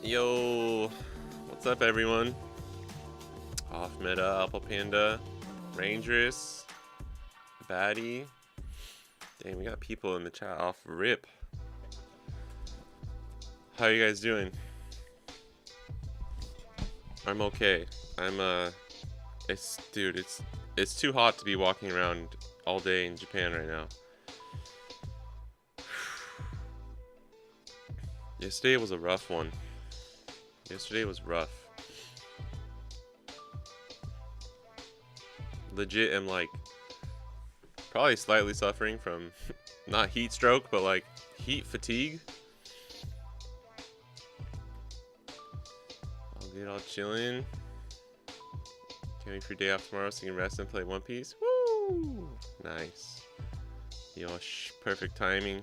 Yo, what's up, everyone? Off Meta, Apple Panda, Rangerous, Batty. Dang, we got people in the chat off rip. How you guys doing? I'm okay. It's too hot to be walking around all day in Japan right now. Yesterday was a rough one. Yesterday was rough. Legit am like probably slightly suffering from not heat stroke, but like heat fatigue. I'll get all chilling. Can't wait for your day off tomorrow so you can rest and play One Piece. Woo! Nice. Yo, perfect timing.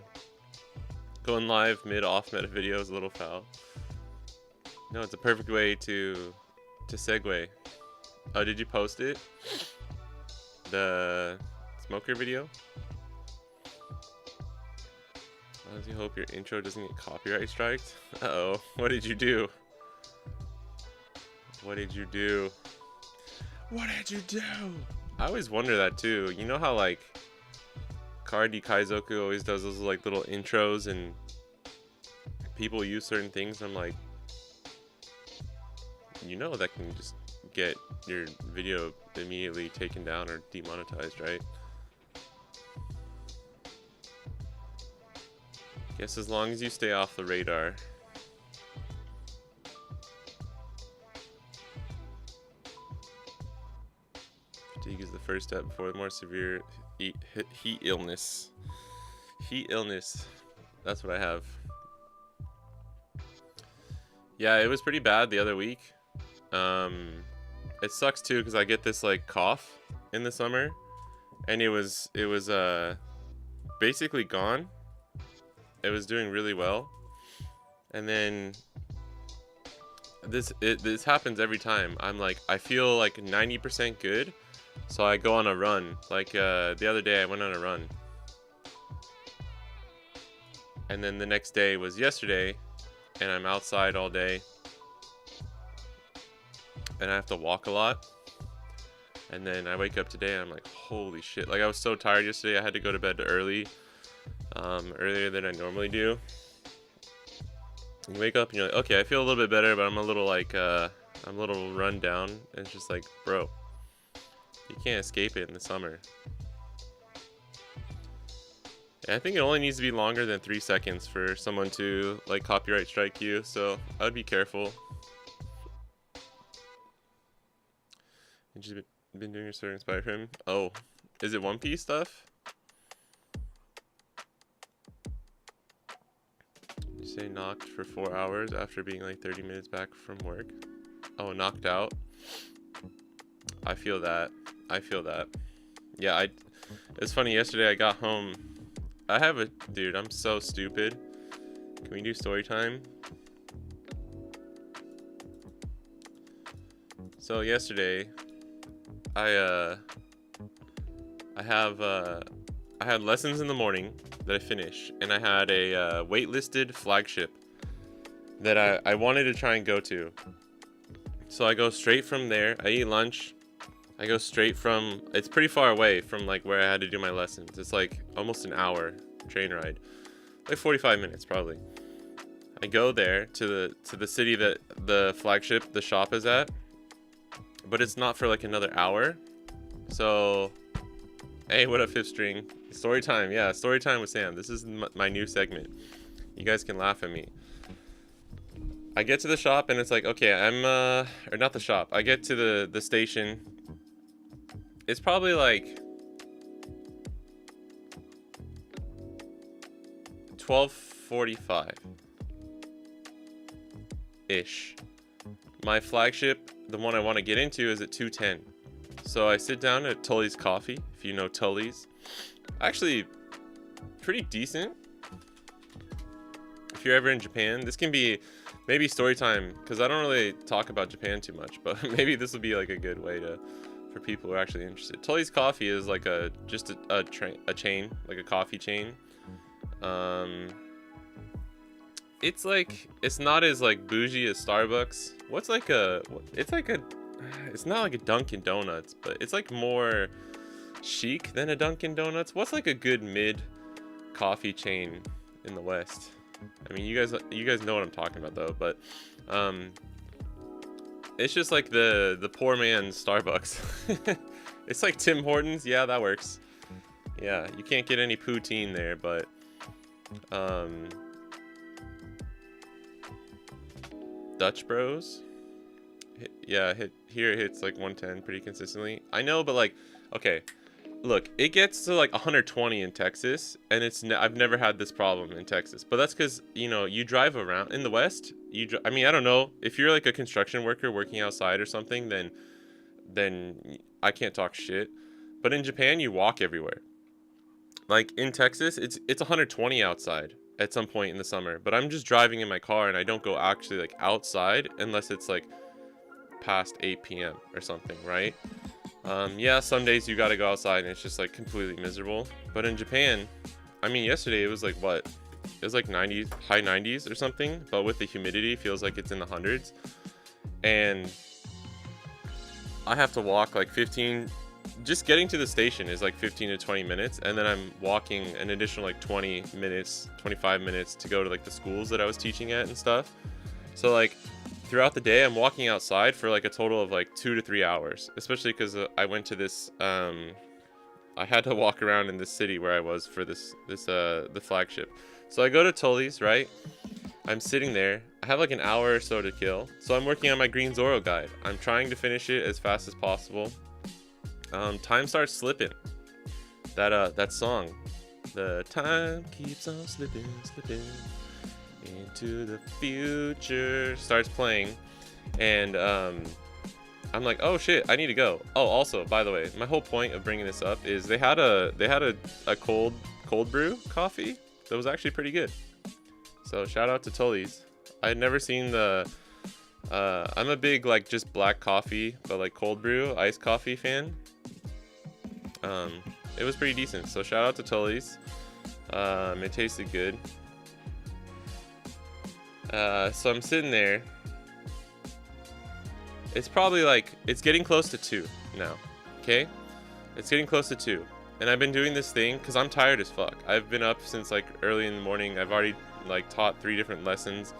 Going live mid-off meta video is a little foul. No, it's a perfect way to segue. Oh, did you post it? The smoker video? Honestly, hope your intro doesn't get copyright striked. Uh-oh, what did you do? What did you do? What did you do? I always wonder that too. You know how like Kardi Kaizoku always does those like little intros and people use certain things. I'm like, you know that can just get your video immediately taken down or demonetized, right? Guess as long as you stay off the radar. Fatigue is the first step before the more severe heat illness. Heat illness. That's what I have. Yeah, it was pretty bad the other week. It sucks too because I get this like cough in the summer, and it was basically gone. It was doing really well, and then this happens every time. I'm like, I feel like 90% good, so I go on a run. Like the other day I went on a run, and then the next day was yesterday, and I'm outside all day, and I have to walk a lot. And then I wake up today and I'm like, holy shit. Like I was so tired yesterday, I had to go to bed earlier than I normally do. And you wake up and you're like, okay, I feel a little bit better, but I'm a little like, I'm a little run down. And it's just like, bro, you can't escape it in the summer. And I think it only needs to be longer than 3 seconds for someone to like copyright strike you. So I would be careful. And just been doing your story inspired him. Oh, is it One Piece stuff? You say knocked for 4 hours after being like 30 minutes back from work. Oh, knocked out. I feel that. I feel that. Yeah, it's funny. Yesterday I got home. Dude, I'm so stupid. Can we do story time? So yesterday, I had lessons in the morning that I finished, and I had a waitlisted flagship that I wanted to try and go to. So I go straight from there. I eat lunch. I go straight from. It's pretty far away from like where I had to do my lessons. It's like almost an hour train ride, like 45 minutes probably. I go there to the city that the flagship, the shop is at, but it's not for like another hour. So, hey, what up, Fifth String? Story time, yeah, story time with Sam. This is my new segment. You guys can laugh at me. I get to the shop and it's like, okay, or not the shop. I get to the station. It's probably like 12:45 ish. My flagship, the one I want to get into, is at 2:10. So I sit down at Tully's Coffee, if you know Tully's. Actually, pretty decent. If you're ever in Japan, this can be maybe story time, because I don't really talk about Japan too much, but maybe this will be like a good way for people who are actually interested. Tully's Coffee is like just a chain, like a coffee chain. it's like, it's not as like bougie as Starbucks. What's like a, it's like a, it's not like a Dunkin' Donuts, but it's like more chic than a Dunkin' Donuts. What's like a good mid coffee chain in the West? I mean, you guys know what I'm talking about though, but it's just like the poor man's Starbucks. It's like Tim Hortons. Yeah, that works. Yeah, you can't get any poutine there, but Dutch Bros. Yeah, here it hits like 110 pretty consistently. I know, but like, okay, look, it gets to like 120 in Texas, and I've never had this problem in Texas. But that's because, you know, you drive around in the West. I mean, I don't know if you're like a construction worker working outside or something, then I can't talk shit. But in Japan, you walk everywhere. Like in Texas, it's 120 outside at some point in the summer, but I'm just driving in my car and I don't go actually like outside unless it's like past 8 p.m. or something, right? Yeah, some days you gotta go outside and it's just like completely miserable. But in Japan, I mean, yesterday it was like what? It was like 90, high 90s or something, but with the humidity, it feels like it's in the hundreds. And I have to walk like 15, just getting to the station is like 15 to 20 minutes, and then I'm walking an additional like 20 minutes, 25 minutes to go to like the schools that I was teaching at and stuff. So like throughout the day, I'm walking outside for like a total of like 2 to 3 hours, especially because I went to this, I had to walk around in this city where I was for the flagship. So I go to Tully's, right? I'm sitting there. I have like an hour or so to kill. So I'm working on my Green Zoro guide. I'm trying to finish it as fast as possible. Time starts slipping. That song. The time keeps on slipping into the future starts playing. And I'm like, oh shit, I need to go. Oh, also, by the way, my whole point of bringing this up is they had a cold brew coffee that was actually pretty good. So shout out to Tully's. I had never seen I'm a big like just black coffee, but like cold brew, iced coffee fan. It was pretty decent. So shout out to Tully's. It tasted good. So I'm sitting there. It's probably like, it's getting close to 2 now. Okay? It's getting close to 2. And I've been doing this thing because I'm tired as fuck. I've been up since like early in the morning. I've already like taught 3 different lessons.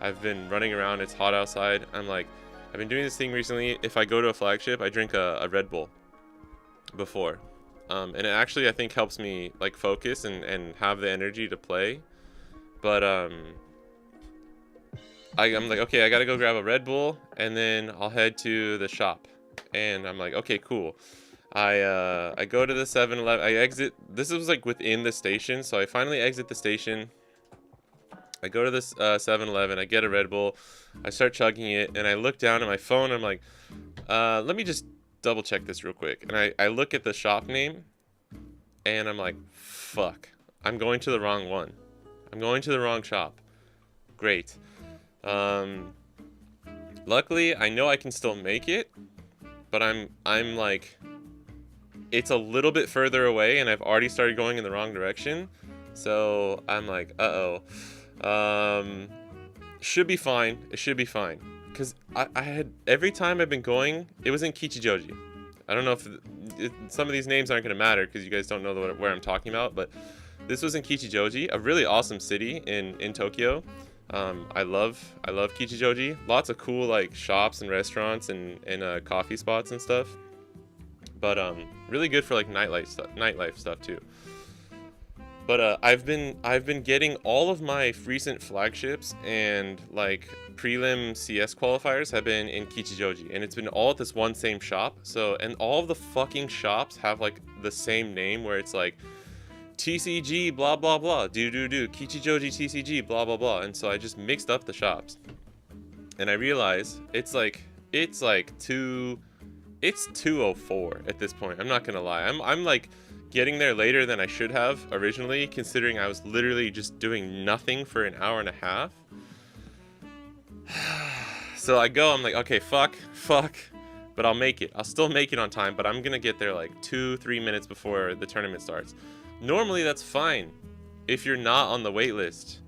I've been running around. It's hot outside. I've been doing this thing recently. If I go to a flagship, I drink a Red Bull before. And it actually, I think, helps me like focus and have the energy to play. But I'm like, okay, I gotta go grab a Red Bull and then I'll head to the shop. And I'm like, okay, cool. I go to the 7-Eleven. I exit. This was like within the station, so I finally exit the station. I go to this 7-Eleven. I get a Red Bull. I start chugging it, and I look down at my phone. I'm like, let me just double check this real quick. And I look at the shop name, and I'm like, fuck, I'm going to the wrong one. I'm going to the wrong shop. Great. Luckily, I know I can still make it, but I'm like, it's a little bit further away, and I've already started going in the wrong direction. So I'm like, should be fine. It should be fine. Because I had, every time I've been going, it was in Kichijoji. I don't know if some of these names aren't going to matter because you guys don't know where I'm talking about, but this was in Kichijoji, a really awesome city in Tokyo. I love Kichijoji. Lots of cool like shops and restaurants and coffee spots and stuff. But really good for like nightlife stuff too. But I've been getting all of my recent flagships and like prelim CS qualifiers have been in Kichijoji, and it's been all at this one same shop. So, and all of the fucking shops have like the same name where it's like TCG blah blah blah, Kichijoji TCG blah blah blah. And so I just mixed up the shops, and I realize it's 2:04 at this point. I'm not gonna lie. I'm like getting there later than I should have originally, considering I was literally just doing nothing for an hour and a half. So I go, I'm like, okay, fuck, but I'll make it. I'll still make it on time, but I'm gonna get there like 2-3 minutes before the tournament starts. Normally that's fine if you're not on the wait list.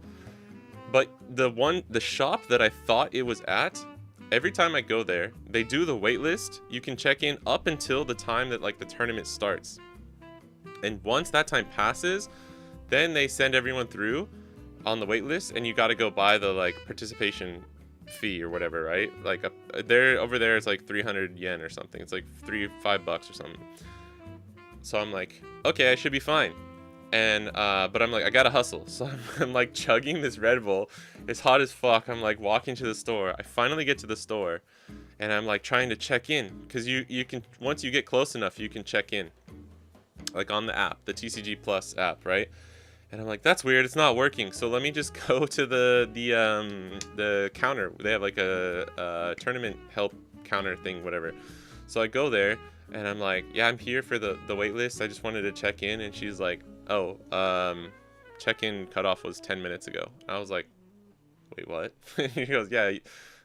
But the shop that I thought it was at, every time I go there, they do the wait list. You can check in up until the time that like the tournament starts. And once that time passes, then they send everyone through on the wait list, and you got to go buy the like participation fee or whatever, right? Like over there it's like 300 yen or something. It's like $5 or something. So I'm like, okay, I should be fine. And but I'm like, I gotta hustle. So I'm like chugging this Red Bull. It's hot as fuck. I'm like walking to the store. I finally get to the store, and I'm like trying to check in, because you can, once you get close enough, you can check in, like on the app, the TCG Plus app, right? And I'm like, that's weird, it's not working. So let me just go to the counter. They have like a tournament help counter thing, whatever. So I go there, and I'm like, yeah, I'm here for the wait list. I just wanted to check in. And she's like, oh, check-in cutoff was 10 minutes ago. I was like, wait, what? He goes, yeah,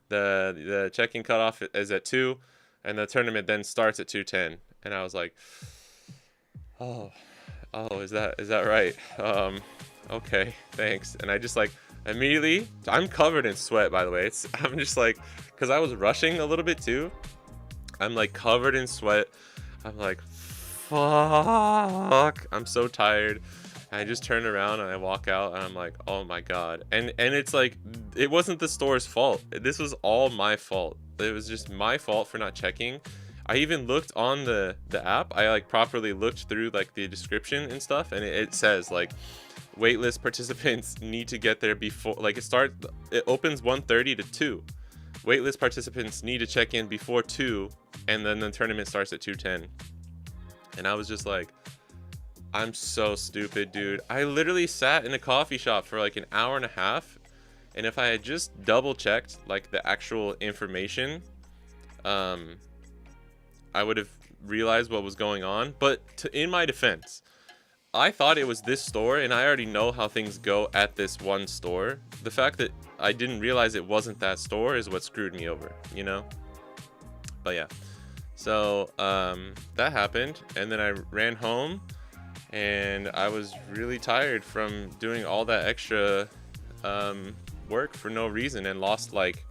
the check-in cutoff is at 2, and the tournament then starts at 2:10. And I was like, oh, is that right? Okay, thanks. And I just like immediately, I'm covered in sweat, by the way. I'm just like, because I was rushing a little bit too. I'm like covered in sweat. I'm like, fuck. I'm so tired. And I just turn around and I walk out, and I'm like, oh my god. And it's like, it wasn't the store's fault. This was all my fault. It was just my fault for not checking. I even looked on the app. I like properly looked through like the description and stuff, and it says like waitlist participants need to get there before, like it opens 1:30 to 2. Waitlist participants need to check in before 2, and then the tournament starts at 2:10. And I was just like, I'm so stupid, dude. I literally sat in a coffee shop for like an hour and a half, and if I had just double checked like the actual information, I would have realized what was going on. But in my defense, I thought it was this store, and I already know how things go at this one store. The fact that I didn't realize it wasn't that store is what screwed me over, you know? But yeah. So that happened, and then I ran home, and I was really tired from doing all that extra work for no reason, and lost like,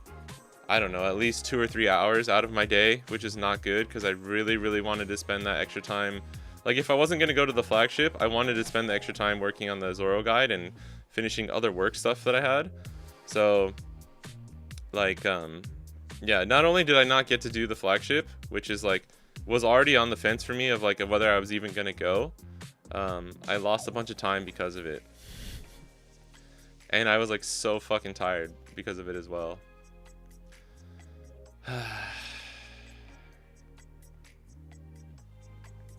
I don't know, at least 2 or 3 hours out of my day, which is not good, because I really, really wanted to spend that extra time. Like, if I wasn't going to go to the flagship, I wanted to spend the extra time working on the Zoro guide and finishing other work stuff that I had. So, like, yeah, not only did I not get to do the flagship, which is like, was already on the fence for me of like whether I was even going to go, I lost a bunch of time because of it. And I was like so fucking tired because of it as well.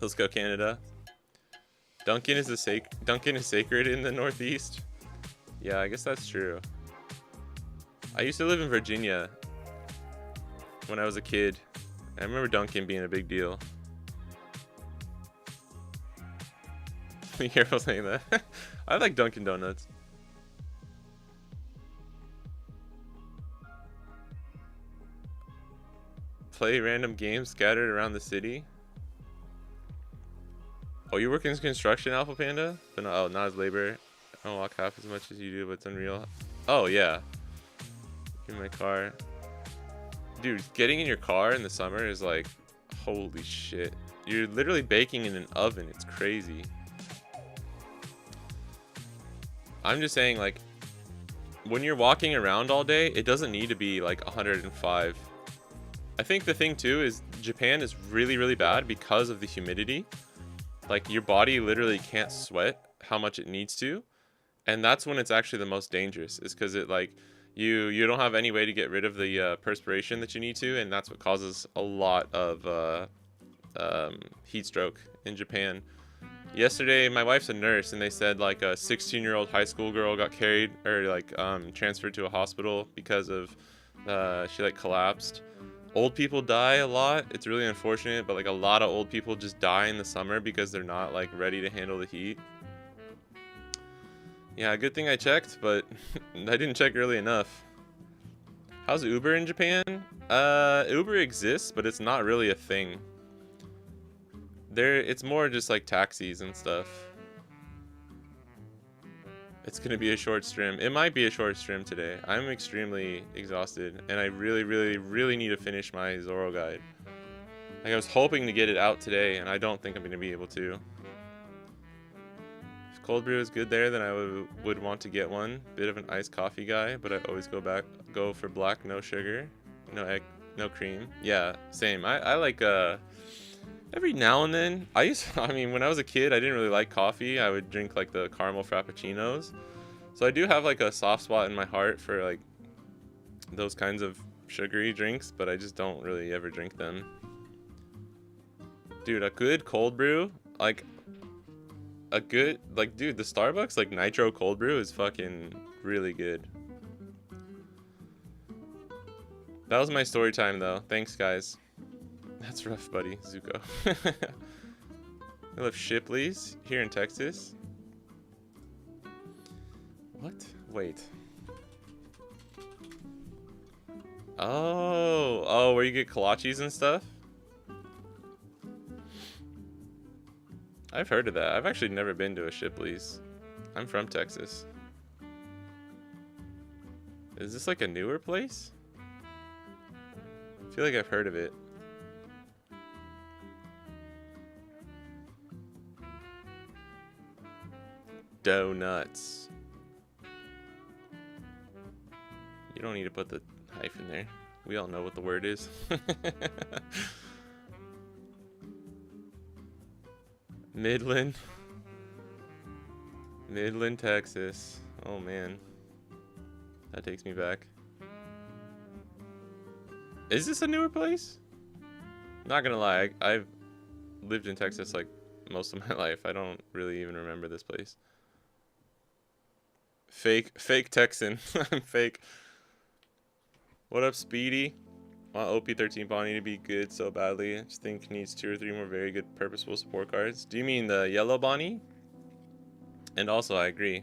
Let's go, Canada. Duncan is sacred in the Northeast. Yeah, I guess that's true. I used to live in Virginia when I was a kid. I remember Duncan being a big deal. Be careful saying that. I like Dunkin' Donuts. Play random games scattered around the city. Oh, you work in construction, Alpha Panda? But no, oh, not as labor. I don't walk half as much as you do, but it's unreal. Oh, yeah. In my car. Dude, getting in your car in the summer is like, holy shit. You're literally baking in an oven. It's crazy. I'm just saying, like, when you're walking around all day, it doesn't need to be like 105. I think the thing too is Japan is really, really bad because of the humidity. Like, your body literally can't sweat how much it needs to. And that's when it's actually the most dangerous, is because it like, you don't have any way to get rid of the perspiration that you need to, and that's what causes a lot of heat stroke in Japan. Yesterday, my wife's a nurse, and they said like a 16-year-old high school girl got carried, or like transferred to a hospital because of she like collapsed. Old people die a lot. It's really unfortunate, but like a lot of old people just die in the summer because they're not like ready to handle the heat. Yeah, good thing I checked, but I didn't check early enough. How's Uber in Japan? Uber exists, but it's not really a thing. It's more just like taxis and stuff. It's gonna be a short stream. It might be a short stream today. I'm extremely exhausted, and I really, really, really need to finish my Zoro guide. Like, I was hoping to get it out today, and I don't think I'm gonna be able to. If cold brew is good there, then I would want to get one. Bit of an iced coffee guy, but I always go for black, no sugar, no egg, no cream. Yeah, same. I like every now and then. I mean, when I was a kid, I didn't really like coffee. I would drink like the caramel frappuccinos. So I do have like a soft spot in my heart for like those kinds of sugary drinks, but I just don't really ever drink them. Dude, a good cold brew, like dude, the Starbucks like nitro cold brew is fucking really good. That was my story time though. Thanks, guys. That's rough, buddy. Zuko. I love Shipley's here in Texas. What? Wait. Oh, where you get kolaches and stuff? I've heard of that. I've actually never been to a Shipley's. I'm from Texas. Is this like a newer place? I feel like I've heard of it. Donuts. You don't need to put the hyphen there. We all know what the word is. Midland, Texas. Oh man, that takes me back. Is this a newer place? Not gonna lie, I've lived in Texas like most of my life. I don't really even remember this place. Fake Texan. I'm fake. What up, Speedy? Want OP13 Bonnie to be good so badly. I just think he needs 2 or 3 more very good purposeful support cards. Do you mean the yellow Bonnie? And also, I agree.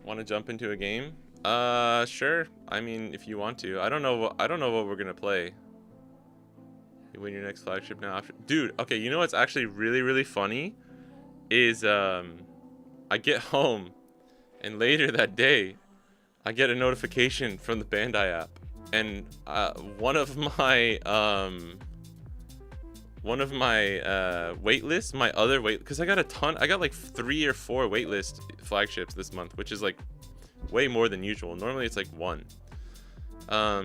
Want to jump into a game? Sure. I mean, if you want to. I don't know what we're gonna play. You win your next flagship now. Dude, okay. You know what's actually really, really funny is I get home, and later that day, I get a notification from the Bandai app. And one of my waitlist, my other wait, because I got a ton. I got like 3 or 4 waitlist flagships this month, which is like way more than usual. Normally it's like 1. I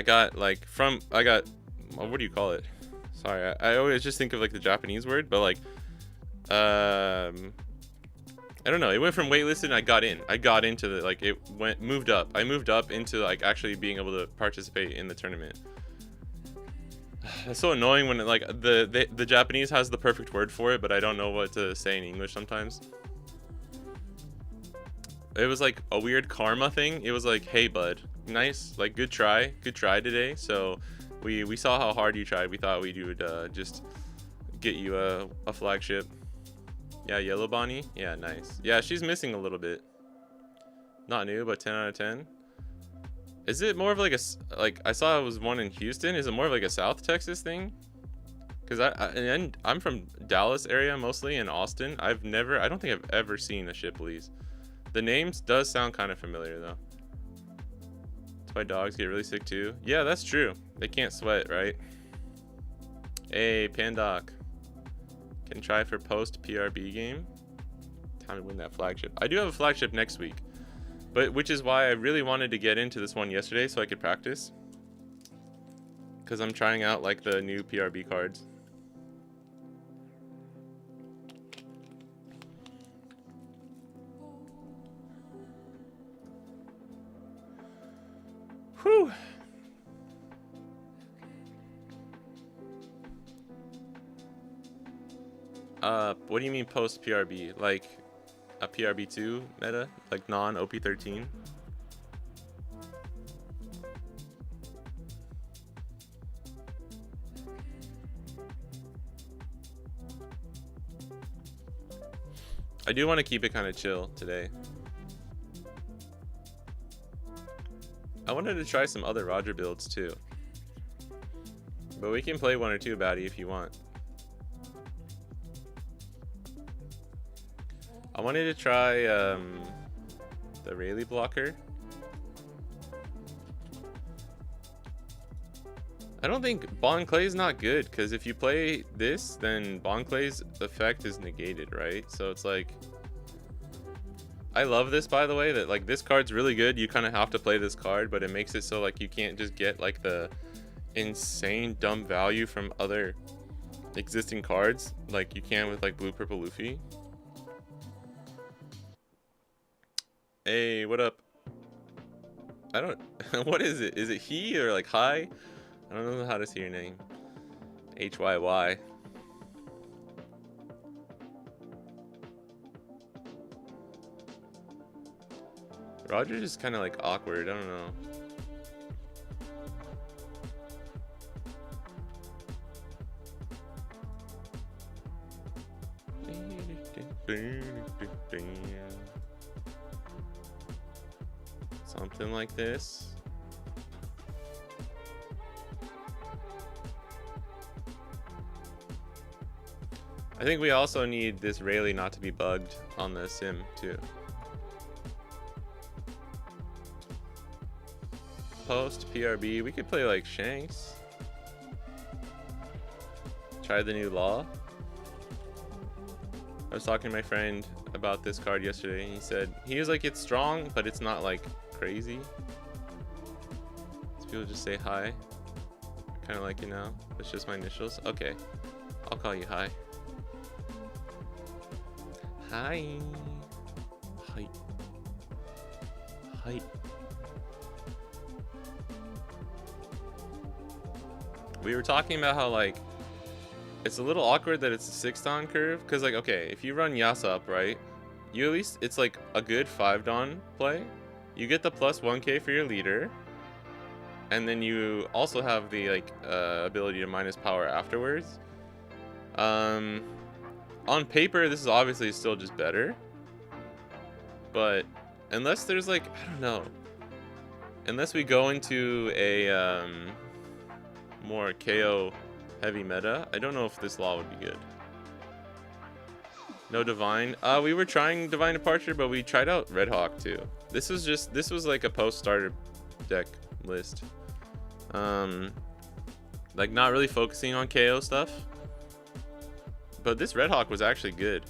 got what do you call it? Sorry, I always just think of like the Japanese word, but like I don't know. It went from waitlisted and I got into the, like, moved up. I moved up into like actually being able to participate in the tournament. It's so annoying when like the Japanese has the perfect word for it, but I don't know what to say in English sometimes. It was like a weird karma thing. It was like, hey bud, nice, like good try today. So we saw how hard you tried. We thought we would just get you a flagship. Yeah, yellow Bonnie. Yeah, nice. Yeah, she's missing a little bit. Not new, but 10 out of 10. Is it more of like I saw it was one in Houston. Is it more of like a South Texas thing? Because I'm from Dallas area mostly, and Austin. I don't think I've ever seen a Shipley's. The names does sound kind of familiar though. That's why dogs get really sick too. Yeah, that's true. They can't sweat, right? Hey, Pandoc. Can try for post PRB game. Time to win that flagship. I do have a flagship next week, which is why I really wanted to get into this one yesterday so I could practice. Because I'm trying out like the new PRB cards. Whew. What do you mean post PRB? Like a PRB2 meta? Like non OP13? I do want to keep it kind of chill today. I wanted to try some other Roger builds too. But we can play 1 or 2 baddie if you want. I wanted to try the Rayleigh blocker. I don't think Bon Clay is not good, because if you play this, then Bon Clay's effect is negated, right? So it's like, I love this, by the way, that like this card's really good. You kind of have to play this card, but it makes it so like you can't just get like the insane dumb value from other existing cards like you can with like Blue Purple Luffy. Hey, what up? I don't what is it? Is it he or like hi? I don't know how to say your name. HYY. Roger's just kind of like awkward. I don't know. Something like this. I think we also need this Rayleigh not to be bugged on the sim too. Post PRB, we could play like Shanks. Try the new law. I was talking to my friend about this card yesterday, and he said he was like, it's strong, but it's not like crazy. So people just say hi. Kind of like, you know, it's just my initials. Okay, I'll call you hi. Hi. Hi. Hi. We were talking about how like it's a little awkward that it's a 6-don curve, because like, okay, if you run Yasop, right, you at least, it's like a good 5-don play. You get the plus 1k for your leader, and then you also have the like ability to minus power afterwards. On paper, this is obviously still just better, but unless there's like, I don't know, unless we go into a more KO heavy meta, I don't know if this law would be good. No Divine. We were trying Divine Departure, but we tried out Red Hawk too. This was like a post starter deck list. Like not really focusing on KO stuff. But this Red Hawk was actually good.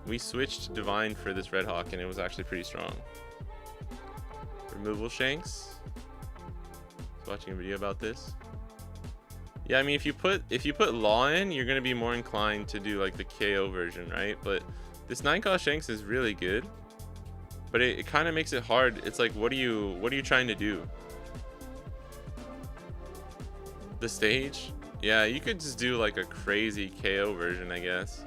We switched Divine for this Red Hawk and it was actually pretty strong. Removal Shanks. I was watching a video about this. Yeah, I mean, if you put Law in, you're gonna be more inclined to do like the KO version, right? But this 9-cost Shanks is really good, but it kind of makes it hard. It's like, what are you trying to do? The stage? Yeah, you could just do like a crazy KO version, I guess.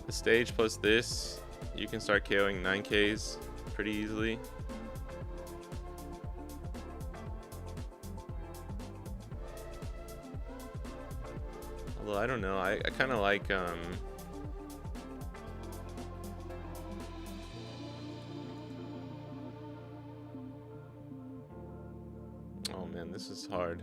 The stage plus this, you can start KOing 9Ks pretty easily. Although I don't know, I kind of like oh man, this is hard.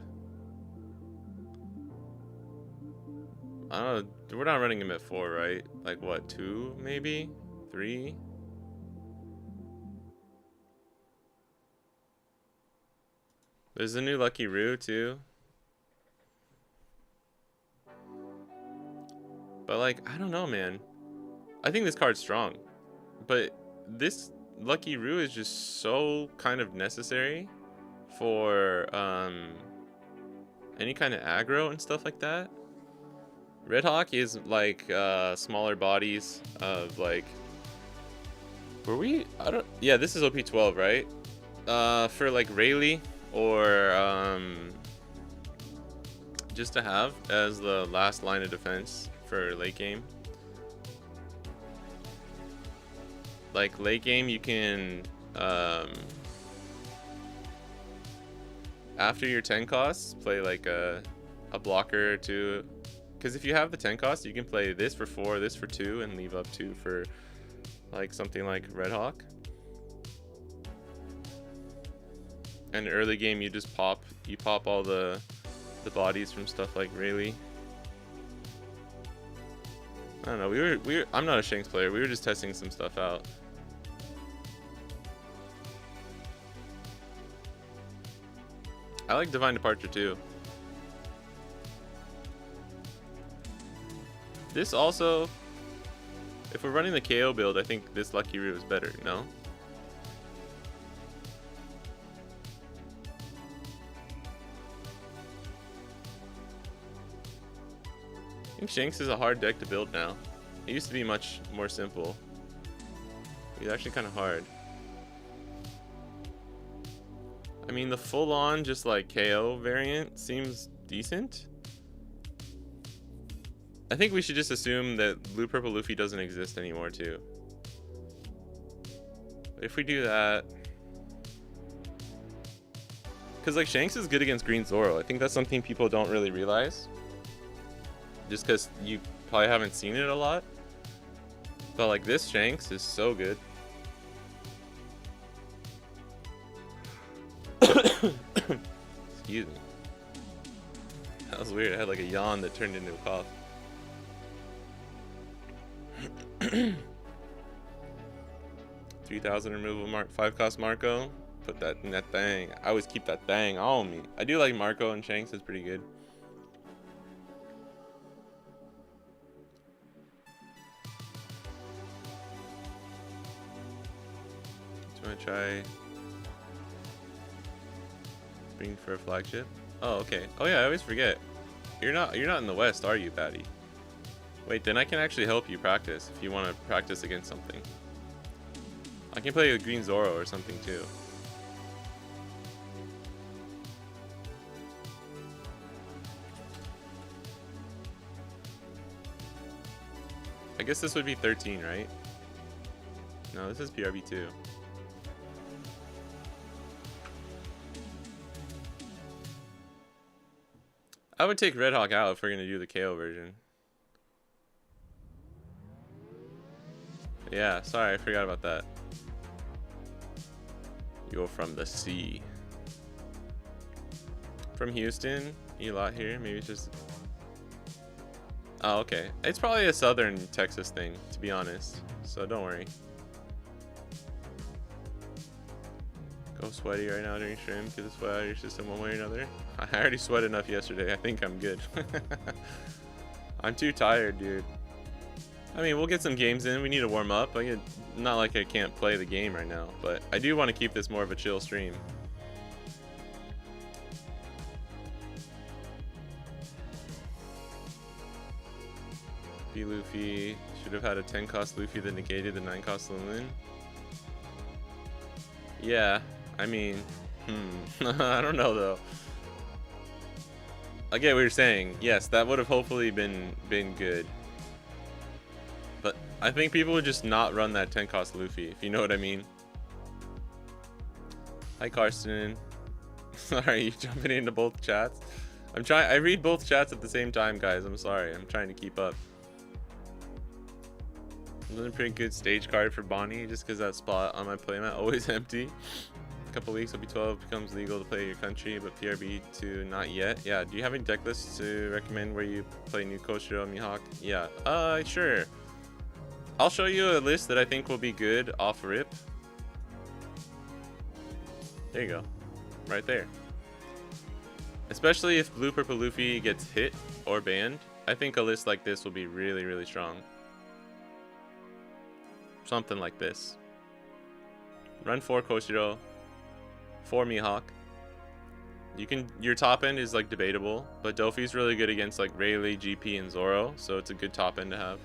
I don't know, we're not running him at 4, right? Like what, 2 maybe? 3? There's a new Lucky Roo too. But like, I don't know, man. I think this card's strong, but this Lucky Roo is just so kind of necessary for any kind of aggro and stuff like that. Red Hawk is like smaller bodies of like, were we, I don't, yeah, this is OP12, right? For like Rayleigh or just to have as the last line of defense for late game. Like late game, you can after your 10 costs, play like a blocker or 2. Because if you have the 10 cost, you can play this for 4, this for 2, and leave up 2 for like something like Red Hawk. And early game, you just pop all the bodies from stuff like Rayleigh. I don't know. We were. I'm not a Shanks player. We were just testing some stuff out. I like Divine Departure too. This also, if we're running the KO build, I think this Lucky Root is better. No. I think Shanks is a hard deck to build now. It used to be much more simple. It's actually kind of hard. I mean, the full-on just like KO variant seems decent. I think we should just assume that Blue Purple Luffy doesn't exist anymore too. But if we do that, because like Shanks is good against Green Zoro. I think that's something people don't really realize. Just because you probably haven't seen it a lot. But like this Shanks is so good. Excuse me. That was weird. I had like a yawn that turned into a cough. 3,000 removal mark, 5 cost Marco. Put that in that thing. I always keep that thing on me. I do like Marco and Shanks. It's pretty good. Do you want to try bring for a flagship? Oh, okay. Oh yeah, I always forget. You're not in the West, are you, Patty? Wait, then I can actually help you practice if you want to practice against something. I can play with Green Zoro or something too. I guess this would be 13, right? No, this is PRB2. I would take Red Hawk out if we're going to do the KO version. Yeah, sorry, I forgot about that. You're from the sea. From Houston? You lot here? Maybe it's just... Oh, okay. It's probably a southern Texas thing, to be honest. So don't worry. Go sweaty right now during stream. Get the sweat out of your system one way or another. I already sweat enough yesterday. I think I'm good. I'm too tired, dude. I mean, we'll get some games in. We need to warm up. Not like I can't play the game right now, but I do want to keep this more of a chill stream. B Luffy should have had a 10 cost Luffy that negated the 9 cost Lulin. Yeah, I mean, I don't know though. I get what you're saying. Yes, that would have hopefully been good. But I think people would just not run that 10 cost Luffy, if you know what I mean. Hi Karsten. Sorry, you jumping into both chats? I read both chats at the same time, guys. I'm sorry. I'm trying to keep up. Another pretty good stage card for Bonnie, just because that spot on my playmat always empty. A couple weeks, OP12 becomes legal to play your country, but PRB2 not yet. Yeah, do you have any deck lists to recommend where you play new Koshiro Mihawk? Yeah, sure. I'll show you a list that I think will be good off rip. There you go. Right there. Especially if Blue Purple Luffy gets hit or banned, I think a list like this will be really, really strong. Something like this. Run 4 Koshiro, 4 Mihawk. Your top end is like debatable, but Dofi's really good against like Rayleigh, GP, and Zoro, so it's a good top end to have.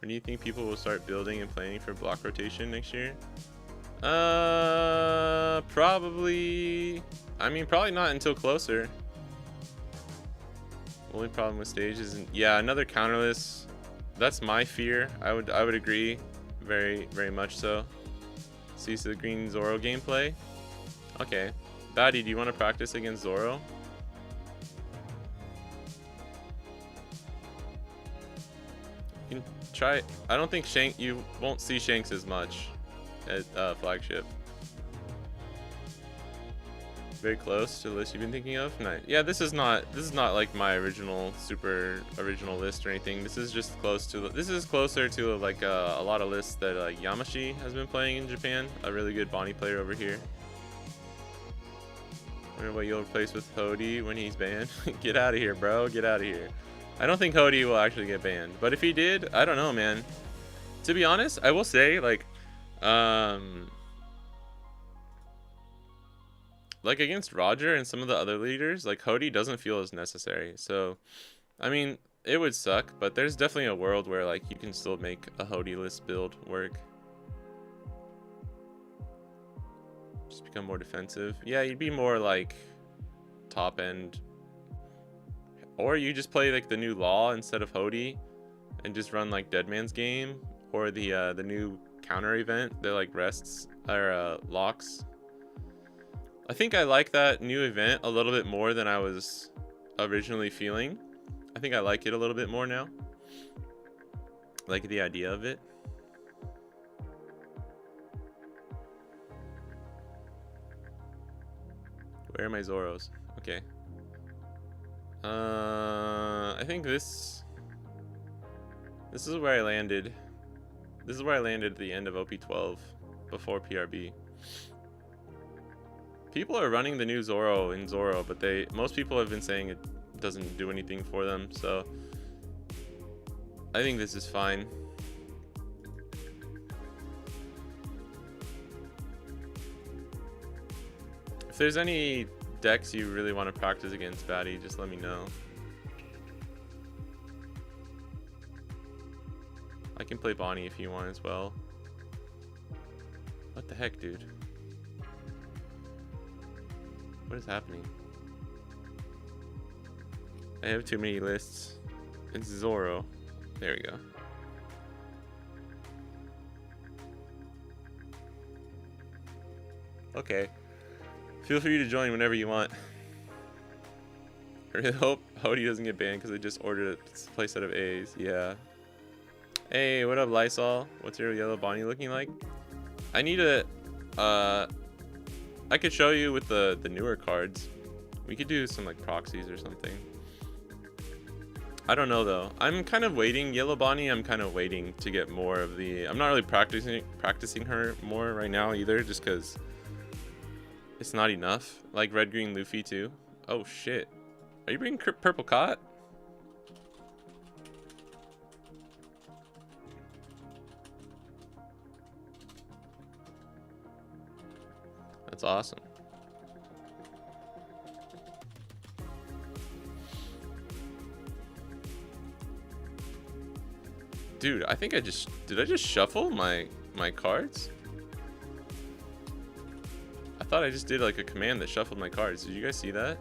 Or do you think people will start building and planning for block rotation next year? Probably. I mean, probably not until closer. Only problem with stage is, yeah, another counterless. That's my fear. I would agree, very, very much so. Cease the Green Zoro gameplay. Okay, Batty, do you want to practice against Zoro? You can try. I don't think you won't see Shanks as much at flagship. Very close to the list you've been thinking of. Nice. Yeah, this is not like my original super original list or anything. This is just close to. This is closer to like a lot of lists that Yamashi has been playing in Japan. A really good Bonnie player over here. Wonder what you'll replace with Hody when he's banned. Get out of here, bro. Get out of here. I don't think Hody will actually get banned, but if he did, I don't know, man. To be honest, I will say like against Roger and some of the other leaders, like Hody doesn't feel as necessary. So, I mean, it would suck, but there's definitely a world where like you can still make a Hody list build work. Just become more defensive. Yeah, you'd be more like top end. Or you just play like the new Law instead of Hody and just run like Deadman's Game or the new counter event that like rests or locks. I think I like that new event a little bit more than I was originally feeling. I think I like it a little bit more now. I like the idea of it. Where are my Zoros? Okay. I think this is where I landed. This is where I landed at the end of OP12 before PRB. People are running the new Zoro in Zoro, but most people have been saying it doesn't do anything for them, so I think this is fine. If there's any decks you really want to practice against, Batty, just let me know. I can play Bonnie if you want as well. What the heck, dude? What is happening? I have too many lists. It's Zoro. There we go. Okay. Feel free to join whenever you want. I really hope Hody doesn't get banned because I just ordered a play set of A's. Yeah. Hey, what up, Lysol? What's your yellow Bonnie looking like? I need a... I could show you with the newer cards. We could do some like proxies or something. I don't know though. I'm kind of waiting. Yellow Bonnie, I'm kind of waiting to get more of the... I'm not really practicing her more right now either, just because it's not enough. Like Red Green Luffy too. Oh shit. Are you bringing Purple Cot? That's awesome. Dude, I think did I just shuffle my cards? I thought I just did like a command that shuffled my cards. Did you guys see that?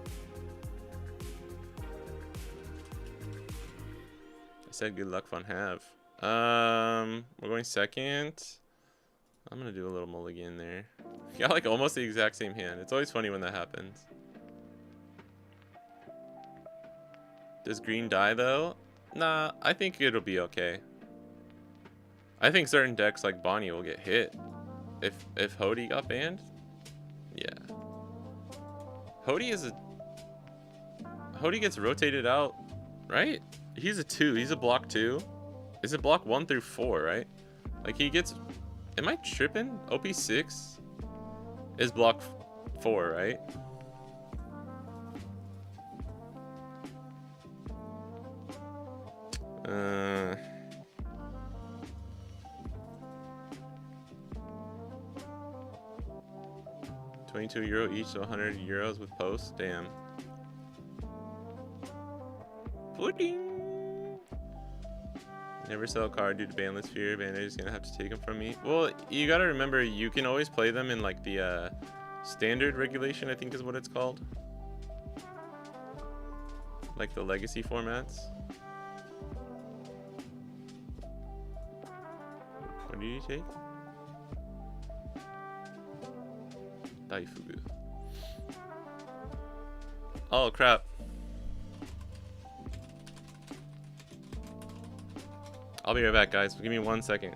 I said good luck, fun, have. We're going second. I'm gonna do a little mulligan there. Got like almost the exact same hand. It's always funny when that happens. Does green die though? Nah, I think it'll be okay. I think certain decks like Bonnie will get hit if Hody got banned. Yeah. Hody gets rotated out, right? He's a 2. He's a block 2. Is it block 1 through 4, right? Like he gets... Am I tripping? OP6 is block 4, right? Uh... 22 euro each, so 100 euros with post. Damn. Pudding. Never sell a card due to ban list fear. Bandage is gonna have to take them from me. Well, you gotta remember, you can always play them in like the standard regulation, I think is what it's called. Like the legacy formats. What did you take? Daifugu. Oh crap. I'll be right back, guys. Give me 1 second.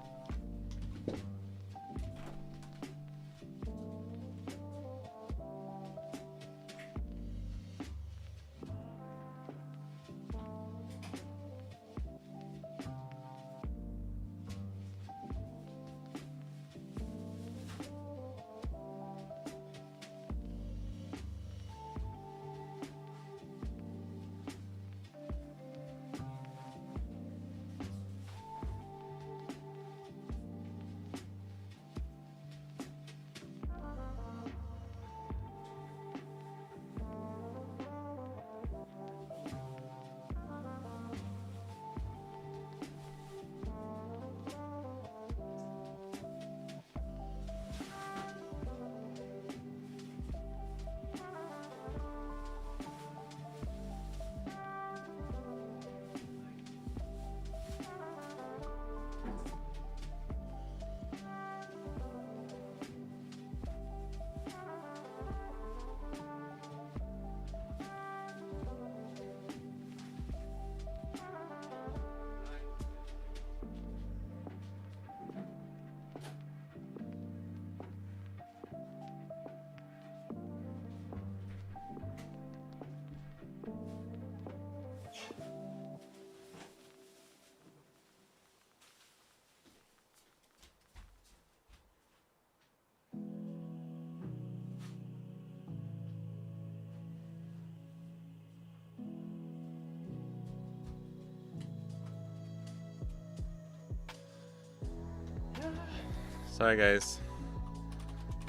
Sorry, guys.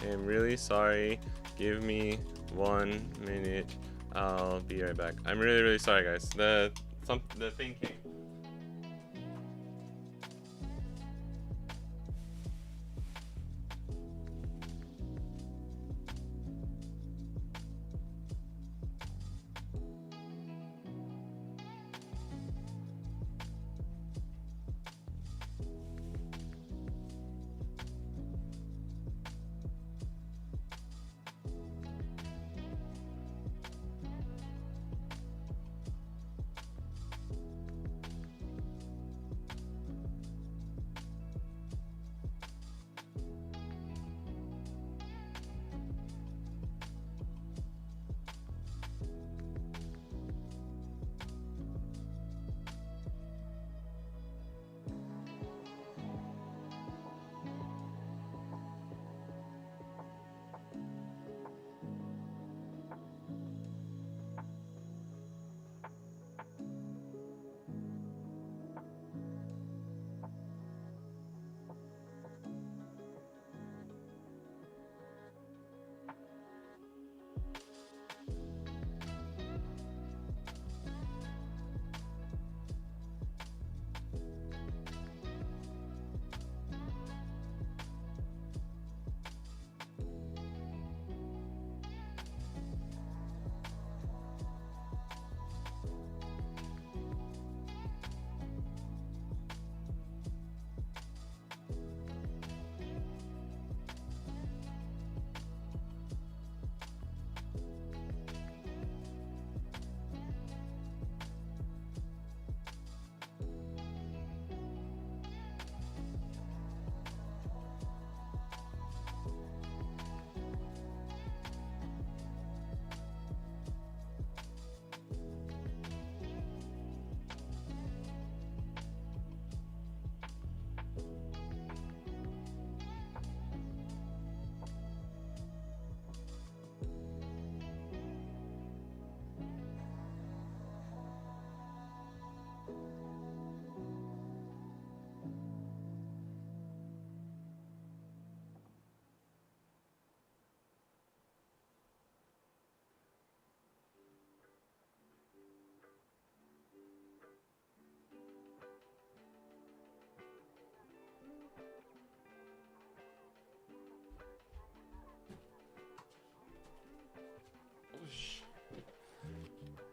I'm really sorry. Give me 1 minute. I'll be right back. I'm really, really sorry, guys. The thing came.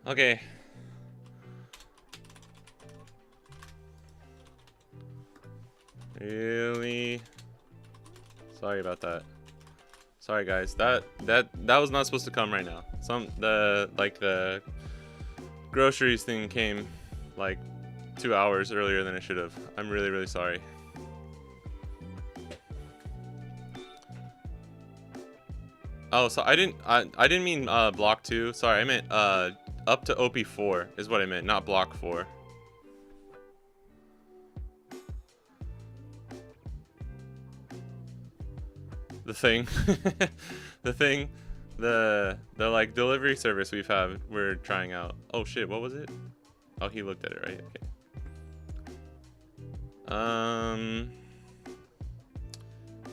Okay. Really sorry about that. Sorry, guys. That was not supposed to come right now. The groceries thing came like 2 hours earlier than it should have. I'm really, really sorry. Oh, so I didn't mean block 2. Sorry, I meant up to OP4 is what I meant, not block 4. The thing, the like delivery service we're trying out. Oh shit, what was it? Oh, he looked at it, right? Okay.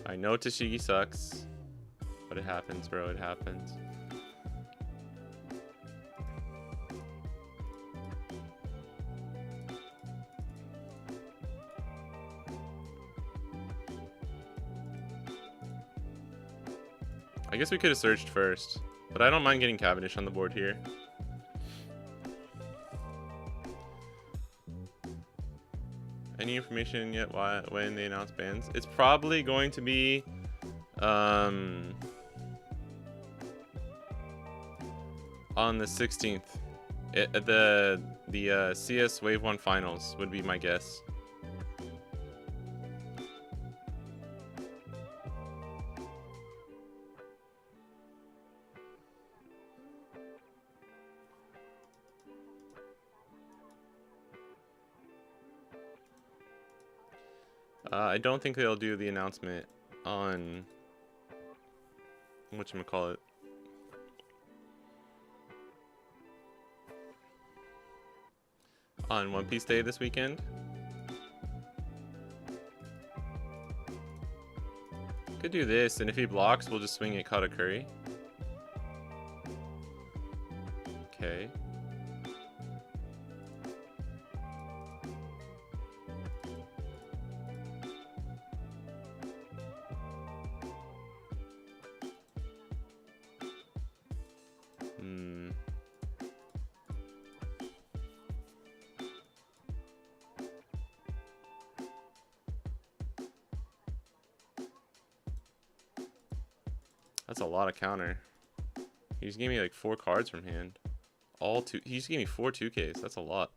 I know Tashigi sucks, but it happens, bro. It happens. I guess we could have searched first, but I don't mind getting Cavendish on the board here. Any information yet when they announce bans? It's probably going to be on the 16th. The CS Wave 1 finals would be my guess. I don't think they'll do the announcement on whatchamacallit. On One Piece Day this weekend. Could do this, and if he blocks, we'll just swing it Katakuri. Okay. That's a lot of counter. He just gave me like 4 cards from hand. All two. He just gave me 4 2Ks. That's a lot.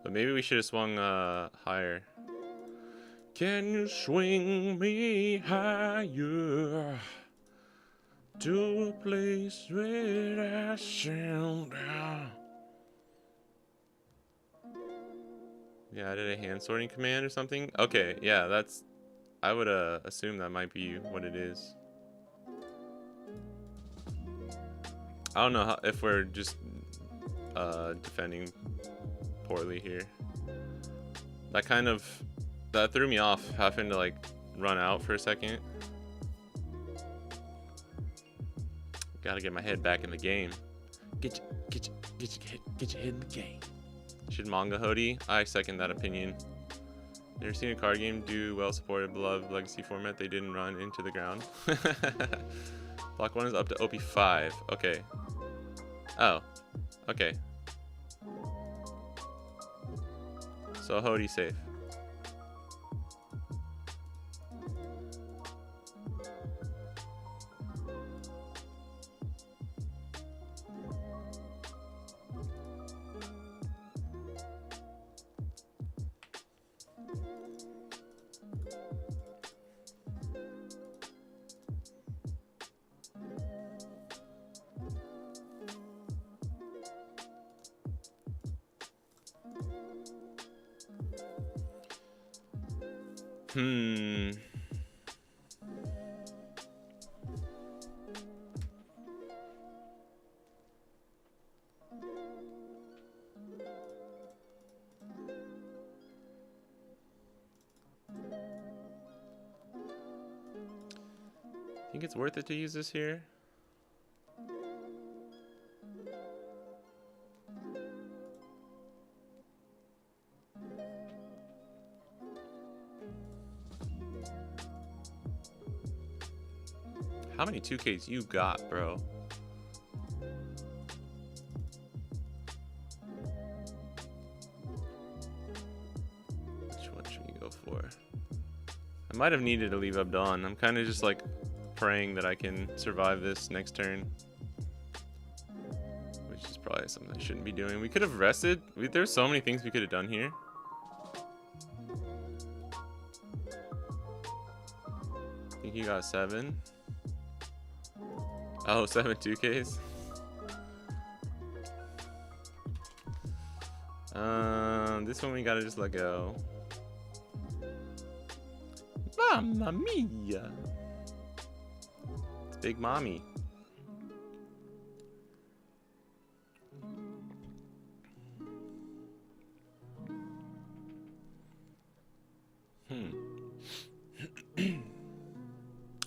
But maybe we should have swung higher. Can you swing me higher to a place where I sound down? Yeah, I did a hand sorting command or something. Okay, yeah, that's. I would assume that might be what it is. I don't know if we're just defending poorly here. That threw me off, having to like run out for a second. Gotta get my head back in the game. Get your head in the game. Should manga Hody? I second that opinion. Never seen a card game do well supported beloved legacy format they didn't run into the ground. Block 1 is up to OP5. Okay. Oh. Okay. So Hody safe. Think it's worth it to use this here? How many 2Ks you got, bro? Which one should we go for? I might have needed to leave Abdon. I'm kind of just like praying that I can survive this next turn, which is probably something I shouldn't be doing. We could have rested. There's so many things we could have done here. I think you got 7. Oh, 7 2Ks. This one we gotta just let go. Mamma mia! It's Big Mommy.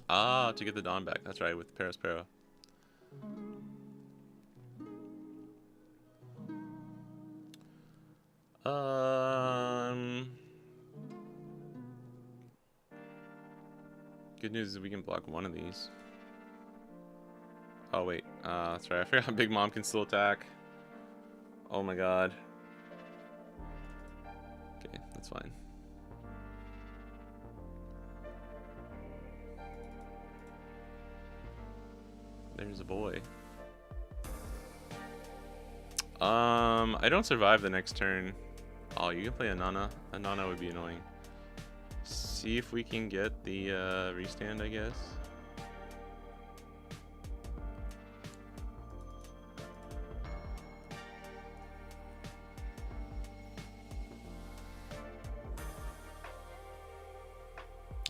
Ah, to get the Dawn back. That's right, with Paraspero. Good news is we can block one of these. Oh wait, that's right. I forgot Big Mom can still attack. Oh my god. Okay, that's fine. There's a boy. I don't survive the next turn. Oh, you can play a Nana. A Nana would be annoying. See if we can get the restand, I guess.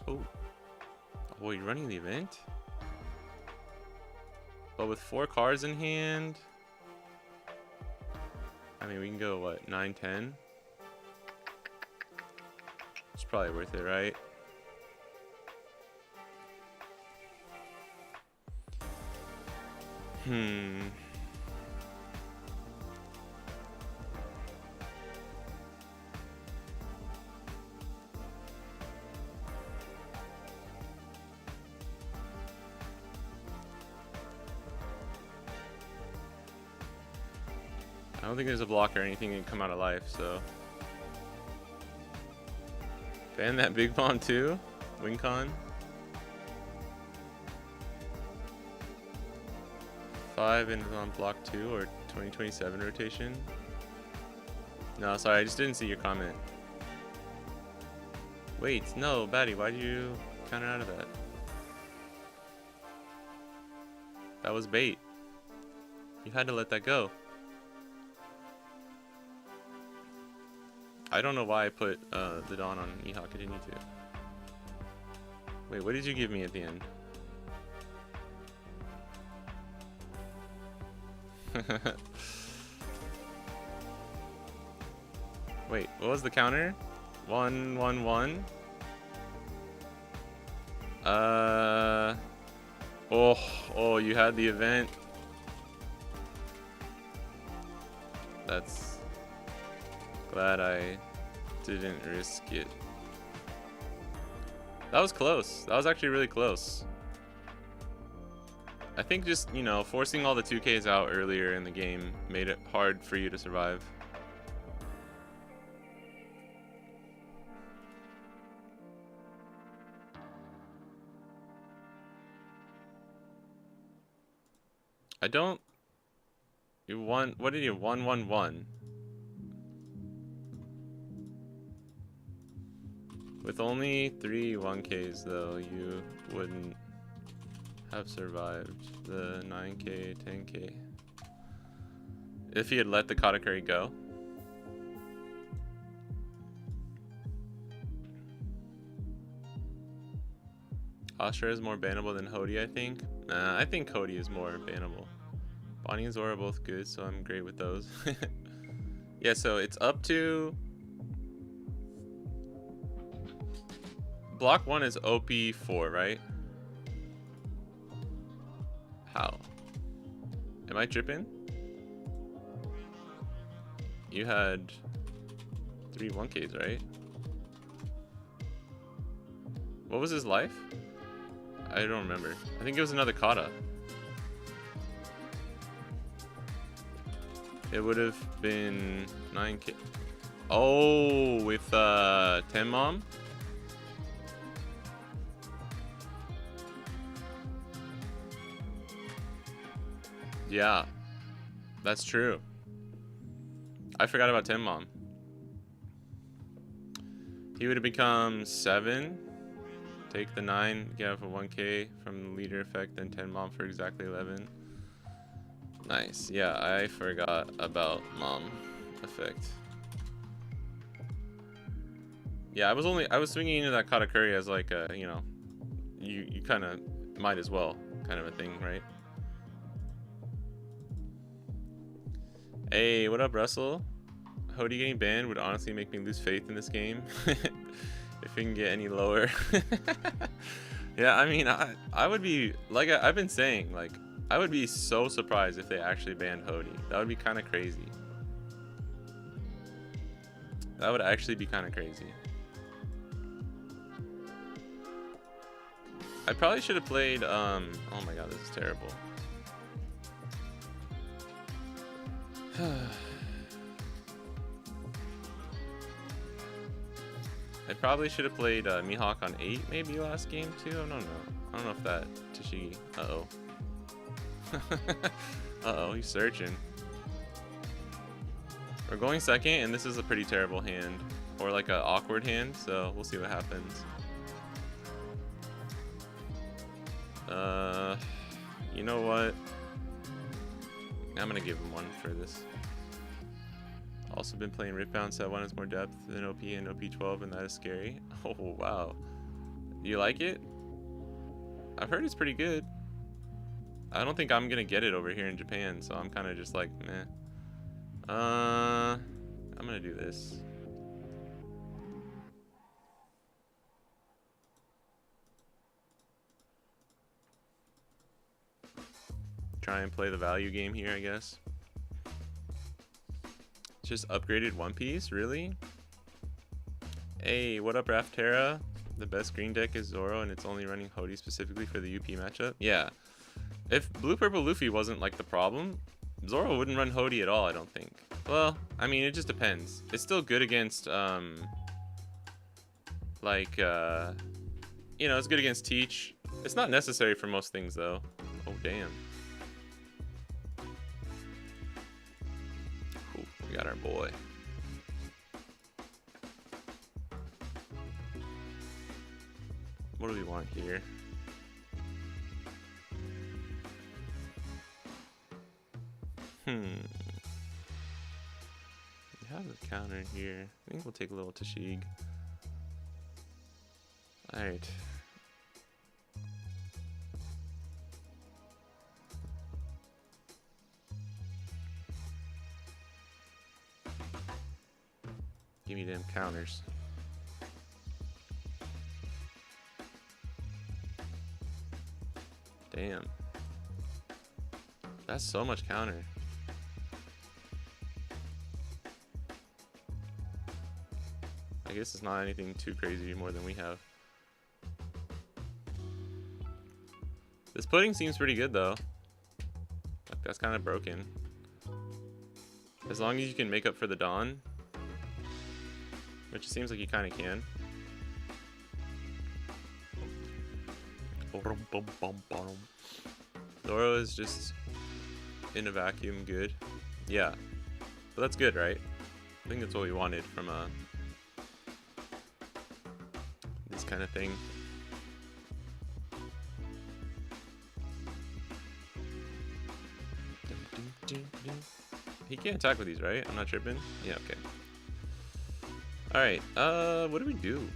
Oh, you're running the event? But with 4 cards in hand, I mean, we can go, what, 9, 10? It's probably worth it, right? Hmm. I don't think there's a block or anything that can come out of life, so. Ban that big bomb too? WinCon? 5 and is on block 2 or 2027 rotation? No, sorry, I just didn't see your comment. Wait, no, Batty, why'd you counter out of that? That was bait. You had to let that go. I don't know why I put the Dawn on Mihawk. I didn't need to. Wait, what did you give me at the end? Wait, what was the counter? 1, 1, 1. Oh, you had the event. That's glad I didn't risk it. That was close. That was actually really close. I think just, you know, forcing all the 2Ks out earlier in the game made it hard for you to survive. I don't... You won... What did you... 1, 1, 1. With only 3 1Ks though, you wouldn't have survived the 9K, 10K. If he had let the Katakuri go. Astra is more bannable than Hody, I think. Nah, I think Hody is more bannable. Bonnie and Zora are both good, so I'm great with those. Yeah, so it's up to... Block 1 is OP4, right? How? Am I tripping? You had 3 1Ks, right? What was his life? I don't remember. I think it was another kata. It would have been 9K. Oh, with 10 mom? Yeah, that's true. I forgot about 10 mom. He would have become 7. Take the 9, get off a 1K from the leader effect, then 10 mom for exactly 11. Nice. Yeah, I forgot about mom effect. Yeah, I was swinging into that Katakuri as like a, you know, you kind of might as well kind of a thing, right? Hey, what up, Russell? Hody getting banned would honestly make me lose faith in this game. If we can get any lower. Yeah, I mean, I would be, like I've been saying, like, I would be so surprised if they actually banned Hody. That would be kind of crazy. That would actually be kind of crazy. I probably should have played, oh my god, this is terrible. I probably should have played Mihawk on 8 maybe last game too. I don't know. I don't know if that Tashigi. Uh-oh. Uh-oh, he's searching. We're going second, and this is a pretty terrible hand. Or like an awkward hand, so we'll see what happens. You know what? I'm gonna give him 1 for this. Also been playing Ripbound, so 1 has more depth than OP and OP12, and that is scary. Oh, wow. You like it? I've heard it's pretty good. I don't think I'm gonna get it over here in Japan, so I'm kind of just like, meh. I'm gonna do this. try and play the value game here, I guess. Just upgraded One Piece, really? Hey, what up, Raftera? The best green deck is Zoro, and it's only running Hody specifically for the UP matchup. Yeah. If Blue Purple Luffy wasn't like the problem, Zoro wouldn't run Hody at all, I don't think. Well, I mean, it just depends. It's still good against, you know, it's good against Teach. It's not necessary for most things, though. Oh, damn. Cool. We got our boy. What do we want here? We have a counter here. I think we'll take a little Tashig. Alright. Give me them counters. Damn. That's so much counter. I guess it's not anything too crazy more than we have. This pudding seems pretty good though. Like, that's kind of broken. As long as you can make up for the Dawn. Which it seems like you kind of can. Zoro is just in a vacuum good. Yeah. But that's good, right? I think that's what we wanted from this kind of thing. He can't attack with these, right? I'm not tripping? Yeah, okay. Alright, what do we do?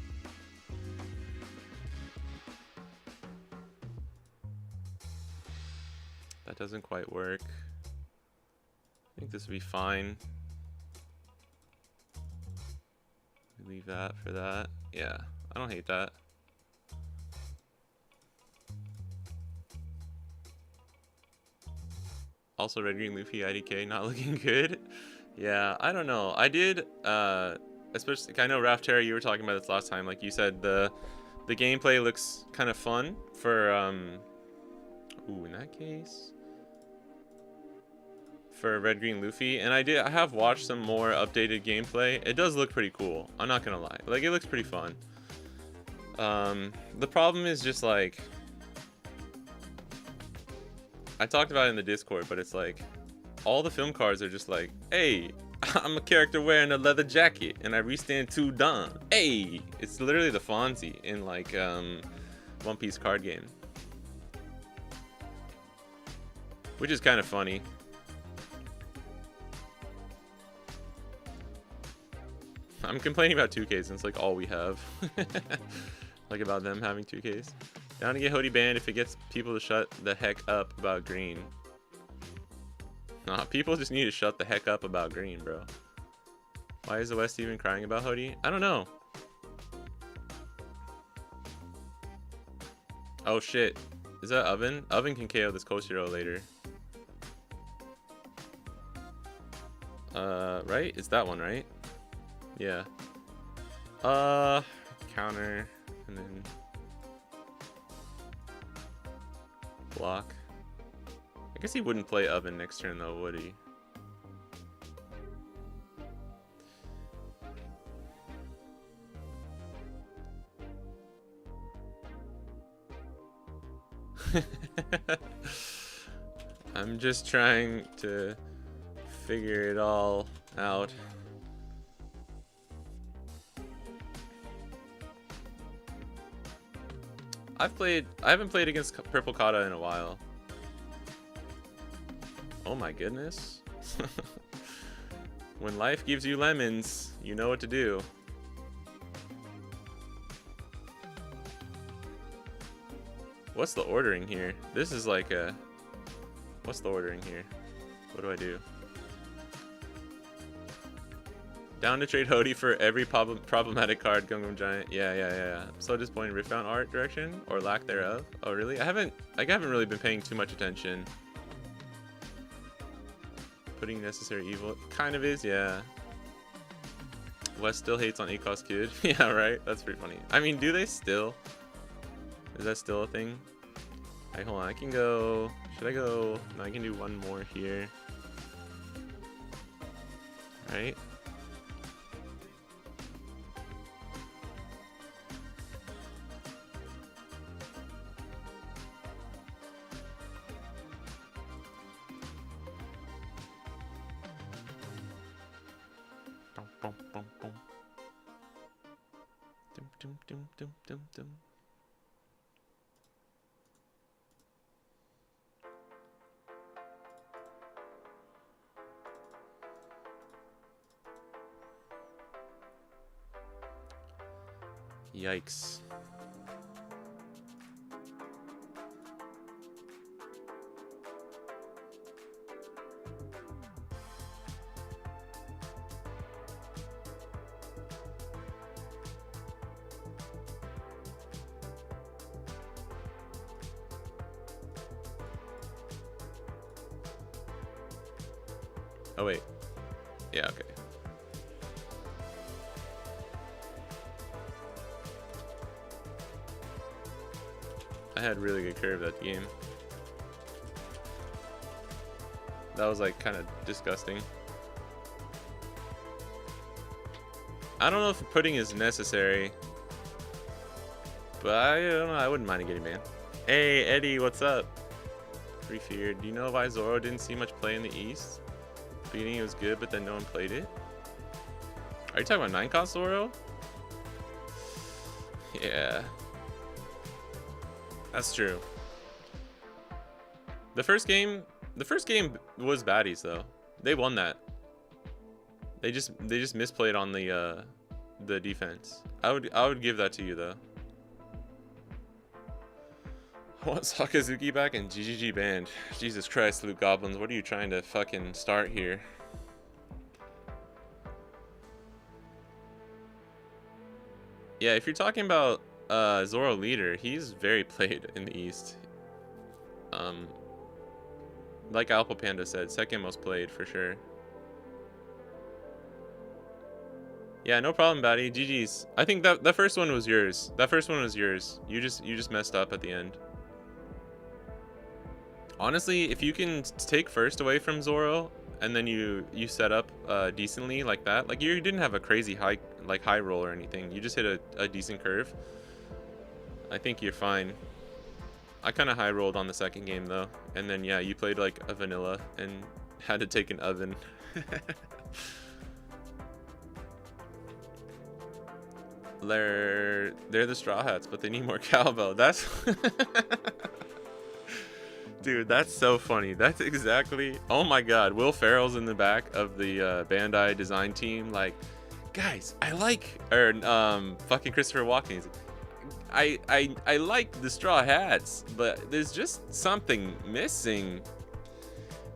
That doesn't quite work. I think this would be fine. We leave that for that. Yeah, I don't hate that. Also, Red Green Luffy IDK not looking good. Yeah, I don't know. I did, especially, I know Raftera, you were talking about this last time. Like you said, the gameplay looks kind of fun for, ooh, in that case, for Red Green Luffy. And I have watched some more updated gameplay. It does look pretty cool. I'm not gonna lie. Like, it looks pretty fun. The problem is just like, I talked about it in the Discord, but it's like, all the film cards are just like, hey, I'm a character wearing a leather jacket, and I restand 2 Don. Hey! It's literally the Fonzie in, like, One Piece card game. Which is kind of funny. I'm complaining about 2Ks, and it's like all we have. Like, about them having 2Ks. Down to get Hody banned if it gets people to shut the heck up about green. Nah, people just need to shut the heck up about green, bro. Why is the West even crying about Hody? I don't know. Oh shit. Is that Oven? Oven can KO this Koshiro later. Right? It's that one, right? Yeah. Counter, and then block. I guess he wouldn't play Oven next turn though, would he? I'm just trying to figure it all out. I haven't played against Purple Kata in a while. Oh my goodness. When life gives you lemons, you know what to do. What's the ordering here? This is like a... What's the ordering here? What do I do? Down to trade Hody for every problematic card, Gungam Giant. Yeah. I'm so disappointed. Riftbound art direction or lack thereof. Oh really? I haven't really been paying too much attention Pudding necessary evil. It kind of is, yeah. Wes still hates on ACOS Kid. Yeah, right? That's pretty funny. I mean, do they still? Is that still a thing? Alright, hold on. I can go... Should I go... No, I can do one more here. Alright. Dum, dum, dum. Dum, dum, dum, dum, dum, dum. Yikes. Oh wait. Yeah, okay. I had really good curve that game. That was like kind of disgusting. I don't know if pudding is necessary, but I don't know. I wouldn't mind a Giddy Man. Hey Eddie, what's up? Free Fear. Do you know why Zoro didn't see much play in the East? Beginning it was good, but then no one played it. Are you talking about 9-cost Zoro? Yeah. That's true. The first game was baddies though. They won that. They just misplayed on the defense. I would give that to you though. I want Sakazuki back and GGG banned. Jesus Christ, Luke Goblins, what are you trying to fucking start here? Yeah, if you're talking about Zoro leader, he's very played in the East. Like Alpha Panda said, second most played for sure. Yeah, no problem, Batty. GG's. I think that first one was yours. That first one was yours. You just messed up at the end. Honestly, if you can take first away from Zoro and then you set up decently like that, like you didn't have a crazy high roll or anything. You just hit a decent curve. I think you're fine. I kind of high rolled on the second game though, and then yeah, you played like a vanilla and had to take an oven. They're the Straw Hats, but they need more cowbell. That's dude, that's so funny. That's exactly. Oh my God, Will Ferrell's in the back of the Bandai design team. Like, guys, I like fucking Christopher Walken. He's like, I like the Straw Hats, but there's just something missing.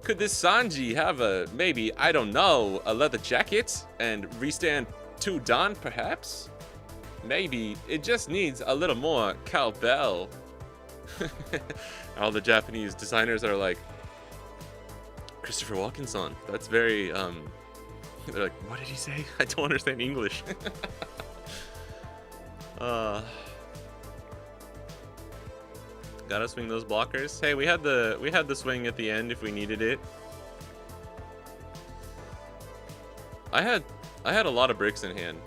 Could this Sanji have maybe, I don't know, a leather jacket and restand 2 Dan perhaps? Maybe it just needs a little more cowbell. All the Japanese designers are like, Christopher Walken-san, that's very, they're like, what did he say? I don't understand English. Gotta swing those blockers. Hey, we had the swing at the end if we needed it. I had a lot of bricks in hand.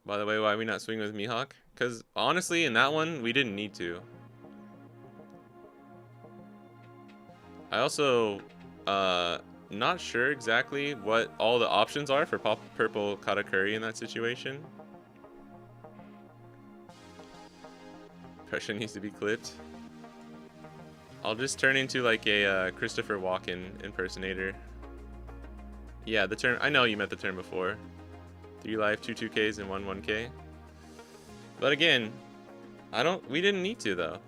By the way, why are we not swinging with Mihawk? Because honestly, in that one, we didn't need to. I also not sure exactly what all the options are for purple Katakuri in that situation. Pressure needs to be clipped. I'll just turn into like a Christopher Walken impersonator. Yeah, the term. I know you met the term before. 3 life, 2 2Ks, and 1 1K. But again, we didn't need to though.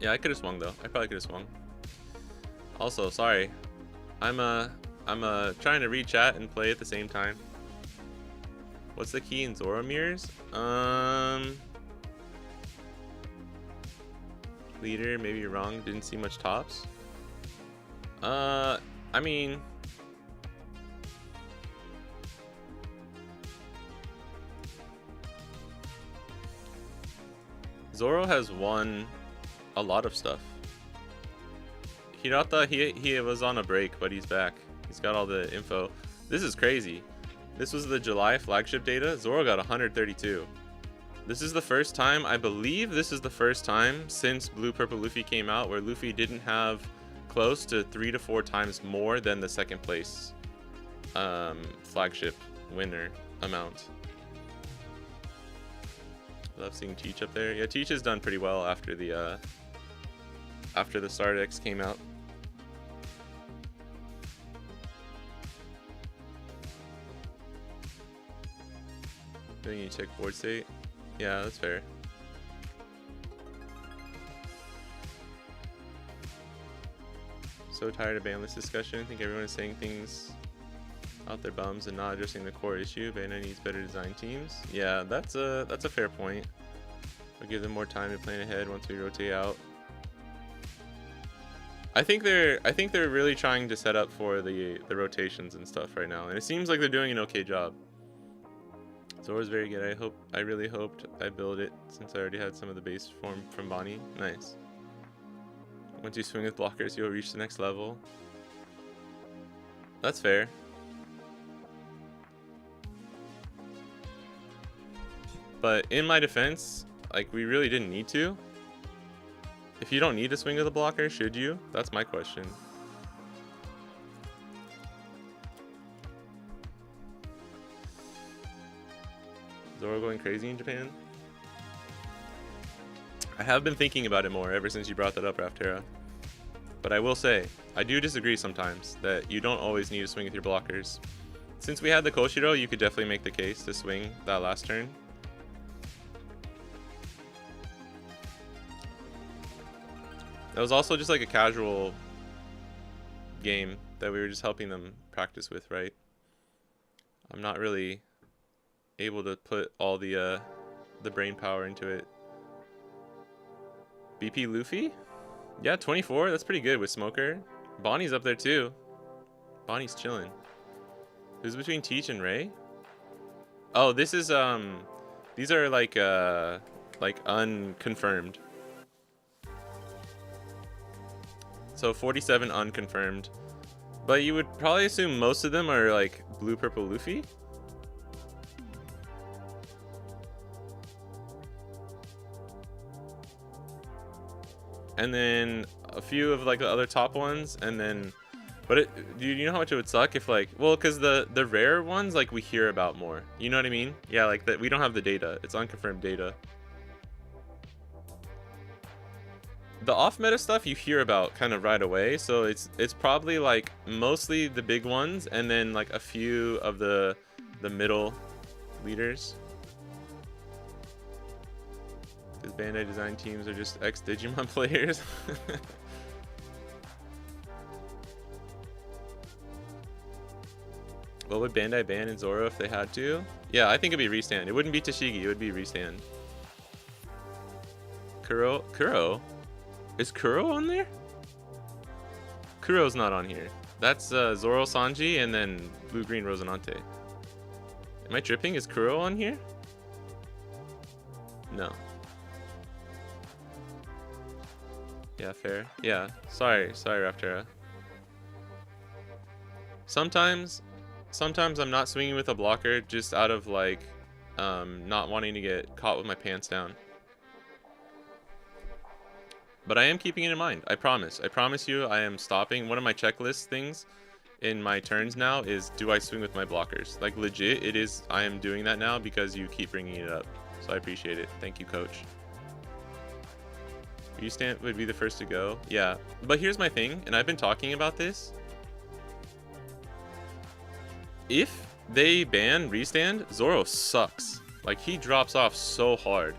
Yeah, I could have swung though. I probably could have swung. Also, sorry. I'm trying to read chat and play at the same time. What's the key in Zoro mirrors? Leader, maybe you're wrong. Didn't see much tops. I mean, Zoro has won a lot of stuff. Hirata, he was on a break, but he's back. He's got all the info. This is crazy. This was the July flagship data. Zoro got 132. This is the first time, I believe this is the first time since Blue Purple Luffy came out where Luffy didn't have close to 3 to 4 times more than the second place flagship winner amount. Love seeing Teach up there. Yeah, Teach has done pretty well after the Stardex came out. Then you check board state. Yeah, that's fair. So tired of bandless discussion. I think everyone is saying things out their bums and not addressing the core issue. Bandai needs better design teams. Yeah, that's a fair point. We'll give them more time to plan ahead once we rotate out. I think they're really trying to set up for the rotations and stuff right now, and it seems like they're doing an okay job. Zoro's very good. I really hoped I build it since I already had some of the base form from Bonnie. Nice. Once you swing with blockers, you'll reach the next level. That's fair. But in my defense, like, we really didn't need to. If you don't need to swing with a blocker, should you? That's my question. Zoro going crazy in Japan? I have been thinking about it more ever since you brought that up, Raftera. But I will say, I do disagree sometimes that you don't always need to swing with your blockers. Since we had the Koshiro, you could definitely make the case to swing that last turn. That was also just like a casual game that we were just helping them practice with, right? I'm not really able to put all the brain power into it. BP Luffy? Yeah, 24. That's pretty good with Smoker. Bonnie's up there too. Bonnie's chilling. Who's between Teach and Ray? Oh, this is these are like unconfirmed. So 47 unconfirmed. But you would probably assume most of them are like Blue Purple Luffy. And then a few of like the other top ones, and then, but do you know how much it would suck if like, well, because the rare ones like we hear about more. You know what I mean? Yeah, like that we don't have the data. It's unconfirmed data. The off-meta stuff you hear about kind of right away, so it's probably like mostly the big ones, and then like a few of the middle leaders. Because Bandai design teams are just ex-Digimon players. What would Bandai ban in Zoro if they had to? Yeah, I think it'd be Restand. It wouldn't be Tashigi, it would be Restand. Kuro? Is Kuro on there? Kuro's not on here. That's Zoro Sanji and then Blue-Green Rosinante. Am I tripping? Is Kuro on here? No. Yeah, fair. Yeah, sorry Raptera. Sometimes I'm not swinging with a blocker just out of like not wanting to get caught with my pants down. But I am keeping it in mind. I promise you I am stopping. One of my checklist things in my turns now is, do I swing with my blockers? Like legit, it is. I am doing that now because you keep bringing it up. So I appreciate it. Thank you, coach. Restand would be the first to go. Yeah, but here's my thing, and I've been talking about this. If they ban Restand, Zoro sucks. Like, he drops off so hard.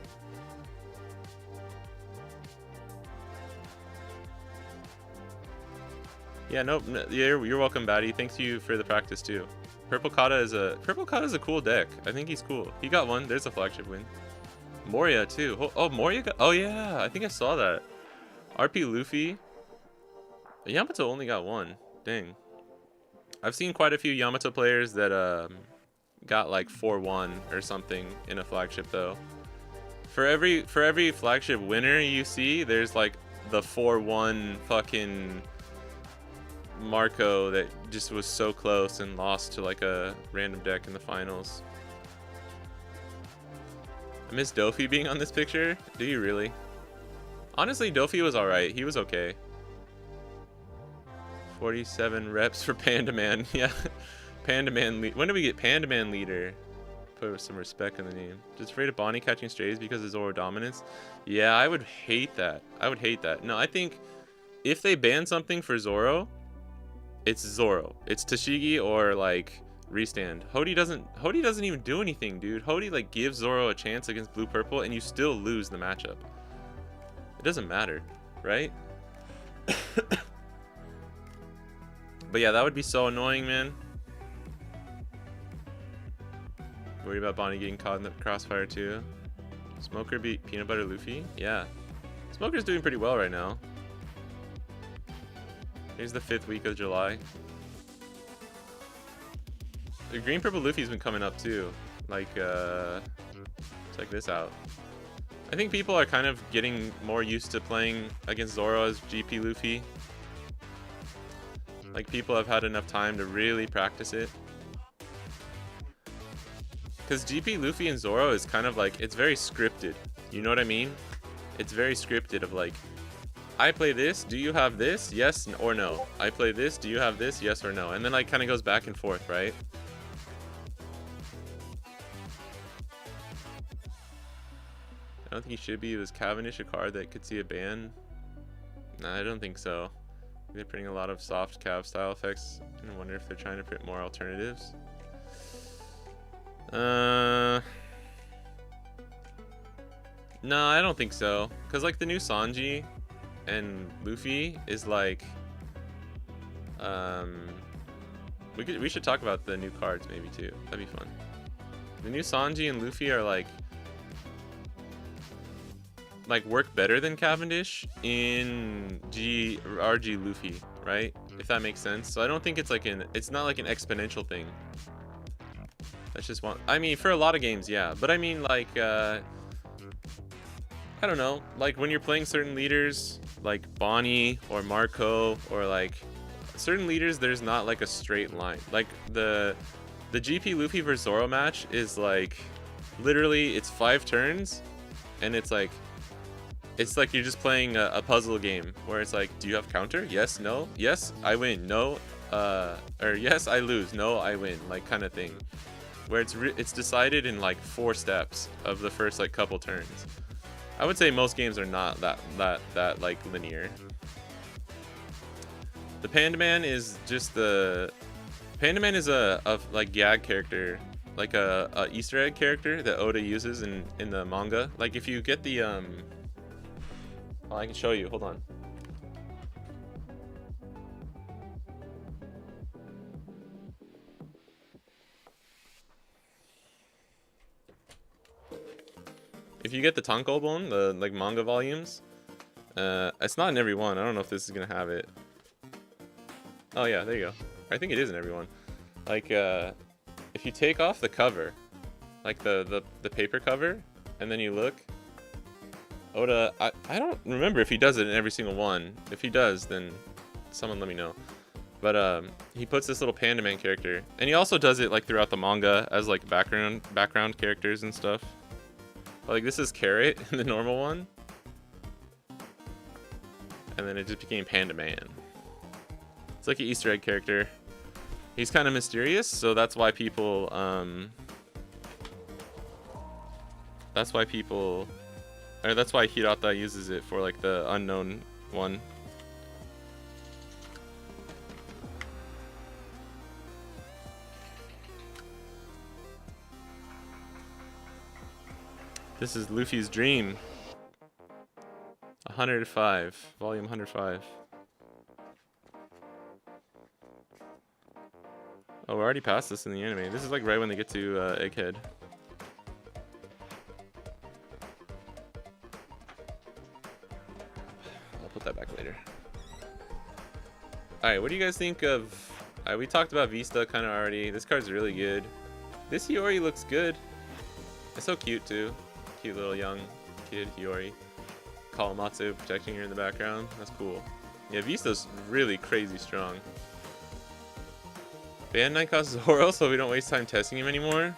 Yeah, nope. You're welcome, Batty. Thanks you for the practice too. Purple Kata is a cool deck. I think he's cool. He got one. There's a flagship win. Moria too. Oh, Moria got. Oh yeah, I think I saw that. RP Luffy. Yamato only got one. Dang. I've seen quite a few Yamato players that got like 4-1 or something in a flagship though. For every flagship winner you see, there's like the 4-1 fucking Marco that just was so close and lost to like a random deck in the finals. I miss Dofi being on this picture. Do you really? Honestly, Dofi was alright. He was okay. 47 reps for Panda Man. Yeah. Panda Man. When do we get Panda Man leader? Put some respect in the name. Just afraid of Bonnie catching strays because of Zoro dominance? Yeah, I would hate that. I would hate that. No, I think if they ban something for Zoro, it's Zoro. It's Tashigi or like restand. Hody doesn't even do anything, dude. Hody like gives Zoro a chance against blue purple and you still lose the matchup. It doesn't matter, right? But yeah, that would be so annoying, man. Worry about Bonnie getting caught in the crossfire too. Smoker beat Peanut Butter Luffy? Yeah. Smoker's doing pretty well right now. Here's the 5th week of July. The Green Purple Luffy's been coming up too. Like, check this out. I think people are kind of getting more used to playing against Zoro as GP Luffy. Like, people have had enough time to really practice it. Because GP Luffy and Zoro is kind of like, it's very scripted. You know what I mean? It's very scripted of like, I play this, do you have this? Yes or no. I play this, do you have this? Yes or no. And then like kind of goes back and forth, right? I don't think he should be. Was Cavendish a card that could see a ban? Nah, I don't think so. They're printing a lot of soft Cav style effects. I wonder if they're trying to print more alternatives. No, I don't think so. Cause like the new Sanji and Luffy is like, we should talk about the new cards maybe too. That'd be fun. The new Sanji and Luffy are like work better than Cavendish in RG Luffy, right? If that makes sense. So I don't think it's like it's not like an exponential thing. That's just one. I mean, for a lot of games, yeah. But I mean, like, I don't know. Like, when you're playing certain leaders, like Bonnie or Marco, or like certain leaders, there's not like a straight line. Like, the GP Luffy vs Zoro match is like, literally, it's 5 turns, and it's like you're just playing a puzzle game where it's like, do you have counter? Yes, no, yes, I win, no, or yes, I lose, no, I win, like kind of thing. Where it's decided in like 4 steps of the first like couple turns. I would say most games are not that like linear. The Panda Man is just Panda Man is a like gag character, like a Easter egg character that Oda uses in the manga. Like if you get the oh, I can show you. Hold on. If you get the Tankobon, the like manga volumes, it's not in every one. I don't know if this is gonna have it. Oh yeah, there you go. I think it is in every one. Like if you take off the cover, like the paper cover, and then you look, Oda, I don't remember if he does it in every single one. If he does, then someone let me know. But he puts this little Panda Man character, and he also does it like throughout the manga as like background characters and stuff. Like this is Carrot in the normal one, and then it just became Panda Man. It's like an Easter egg character. He's kind of mysterious, so that's why people that's why Hirata uses it for like the unknown one. This is Luffy's Dream. 105, volume 105. Oh, we're already past this in the anime. This is like right when they get to Egghead. I'll put that back later. Alright, what do you guys think of... we talked about Vista kind of already. This card's really good. This Hiyori looks good. It's so cute too. Cute little young kid, Hiyori. Kawamatsu protecting her in the background. That's cool. Yeah, Vista's really crazy strong. Ban 9 costs Zoro so we don't waste time testing him anymore.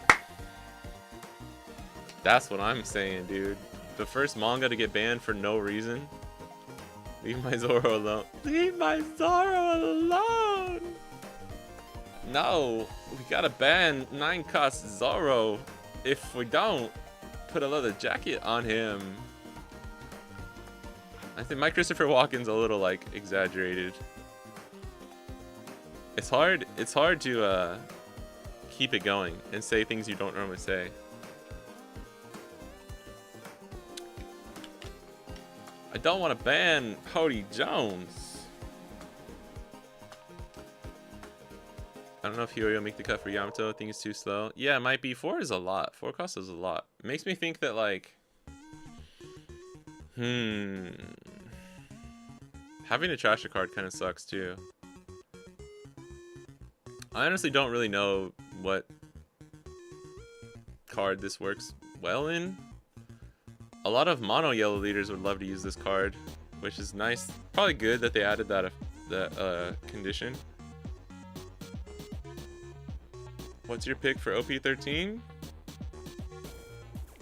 That's what I'm saying, dude. The first manga to get banned for no reason. Leave my Zoro alone. Leave my Zoro alone! No, we gotta ban 9 cost Zoro. If we don't, put a leather jacket on him. I think my Christopher Walken's a little like exaggerated. It's hard to keep it going and say things you don't normally say. I don't want to ban Cody Jones. I don't know if Hiyori will make the cut for Yamato. I think it's too slow. Yeah, it might be. 4 is a lot. 4 costs is a lot. It makes me think that like... Having to trash a card kind of sucks too. I honestly don't really know what card this works well in. A lot of mono yellow leaders would love to use this card, which is nice. Probably good that they added that condition. What's your pick for OP13?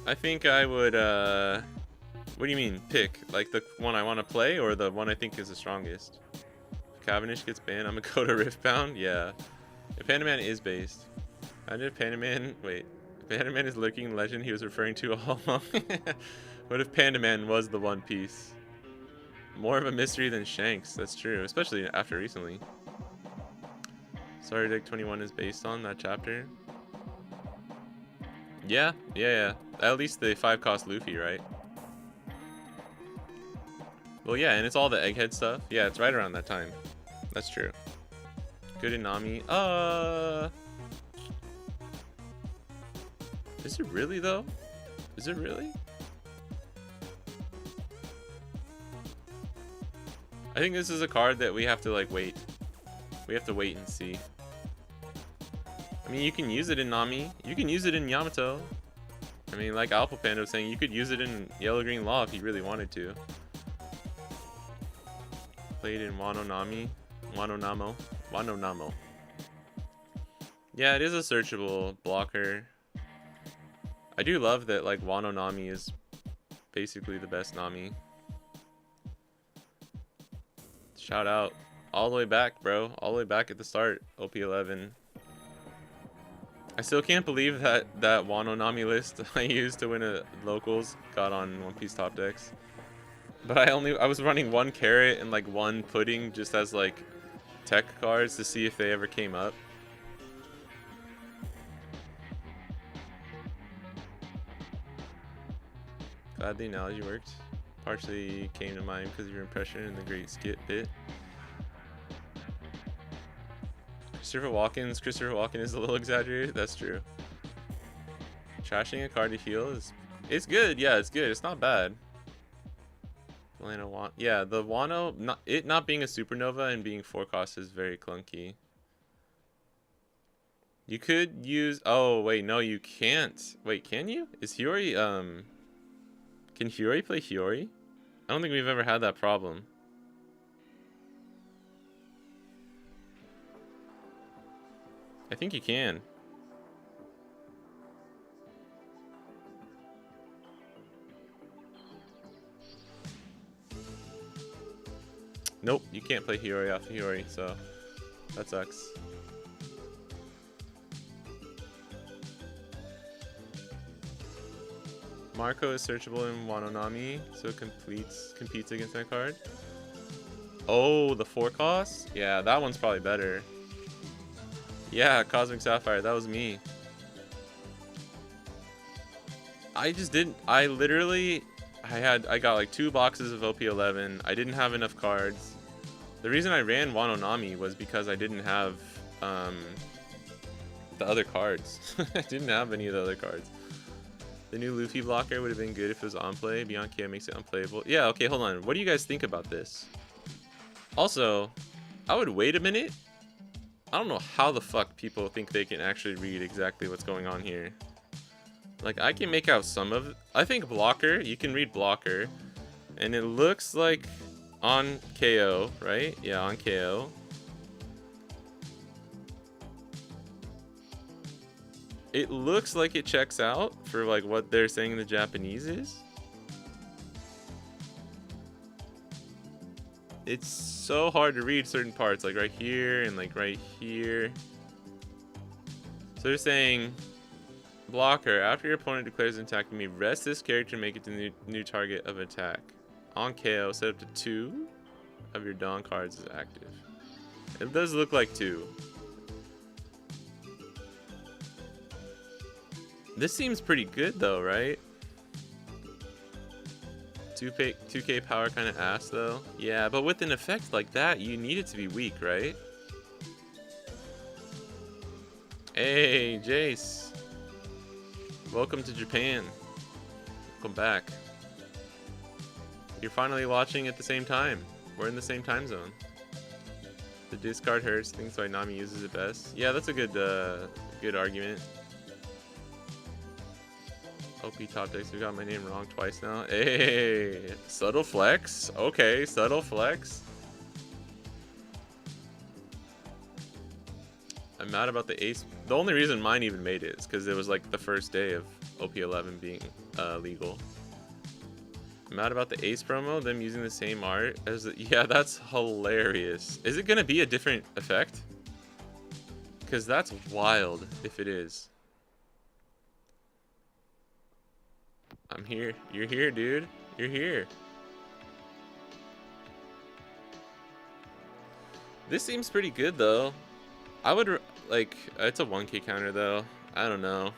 I think I would, what do you mean, pick? Like the one I want to play or the one I think is the strongest? If Cavendish gets banned, I'm gonna go to Riftbound? Yeah. If Pandaman is based. I did Pandaman, wait. If Pandaman is lurking legend he was referring to all along. What if Pandaman was the One Piece? More of a mystery than Shanks, that's true, especially after recently. Sorry Deck 21 is based on that chapter. Yeah. At least the 5 cost Luffy, right? Well, yeah, and it's all the Egghead stuff. Yeah, it's right around that time. That's true. Good Inami. Is it really though? Is it really? I think this is a card that we have to like wait. We have to wait and see. I mean, you can use it in Nami. You can use it in Yamato. I mean, like Alpha Panda was saying, you could use it in Yellow Green Law if you really wanted to. Played in Wano Namo. Yeah, it is a searchable blocker. I do love that like Wano Nami is basically the best Nami. Shout out all the way back, bro. All the way back at the start, OP11. I still can't believe that Wano Nami list I used to win a locals got on One Piece top decks. But I was running 1 carrot and like 1 pudding just as like tech cards to see if they ever came up. Glad the analogy worked. Partially came to mind because of your impression in the great skit bit. Christopher Walken is a little exaggerated. That's true. Trashing a card to heal it's good. Yeah, it's good. It's not bad. Yeah, the Wano, not being a supernova and being 4 cost is very clunky. You could use... Oh, wait, no, you can't. Wait, can you? Is Hiyori, Can Hiyori play Hiyori? I don't think we've ever had that problem. I think you can. Nope, you can't play Hiyori off Hiyori, so that sucks. Marco is searchable in Wano Nami, so it competes against that card. Oh, the 4 cost? Yeah, that one's probably better. Yeah, Cosmic Sapphire, that was me. I just didn't. I got like 2 boxes of OP11. I didn't have enough cards. The reason I ran Wano Nami was because I didn't have the other cards. I didn't have any of the other cards. The new Luffy blocker would have been good if it was on play. Beyond KO makes it unplayable. Yeah, okay, hold on. What do you guys think about this? Also, I would wait a minute. I don't know how the fuck people think they can actually read exactly what's going on here. Like, I can make out some of it. I think blocker, you can read blocker. And it looks like on KO, right? Yeah, on KO. It looks like it checks out for like what they're saying in the Japanese is. It's so hard to read certain parts, like right here and like right here. So they're saying, blocker, after your opponent declares an attack on me, rest this character and make it to the new target of attack. On KO, set up to 2 of your Dawn cards is active. It does look like 2. This seems pretty good though, right? 2k power kind of ass though. Yeah, but with an effect like that, you need it to be weak, right? Hey, Jace. Welcome to Japan. Welcome back. You're finally watching at the same time. We're in the same time zone. The discard hurts, thinks why Nami uses it best. Yeah, that's a good argument. OP top decks, we got my name wrong twice now. Hey, subtle flex. Okay, subtle flex. I'm mad about the ace. The only reason mine even made it is because it was like the first day of OP11 being legal. I'm mad about the ace promo, them using the same art as the, yeah, that's hilarious. Is it gonna be a different effect? Because that's wild if it is. I'm here. You're here, dude. You're here. This seems pretty good, though. I would, like, it's a 1k counter, though. I don't know.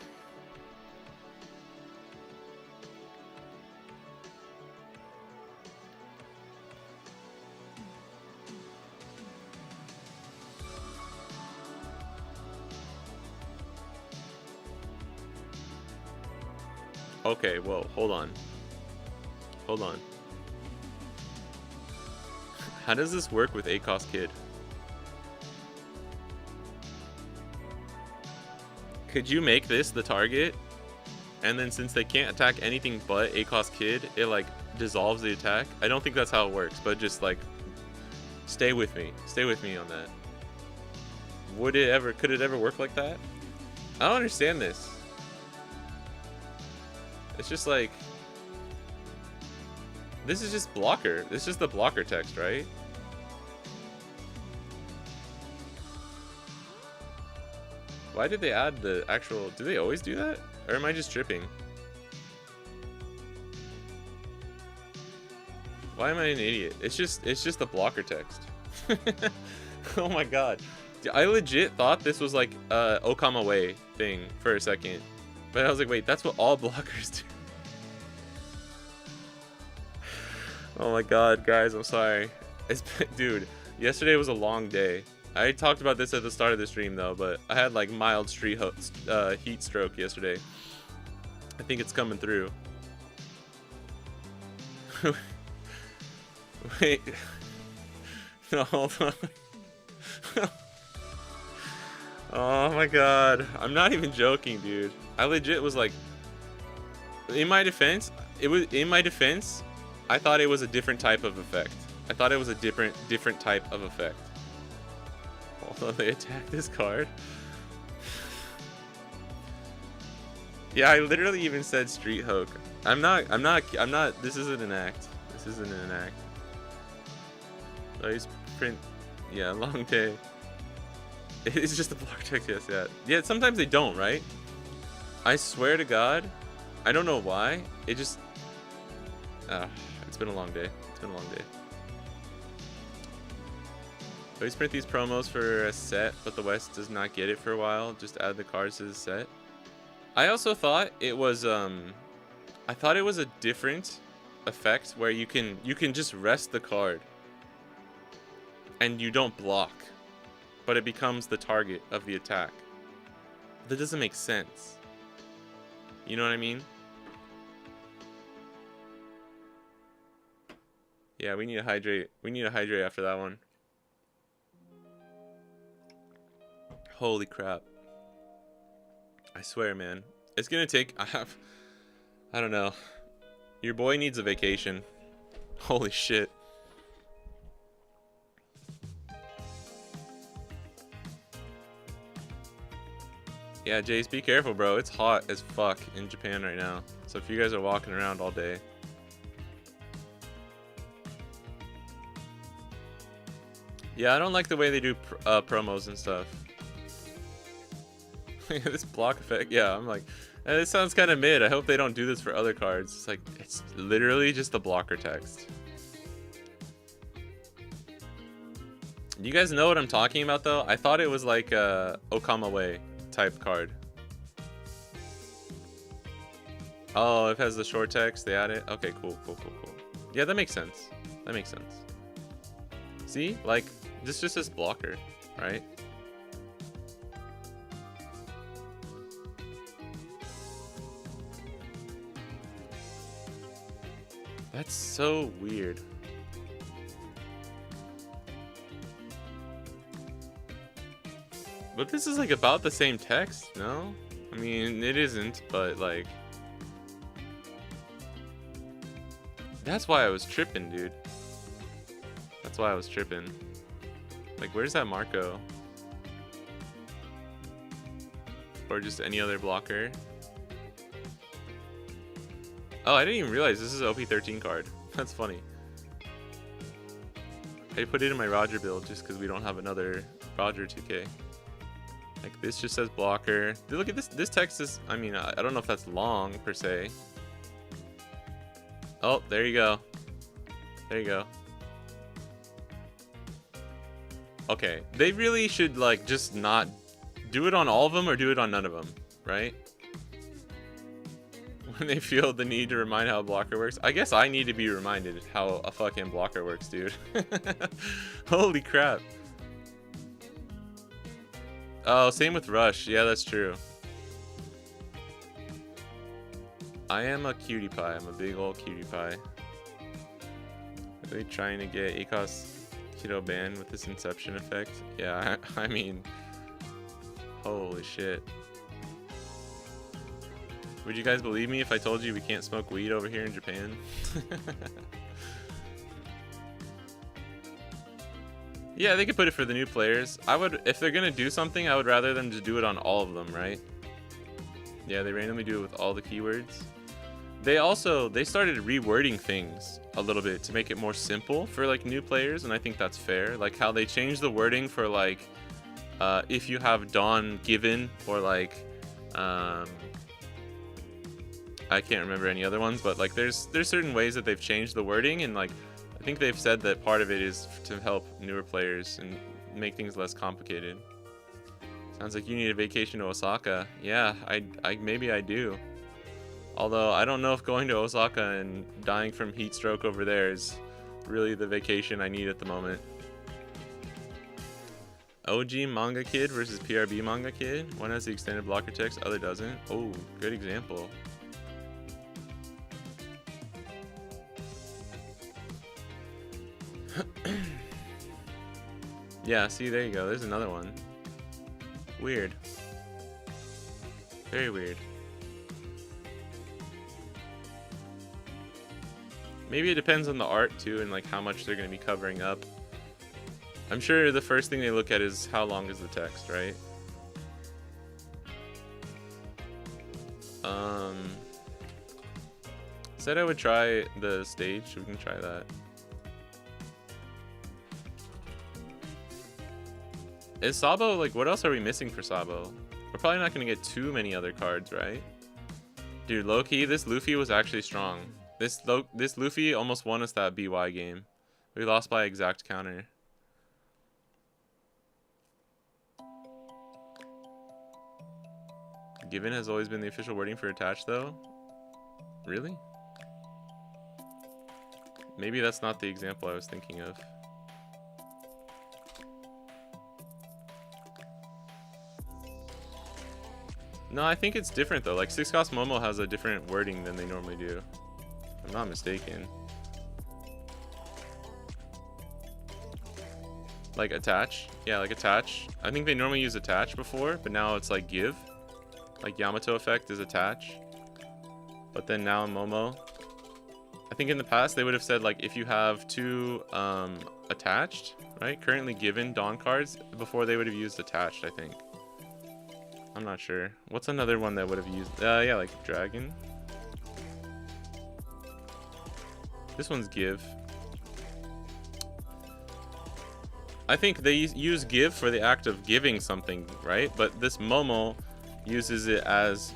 Okay, whoa, hold on. Hold on. How does this work with ACOS Kid? Could you make this the target? And then since they can't attack anything but ACOS Kid, it like dissolves the attack? I don't think that's how it works, but just like, stay with me. Stay with me on that. Could it ever work like that? I don't understand this. It's just like, this is just blocker. This is just the blocker text, right? Why did they add the actual, do they always do that? Or am I just tripping? Why am I an idiot? It's just the blocker text. Oh my god. I legit thought this was like a Okama Way thing for a second. But I was like, wait, that's what all blockers do. Oh my god, guys, I'm sorry. Dude, yesterday was a long day. I talked about this at the start of the stream, though, but I had like mild heat stroke yesterday. I think it's coming through. Wait. No, hold on. Oh my god. I'm not even joking, dude. I legit was like, in my defense, I thought it was a different type of effect. I thought it was a different type of effect. Although they attack this card. Yeah, I literally even said Street Hoke. I'm not, this isn't an act. This isn't an act. Nice print. Yeah, long day. It's just a block text, yes, yeah. Yeah, sometimes they don't, right? I swear to God, I don't know why. It just, it's been a long day. It's been a long day. Always print these promos for a set, but the West does not get it for a while. Just add the cards to the set. I also thought it was, I thought it was a different effect where you can just rest the card and you don't block, but it becomes the target of the attack. That doesn't make sense. You know what I mean? Yeah, we need to hydrate. We need to hydrate after that one. Holy crap. I swear, man. It's gonna take... I don't know. Your boy needs a vacation. Holy shit. Yeah, Jace, be careful, bro. It's hot as fuck in Japan right now. So if you guys are walking around all day... Yeah, I don't like the way they do promos and stuff. This block effect, yeah, I'm like, this sounds kind of mid. I hope they don't do this for other cards. It's like, it's literally just the blocker text. You guys know what I'm talking about, though? I thought it was like a Okamawe type card. Oh, if it has the short text, they add it? Okay, cool. Yeah, that makes sense. That makes sense. See? Like, this just says blocker, right? That's so weird. But this is like about the same text, no? I mean, it isn't, but like... That's why I was tripping, dude. That's why I was tripping. Like, where's that Marco? Or just any other blocker? Oh, I didn't even realize this is an OP13 card. That's funny. I put it in my Roger build just because we don't have another Roger 2K. Like, this just says blocker. Dude, look at this. This text is, I mean, I don't know if that's long per se. Oh, there you go. There you go. Okay, they really should, like, just not do it on all of them or do it on none of them, right? When they feel the need to remind how a blocker works. I guess I need to be reminded how a fucking blocker works, dude. Holy crap. Oh, same with Rush. Yeah, that's true. I am a cutie pie. I'm a big old cutie pie. Are they trying to get ACOS Kiddo banned with this Inception effect? Yeah, I mean... Holy shit. Would you guys believe me if I told you we can't smoke weed over here in Japan? Yeah, they could put it for the new players. I would, if they're gonna do something, I would rather them just do it on all of them, right? Yeah, they randomly do it with all the keywords. They started rewording things a little bit to make it more simple for like new players, and I think that's fair. Like how they changed the wording for like if you have Dawn given, or like I can't remember any other ones, but like there's certain ways that they've changed the wording, and like I think they've said that part of it is to help newer players and make things less complicated. Sounds like you need a vacation to Osaka. Yeah, I maybe I do. Although I don't know if going to Osaka and dying from heat stroke over there is really the vacation I need at the moment. OG manga kid versus PRB manga kid. One has the extended blocker text, other doesn't. Oh, good example. Yeah, see, there you go. There's another one. Weird. Very weird. Maybe it depends on the art too, and like how much they're going to be covering up. I'm sure the first thing they look at is how long is the text, right? Said I would try the stage. We can try that. Is Sabo, like, what else are we missing for Sabo? We're probably not going to get too many other cards, right? Dude, low-key, this Luffy was actually strong. This Luffy almost won us that BY game. We lost by exact counter. Given has always been the official wording for attached, though? Really? Maybe that's not the example I was thinking of. No, I think it's different though. Like 6 cost Momo has a different wording than they normally do. If I'm not mistaken. Like attach. Yeah, like attach. I think they normally use attach before, but now it's like give. Like Yamato effect is attach. But then now in Momo, I think in the past they would have said like if you have 2 attached, right? Currently given Dawn cards, before they would have used attached, I think. I'm not sure. What's another one that would have used? Yeah, like dragon. This one's give. I think they use give for the act of giving something, right? But this Momo uses it as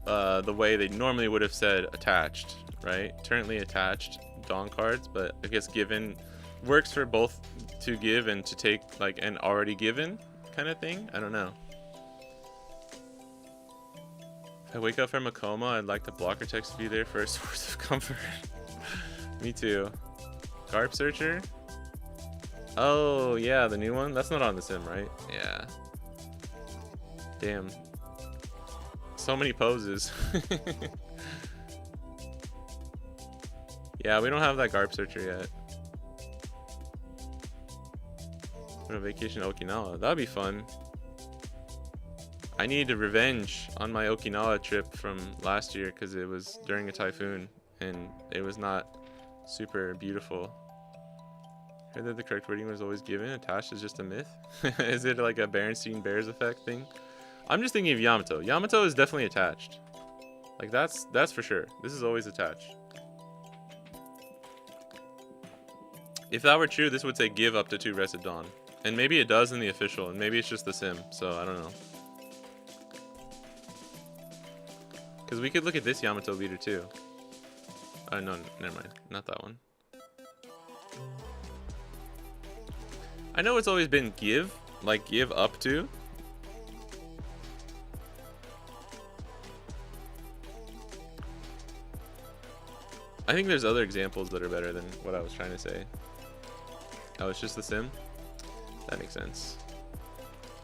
the way they normally would have said attached, right? Currently attached Dawn cards, but I guess given works for both to give and to take, like an already given kind of thing. I don't know. If I wake up from a coma, I'd like the blocker text to be there for a source of comfort. Me too. Garp searcher. Oh yeah, the new one. That's not on the sim, right? Yeah. Damn. So many poses. Yeah, we don't have that Garp searcher yet. On a vacation to Okinawa. That'd be fun. I need revenge on my Okinawa trip from last year because it was during a typhoon and it was not super beautiful. Heard that the correct wording was always given. Attached is just a myth. Is it like a Berenstein Bears effect thing? I'm just thinking of Yamato. Yamato is definitely attached. Like that's for sure. This is always attached. If that were true, this would say give up to 2 Rested Dawn. And maybe it does in the official, and maybe it's just the sim, so I don't know. Because we could look at this Yamato leader too. Oh no, never mind. Not that one. I know it's always been give, like give up to. I think there's other examples that are better than what I was trying to say. Oh, it's just the sim? That makes sense.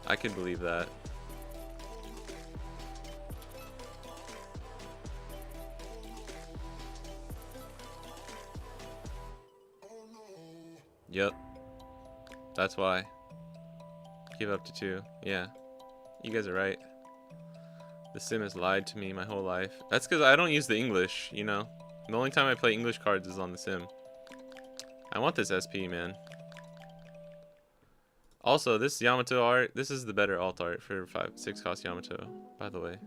I can believe that. Yep. That's why. Give up to 2. Yeah. You guys are right. The sim has lied to me my whole life. That's because I don't use the English, you know? The only time I play English cards is on the sim. I want this SP, man. Also, this Yamato art, this is the better alt art for 6 cost Yamato, by the way.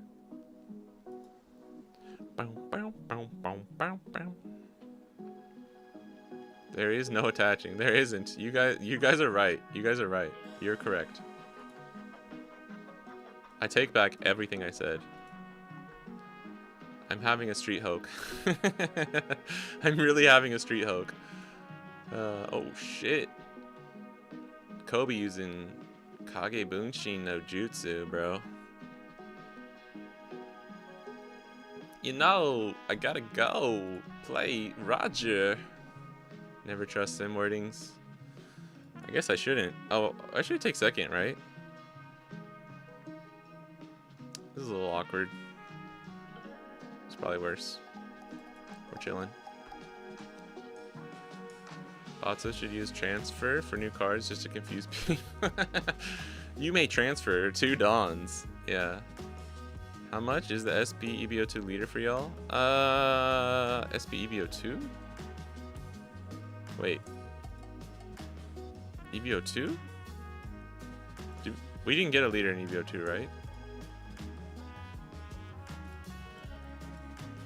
There is no attaching. There isn't. You guys are right. You guys are right. You're correct. I take back everything I said. I'm having a street hoke. I'm really having a street hoke. Oh shit. Kobe using Kage Bunshin no Jutsu, bro. You know, I gotta go play Roger. Never trust sim wordings. I guess I shouldn't. Oh, I should take second, right? This is a little awkward. It's probably worse. We're chilling. Batsu should use transfer for new cards just to confuse people. You may transfer 2 Dawns. Yeah. How much is the SP EBO2 leader for y'all? SP EBO2? Wait. EBO2? We didn't get a leader in EBO2, right?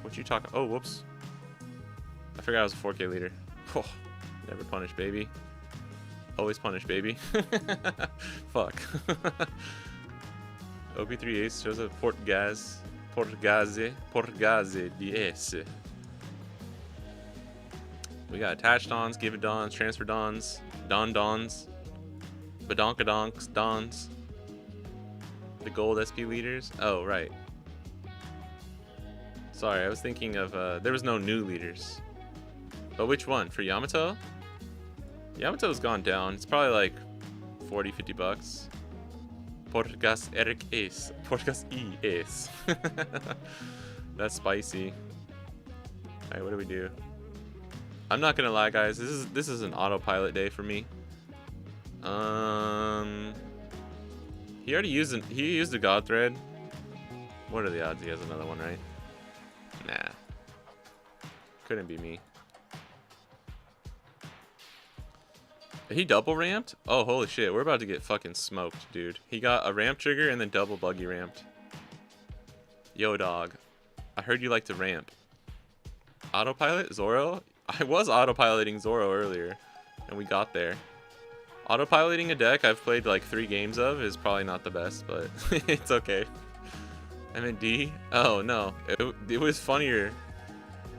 What you talking? Oh, whoops. I forgot I was a 4K leader. Oh, never punish, baby. Always punish, baby. Fuck. OP13 Ace shows a Portugase DS. We got attached Dawns, give it Dawns, transfer Dawns, Dawns, Badonkadonks Dawns. The gold SP leaders. Oh, right. Sorry, I was thinking of, there was no new leaders. But which one? For Yamato? Yamato's gone down. It's probably like 40, 50 bucks. Porgas Eric Ace. Porgas E Ace. That's spicy. Alright, what do we do? I'm not gonna lie, guys. This is an autopilot day for me. He already used a god thread. What are the odds he has another one, right? Nah. Couldn't be me. He double ramped? Oh, holy shit. We're about to get fucking smoked, dude. He got a ramp trigger and then double buggy ramped. Yo, dog. I heard you like to ramp. Autopilot? Zoro? I was autopiloting Zoro earlier, and we got there. Autopiloting a deck I've played like 3 games of is probably not the best, but it's okay. I'm in D? Oh, no. It was funnier.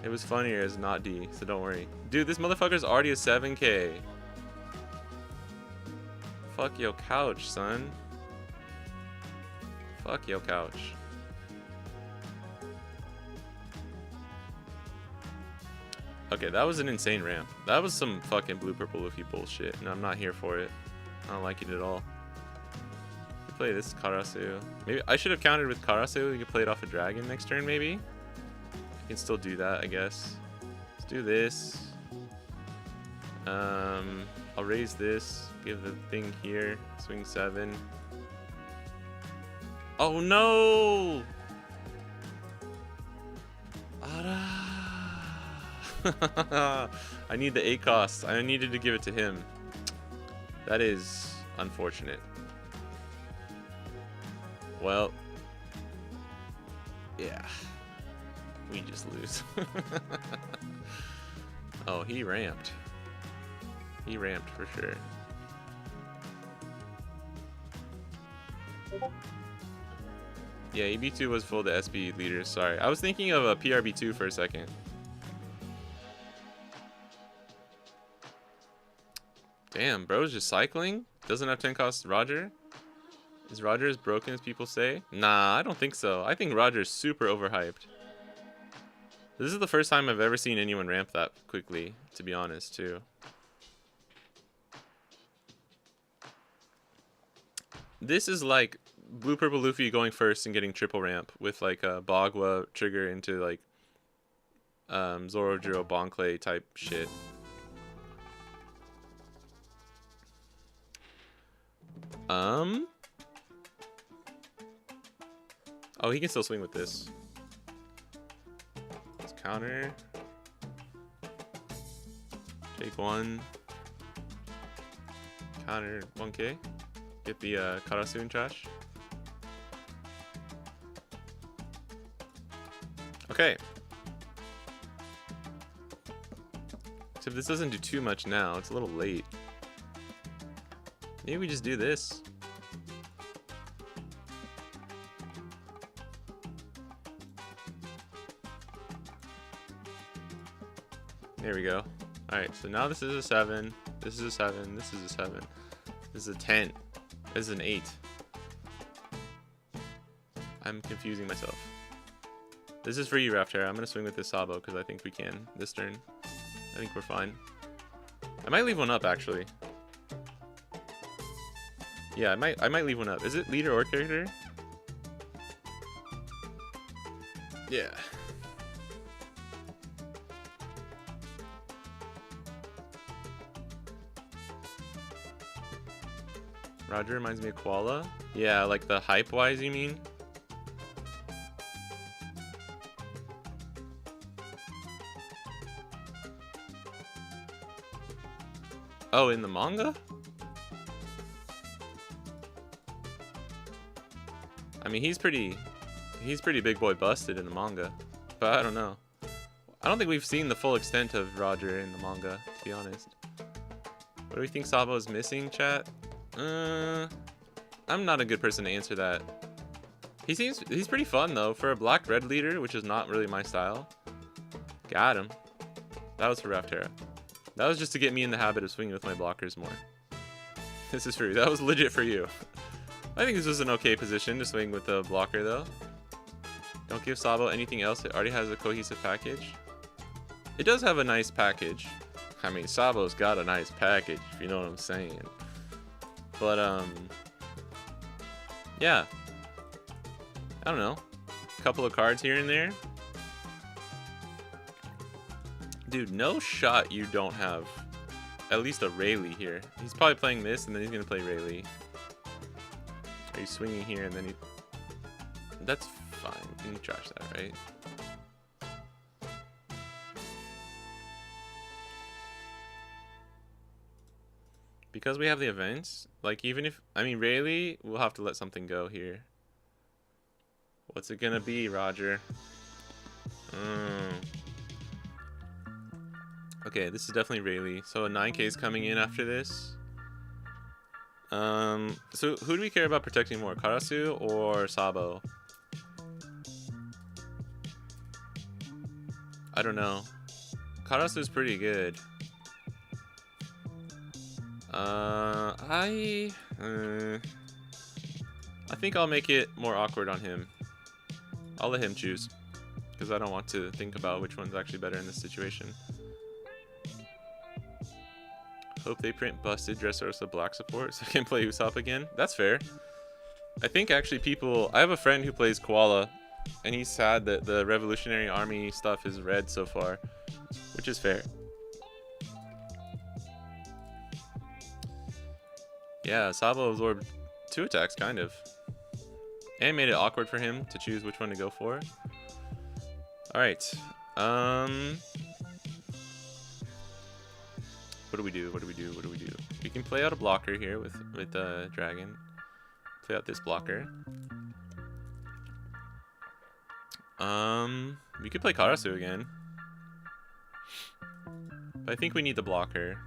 It was funnier as not D, so don't worry. Dude, this motherfucker's already a 7K. Fuck your couch, son. Fuck your couch. Okay, that was an insane ramp. That was some fucking blue purple Luffy bullshit, and I'm not here for it. I don't like it at all. We play this Karasu. Maybe I should have countered with Karasu. We could play it off a dragon next turn, maybe. I can still do that, I guess. Let's do this. I'll raise this. Give the thing here. Swing 7. Oh no! I need the ACOS. I needed to give it to him. That is unfortunate. Well, yeah. We just lose. Oh, he ramped. He ramped for sure. Yeah, EB2 was full to SB leaders. Sorry. I was thinking of a PRB2 for a second. Damn, bro's just cycling? Doesn't have 10 cost Roger? Is Roger as broken as people say? Nah, I don't think so. I think Roger's super overhyped. This is the first time I've ever seen anyone ramp that quickly, to be honest, too. This is like Blue Purple Luffy going first and getting triple ramp with like a Bagua trigger into like Zorojiro Bonclay type shit. Oh, he can still swing with this. Let's counter. Take 1. Counter 1k. Get the Karasu in trash. Okay. Except this doesn't do too much now. It's a little late. Maybe we just do this. There we go. Alright, so now this is a 7. This is a 7. This is a 7. This is a 10. This is an 8. I'm confusing myself. This is for you, Raptor. I'm going to swing with this Sabo because I think we can this turn. I think we're fine. I might leave one up, actually. Yeah, I might leave one up. Is it leader or character? Yeah. Roger reminds me of Koala. Yeah, like the hype-wise, you mean? Oh, in the manga? I mean, he's pretty big boy busted in the manga, but I don't know. I don't think we've seen the full extent of Roger in the manga, to be honest. What do we think Sabo is missing, chat? I'm not a good person to answer that. He's pretty fun though for a black-red leader, which is not really my style. Got him. That was for Raptera. That was just to get me in the habit of swinging with my blockers more. This is for you. That was legit for you. I think this was an okay position to swing with the blocker though. Don't give Sabo anything else. It already has a cohesive package. It does have a nice package. I mean, Sabo's got a nice package, if you know what I'm saying. But Yeah. I don't know. A couple of cards here and there. Dude, no shot you don't have at least a Rayleigh here. He's probably playing this, and then he's going to play Rayleigh. Are you swinging here, and then he... That's fine. You can trash that, right? Because we have the events, like, even if... I mean, Rayleigh, we'll have to let something go here. What's it going to be, Roger? Okay, this is definitely Rayleigh. So a 9K is coming in after this. So who do we care about protecting more, Karasu or Sabo? I don't know. Karasu is pretty good. I think I'll make it more awkward on him. I'll let him choose, because I don't want to think about which one's actually better in this situation. Hope they print busted Dressrosa black support so I can play Usopp again. That's fair. I think actually people... I have a friend who plays Koala, and he's sad that the Revolutionary Army stuff is red so far, which is fair. Yeah, Sabo absorbed 2 attacks, kind of. And made it awkward for him to choose which one to go for. Alright. What do we do? What do we do? What do we do? We can play out a blocker here with Dragon. Play out this blocker. We could play Karasu again. But I think we need the blocker.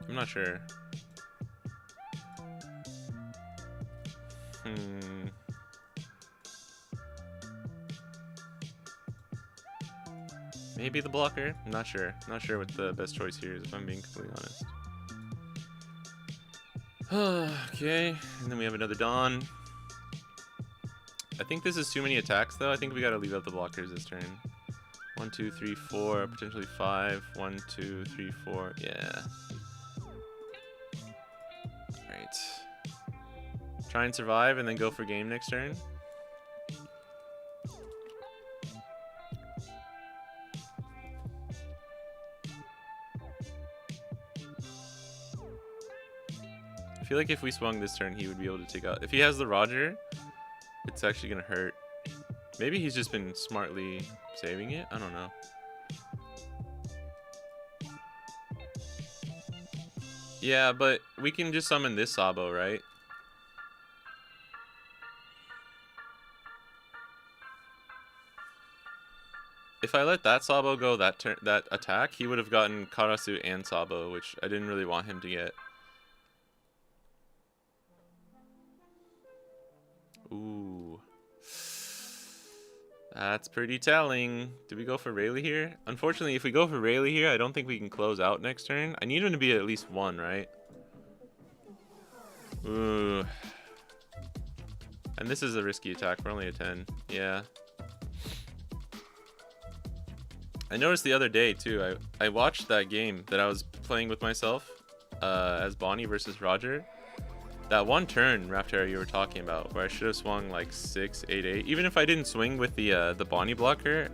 I'm not sure. Maybe the blocker? I'm not sure. Not sure what the best choice here is, if I'm being completely honest. Okay, and then we have another Dawn. I think this is too many attacks, though. I think we gotta leave out the blockers this turn. 1, 2, 3, 4, potentially 5. 1, 2, 3, 4. Yeah. Alright. Try and survive and then go for game next turn. I feel like if we swung this turn, he would be able to take out... If he has the Roger, it's actually going to hurt. Maybe he's just been smartly saving it? I don't know. Yeah, but we can just summon this Sabo, right? If I let that Sabo go that attack, he would have gotten Karasu and Sabo, which I didn't really want him to get. Ooh. That's pretty telling. Do we go for Rayleigh here? Unfortunately, if we go for Rayleigh here, I don't think we can close out next turn. I need him to be at least 1, right? Ooh. And this is a risky attack. We're only a 10. Yeah. I noticed the other day, too. I watched that game that I was playing with myself as Bonnie versus Roger. That one turn, Raptera, you were talking about, where I should have swung like 6, 8, 8. Even if I didn't swing with the Bonnie blocker,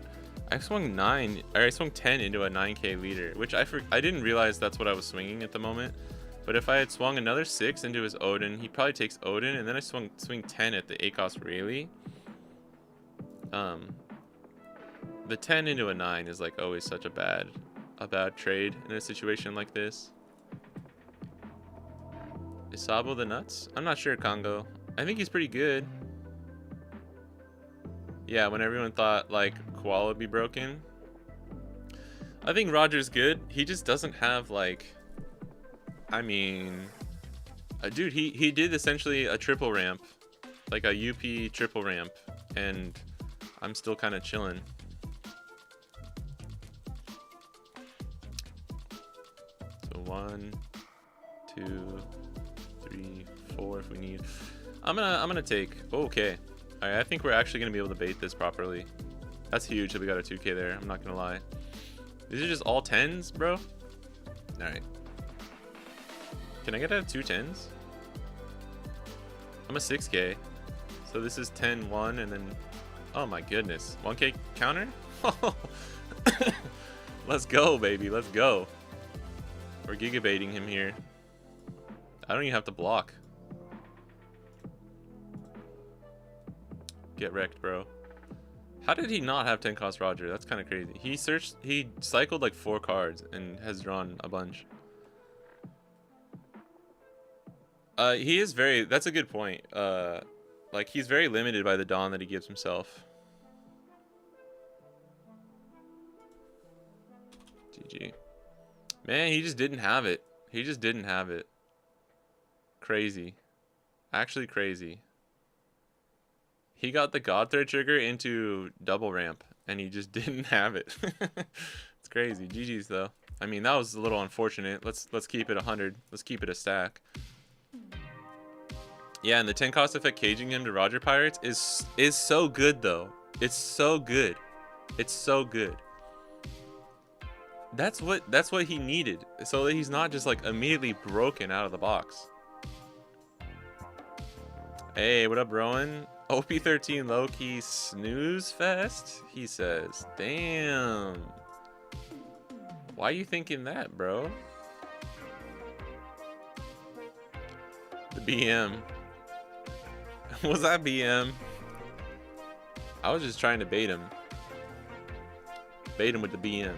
I swung 9, or I swung 10 into a 9K leader, which I didn't realize that's what I was swinging at the moment. But if I had swung another 6 into his Odin, he probably takes Odin, and then I swing 10 at the ACOS Rayleigh. The 10 into a 9 is like always such a bad trade in a situation like this. Is Sabo the nuts? I'm not sure, Congo. I think he's pretty good. Yeah, when everyone thought like Koala would be broken. I think Roger's good. He just doesn't have like... I mean... dude, he did essentially a triple ramp. Like a UP triple ramp. And I'm still kind of chilling. So 1, 2... 3, 4 if we need. I'm gonna take. Okay. All right, I think we're actually gonna be able to bait this properly. That's huge that we got a 2K there. I'm not gonna lie. These are just all 10s, bro. All right. Can I get out 2 10s? I'm a 6K. So this is 10-1 and then... Oh my goodness. 1K counter? Let's go, baby. Let's go. We're gigabaiting him here. I don't even have to block. Get wrecked, bro. How did he not have 10 cost Roger? That's kind of crazy. He cycled like 4 cards and has drawn a bunch. He is very, that's a good point. Like he's very limited by the Dawn that he gives himself. GG. Man, he just didn't have it. He just didn't have it. Crazy. Actually crazy. He got the God Thread trigger into double ramp, and he just didn't have it. It's crazy. GG's though. I mean, that was a little unfortunate. Let's keep it 100. Let's keep it a stack. Yeah, and the 10 cost effect caging him to Roger Pirates is so good though. It's so good. It's so good. That's what he needed, so that he's not just like immediately broken out of the box. Hey, what up, Rowan? OP13 low-key snooze fest, he says. Damn. Why are you thinking that, bro? The BM. Was that BM? I was just trying to bait him. Bait him with the BM.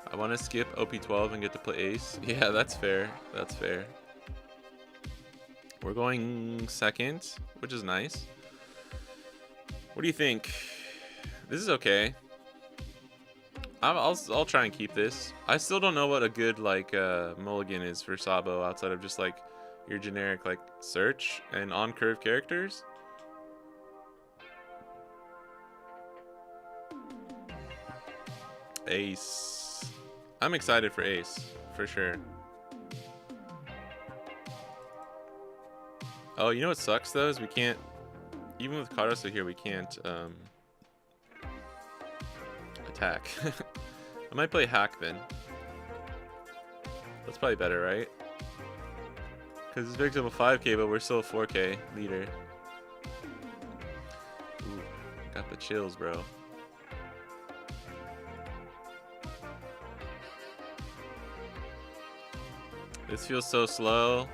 I want to skip OP12 and get to play Ace. Yeah, that's fair. That's fair. We're going second, which is nice. What do you think? This is okay. I'll try and keep this. I still don't know what a good like mulligan is for Sabo outside of just like your generic like search and on curve characters. Ace. I'm excited for Ace, for sure. Oh, you know what sucks though is we can't, even with Karosa here, we can't attack. I might play hack then. That's probably better, right? Because it's victim of 5K, but we're still a 4K leader. Ooh, got the chills, bro. This feels so slow.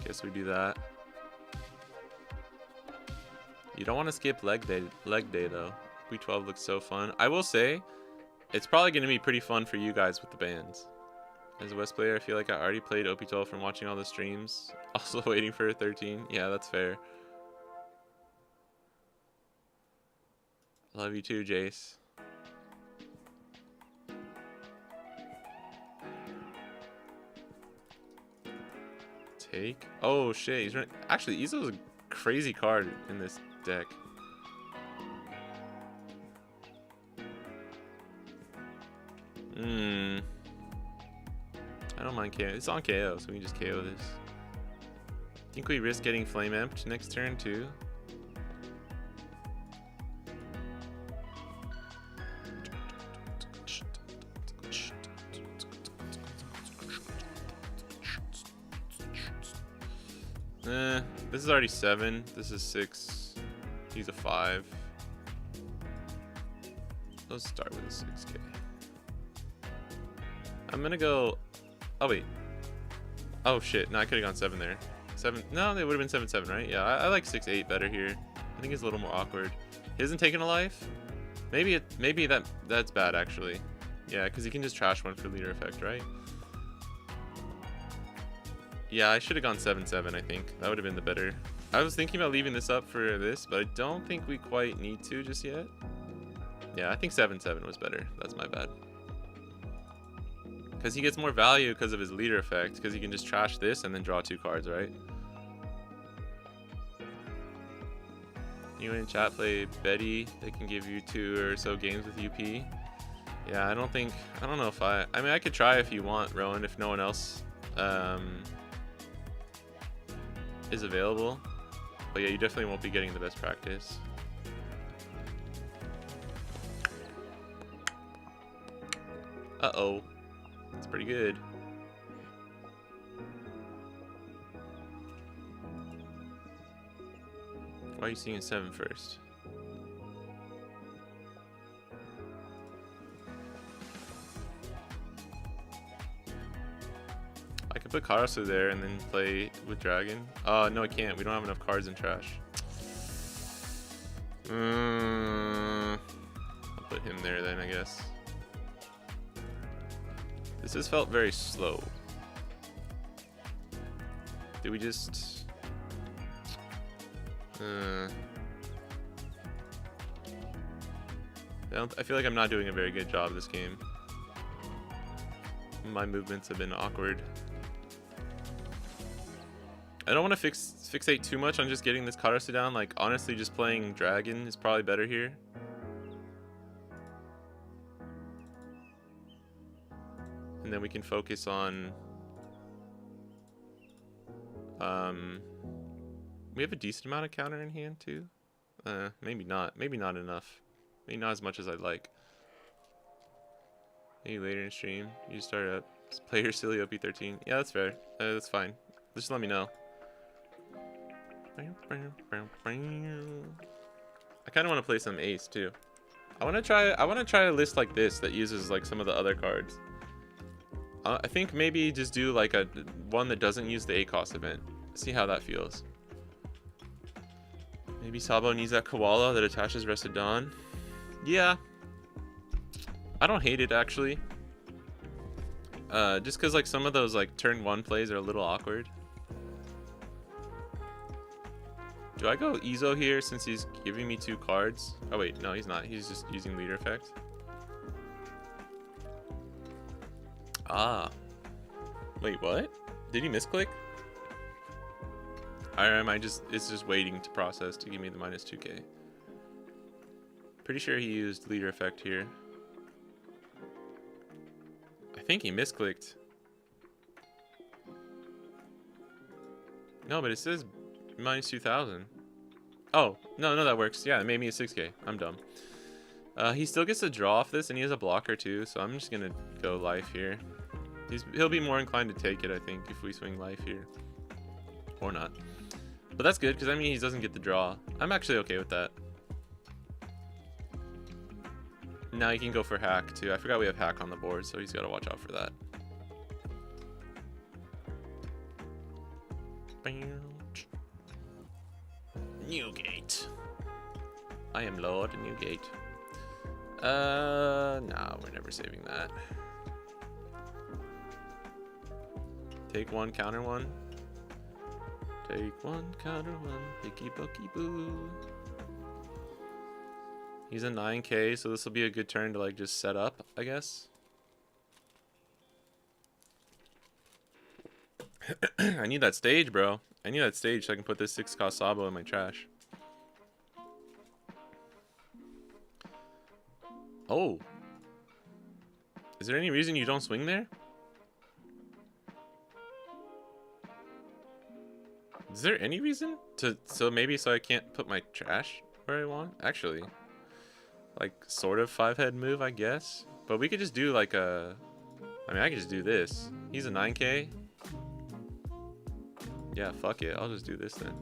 Guess we do that. You don't want to skip leg day though. OP12 looks so fun. I will say, it's probably going to be pretty fun for you guys with the bands. As a West player, I feel like I already played OP12 from watching all the streams. Also waiting for a 13. Yeah, that's fair. Love you too, Jace. Take. Oh shit, he's running. Actually, Izo's a crazy card in this deck. I don't mind KO. It's on KO, so we can just KO this. Think we risk getting Flame Amped next turn too? This is already 7. This is 6. He's a 5. Let's start with a 6K. I'm gonna go. Oh wait. Oh shit. No, I could have gone 7 there. 7. No, they would have been 7-7, right? Yeah, I like 6-8 better here. I think it's a little more awkward. He hasn't taken a life. Maybe that's bad actually. Yeah, because he can just trash one for leader effect, right? Yeah, I should have gone 7-7, I think. That would have been the better. I was thinking about leaving this up for this, but I don't think we quite need to just yet. Yeah, I think 7-7 was better. That's my bad. Because he gets more value because of his leader effect, because he can just trash this and then draw 2 cards, right? You in chat play Betty. They can give you 2 or so games with UP. Yeah, I don't know if I mean, I could try if you want, Rowan, if no one else is available. But yeah, you definitely won't be getting the best practice. Uh-oh. That's pretty good. Why are you seeing a 7 first? I could put Karasu there and then play with Dragon. No, I can't. We don't have enough cards in trash. I'll put him there then, I guess. This has felt very slow. Did we just... I feel like I'm not doing a very good job this game. My movements have been awkward. I don't want to fixate too much on just getting this Karasu down. Like, honestly, just playing Dragon is probably better here. And then we can focus on... we have a decent amount of counter in hand, too. Maybe not. Maybe not enough. Maybe not as much as I'd like. Maybe later in stream, you start up. Just play your silly OP13. Yeah, that's fair. That's fine. Just let me know. I kind of want to play some ace too. I want to try a list like this that uses like some of the other cards. I think maybe just do like a one that doesn't use the ACOS event. See how that feels. Maybe Sabo needs that Koala that attaches Rested Dawn. Yeah. I don't hate it actually. Just cause like some of those like turn 1 plays are a little awkward. Do I go Izo here since he's giving me 2 cards? Oh wait, no he's not. He's just using leader effect. Ah. Wait, what? Did he misclick? It's just waiting to process to give me the minus 2k. Pretty sure he used leader effect here. I think he misclicked. No, but it says minus 2,000. Oh, no, that works. Yeah, it made me a 6k. I'm dumb. He still gets to draw off this, and he has a blocker too, so I'm just gonna go life here. He'll be more inclined to take it, I think, if we swing life here. Or not. But that's good, because I mean he doesn't get the draw. I'm actually okay with that. Now he can go for hack too. I forgot we have hack on the board, so he's got to watch out for that. Newgate. I am Lord Newgate. No, we're never saving that. Take 1, counter 1. Take 1, counter 1. Picky bucky boo. He's a 9k, so this will be a good turn to like just set up, I guess. I need that stage, bro. I need that stage so I can put this 6-cost Sabo in my trash. Oh. Is there any reason you don't swing there? Is there any reason to so I can't put my trash where I want? Actually, like sort of 5-head move, I guess. But we could just do like a. I mean, I could just do this. He's a 9k. Yeah, fuck it. I'll just do this then.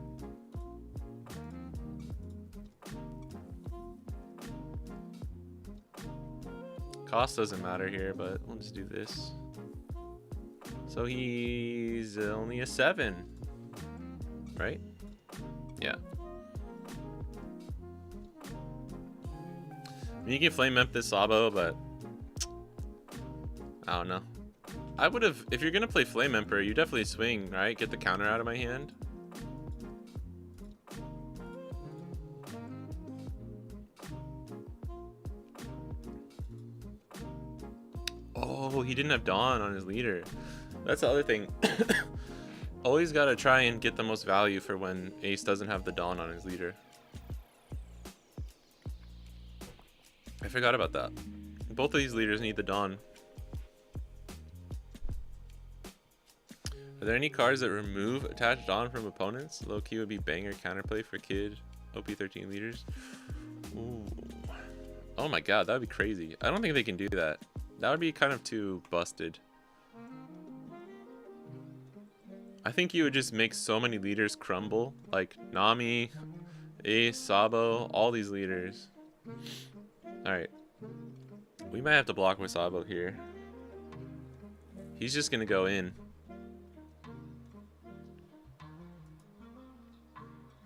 Cost doesn't matter here, but we'll just do this. So he's only a 7. Right? Yeah. I mean, you can flame up this Sabo, but I don't know. I would have, if you're gonna play Flame Emperor, you definitely swing, right? Get the counter out of my hand. Oh, he didn't have Dawn on his leader. That's the other thing. Always gotta try and get the most value for when Ace doesn't have the Dawn on his leader. I forgot about that. Both of these leaders need the Dawn. Are there any cards that remove attached on from opponents? Low key would be banger counterplay for kid OP13 leaders. Ooh. Oh my god, that would be crazy. I don't think they can do that. That would be kind of too busted. I think you would just make so many leaders crumble. Like Nami, Ace, Sabo, all these leaders. Alright. We might have to block with Sabo here. He's just gonna go in.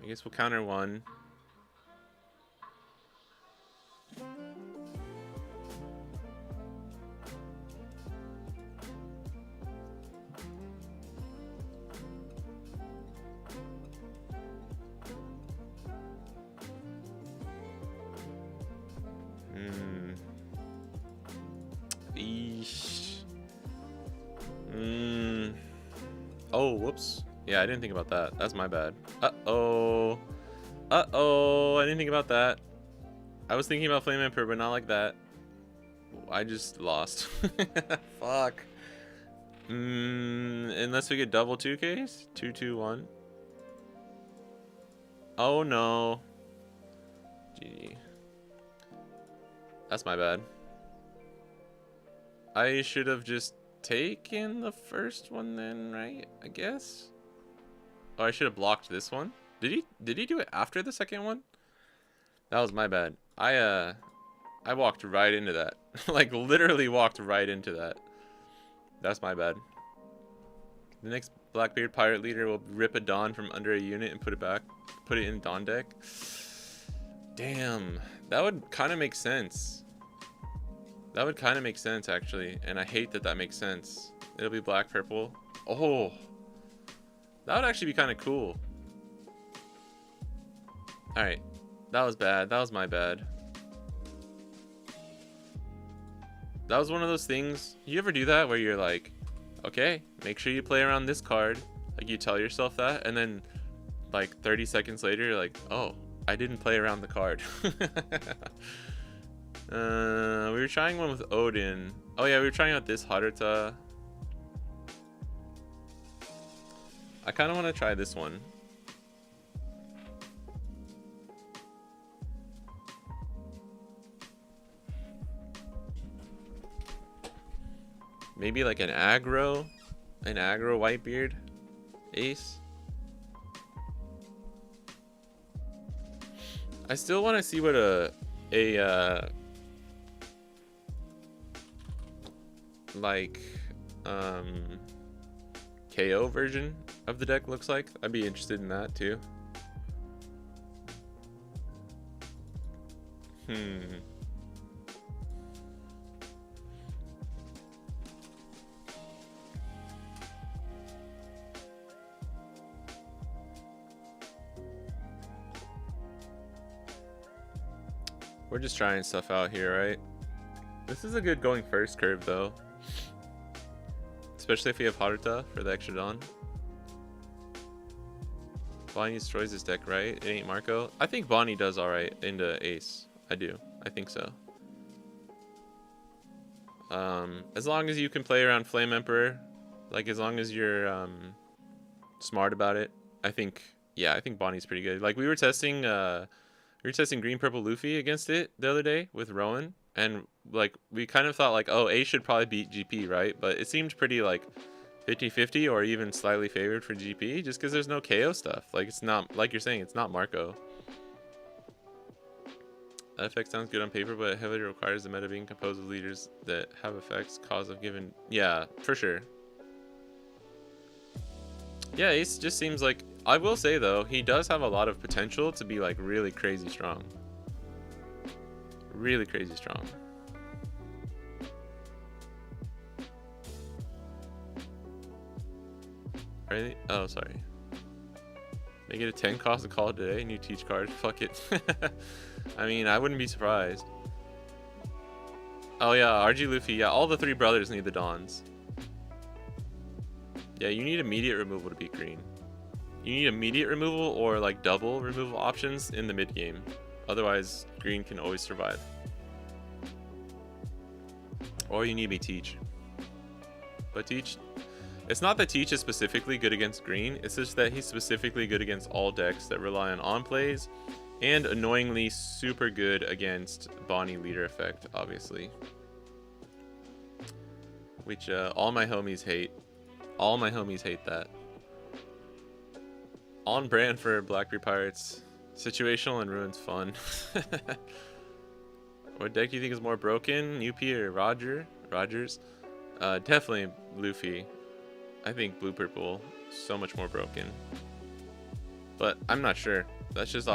I guess we'll counter one. Eesh. Oh, whoops. Yeah, I didn't think about that. That's my bad. Uh-oh. Uh-oh. I didn't think about that. I was thinking about Flame Emperor, but not like that. I just lost. Fuck. Unless we get double 2Ks? 2, 2, 1. Oh, no. GG. That's my bad. I should have just taken the first one then, right? I guess. Oh, I should have blocked this one. Did he do it after the second one? That was my bad. I walked right into that. Like literally walked right into that. That's my bad. The next Blackbeard pirate leader will rip a Dawn from under a unit and put it in Dawn deck. Damn, that would kind of make sense. That would kind of make sense actually, and I hate that that makes sense. It'll be black purple. Oh, that would actually be kind of cool. All right, that was bad. That was my bad. That was one of those things. You ever do that where you're like, okay, make sure you play around this card. Like you tell yourself that, and then like 30 seconds later, you're like, oh, I didn't play around the card. We were trying one with Odin. Oh yeah, we were trying out this Haruta. I kind of want to try this one. Maybe like an aggro Whitebeard ace. I still want to see what a KO version of the deck looks like. I'd be interested in that too. We're just trying stuff out here, right? This is a good going first curve though. Especially if we have Haruta for the extra Dawn. Bonnie destroys this deck, right? It ain't Marco. I think Bonnie does alright into Ace. I do. I think so. As long as you can play around Flame Emperor, like as long as you're smart about it, I think, yeah, I think Bonnie's pretty good. Like we were testing green purple Luffy against it the other day with Rowan, and like we kind of thought like, oh, Ace should probably beat GP, right? But it seemed pretty like 50-50 or even slightly favored for GP just because there's no KO stuff. Like it's not, like you're saying, it's not Marco. That effect sounds good on paper, but it heavily requires the meta being composed of leaders that have effects cause of given. Yeah, for sure. Yeah, Ace just seems like, I will say though, he does have a lot of potential to be like really crazy strong. Really crazy strong. Really? Oh, sorry. Make it a 10 cost to call it today. New teach card. Fuck it. I mean, I wouldn't be surprised. Oh yeah, RG Luffy. Yeah, all the three brothers need the Dawns. Yeah, you need immediate removal to beat green. You need immediate removal or like double removal options in the mid game. Otherwise, green can always survive. Or you need me teach. But teach, It's not that Teach is specifically good against green. It's just that he's specifically good against all decks that rely on plays, and annoyingly super good against Bonnie leader effect, obviously. Which all my homies hate. All my homies hate that. On brand for Blackberry Pirates. Situational and Ruin's fun. What deck do you think is more broken? UP or Rogers? Definitely Luffy. I think blue purple so much more broken. But I'm not sure. That's just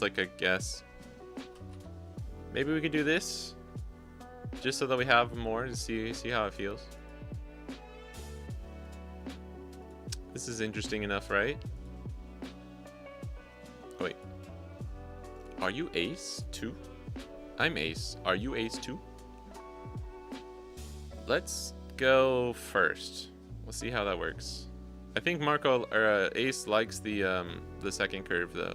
like a guess. Maybe we could do this just so that we have more to see how it feels. This is interesting enough, right? Oh, wait. Are you ace too? I'm ace. Are you ace too? Let's go first. We'll see how that works. I think Marco or Ace likes the second curve though.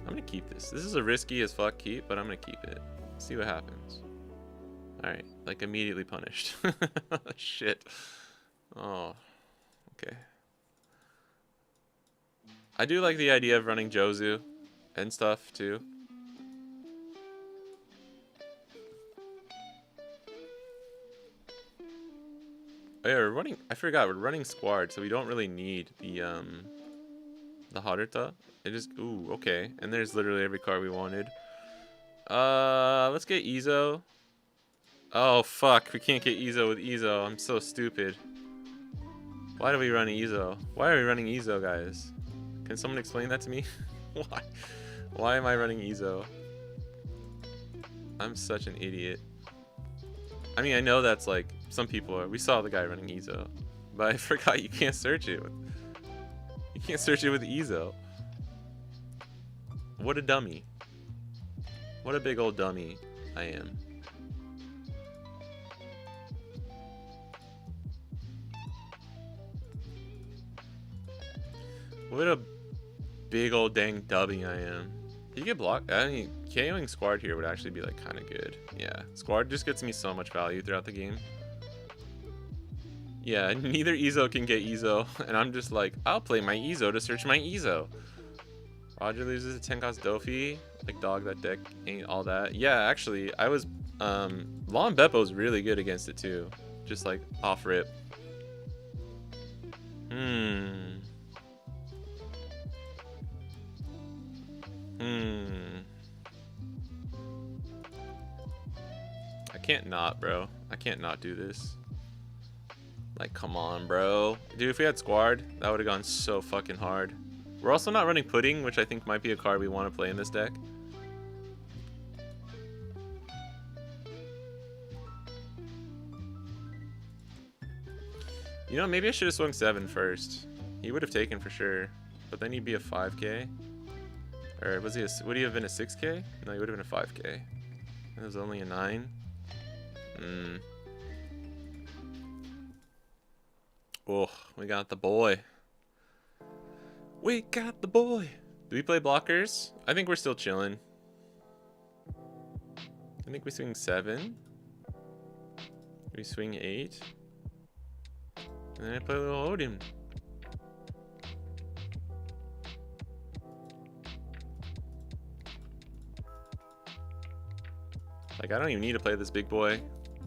I'm gonna keep this. This is a risky as fuck keep, but I'm gonna keep it. See what happens. All right, like immediately punished. Shit. Oh, okay. I do like the idea of running Jozu and stuff too. Oh yeah, we're running. I forgot we're running Squad, so we don't really need the Haruta. It just ooh okay, and there's literally every card we wanted. Let's get Izo. Oh fuck, we can't get Izo with Izo. I'm so stupid. Why do we run Izo? Why are we running Izo, guys? Can someone explain that to me? Why? Why am I running Izo? I'm such an idiot. I mean, I know that's like some people are. We saw the guy running Izo, but I forgot you can't search it. You can't search it with Izo. What a dummy. What a big old dummy I am. What a big old dang dummy I am. You get blocked. I mean, KOing Squad here would actually be like kind of good. Yeah, Squad just gets me so much value throughout the game. Yeah, neither Izo can get Izo, and I'm just like, I'll play my Izo to search my Izo. Roger loses a 10 cost Dofi. Like, dog, that deck ain't all that. Yeah, actually, I was, Lon Beppo's really good against it too. Just like, off rip. I can't not, bro. I can't not do this. Like, come on, bro. Dude, if we had Squad, that would have gone so fucking hard. We're also not running Pudding, which I think might be a card we want to play in this deck. You know, maybe I should have swung 7 first. He would have taken for sure. But then he'd be a 5k. Or was he would he have been a 6k? No, he would have been a 5k. It was only a 9. Oh, we got the boy. We got the boy. Do we play blockers? I think we're still chilling. I think we swing 7. We swing 8. And then I play a little Odin. Like, I don't even need to play this big boy,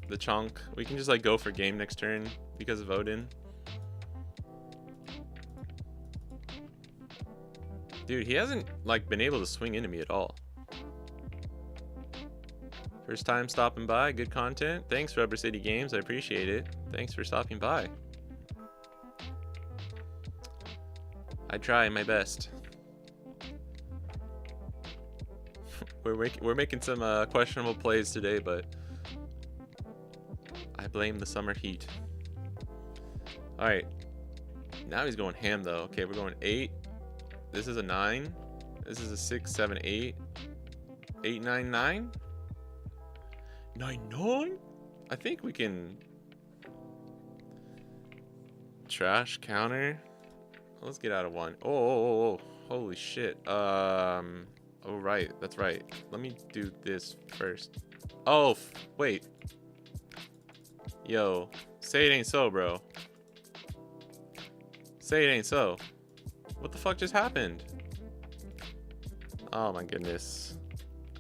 the chunk. We can just like go for game next turn because of Odin. Dude, he hasn't like been able to swing into me at all. First time stopping by, good content. Thanks, Rubber City Games, I appreciate it. Thanks for stopping by. I try my best. We're making some questionable plays today, but I blame the summer heat. All right, now he's going ham though. Okay, we're going 8. This is a 9. This is a 6, 7, 8. 8, 9, 9. 9, 9. I think we can trash counter. Let's get out of 1. Oh, holy shit. Oh, right. That's right. Let me do this first. Oh, wait. Yo. Say it ain't so, bro. Say it ain't so. What the fuck just happened? Oh my goodness.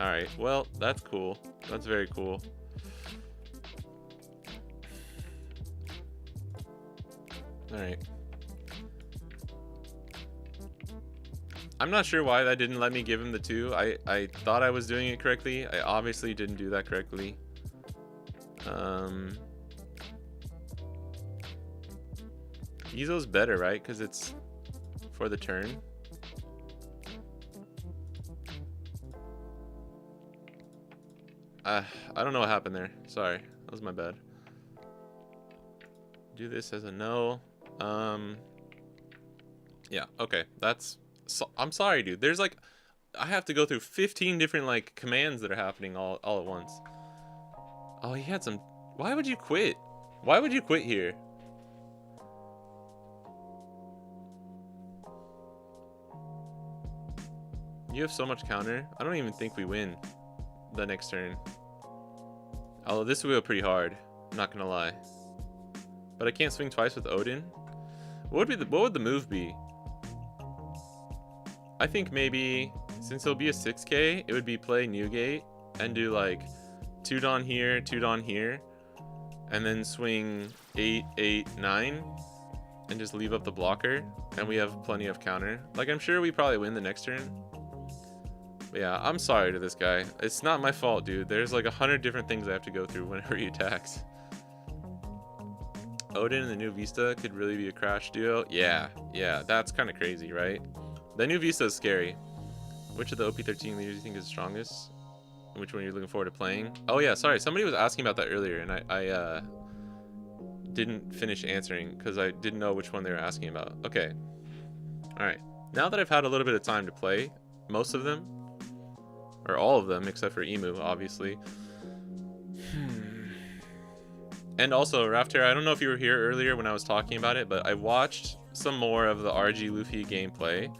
Alright, well, that's cool. That's very cool. Alright. I'm not sure why that didn't let me give him the 2. I thought I was doing it correctly. I obviously didn't do that correctly. Izo's better, right? Because it's for the turn. I don't know what happened there. Sorry. That was my bad. Do this as a no. Yeah, okay. That's... So, I'm sorry, dude. There's like... I have to go through 15 different like commands that are happening all at once. Oh, he had some... Why would you quit? Why would you quit here? You have so much counter. I don't even think we win the next turn. Although this will go pretty hard. I'm not gonna lie. But I can't swing twice with Odin. What would the move be? I think maybe since it'll be a 6K, it would be play Newgate and do like 2 Dawn here, 2 Dawn here, and then swing 8, 8, 9, and just leave up the blocker, and we have plenty of counter. Like, I'm sure we probably win the next turn. But yeah, I'm sorry to this guy. It's not my fault, dude. There's like 100 different things I have to go through whenever he attacks. Odin and the new Vista could really be a crash duo. Yeah, that's kind of crazy, right? The new Vista is scary. Which of the OP13 leaders do you think is the strongest? And which one are you looking forward to playing? Oh yeah, sorry. Somebody was asking about that earlier, and I didn't finish answering because I didn't know which one they were asking about. Okay. Alright. Now that I've had a little bit of time to play most of them, or all of them except for Emu, obviously. And also, Rafter, I don't know if you were here earlier when I was talking about it, but I watched some more of the RG Luffy gameplay,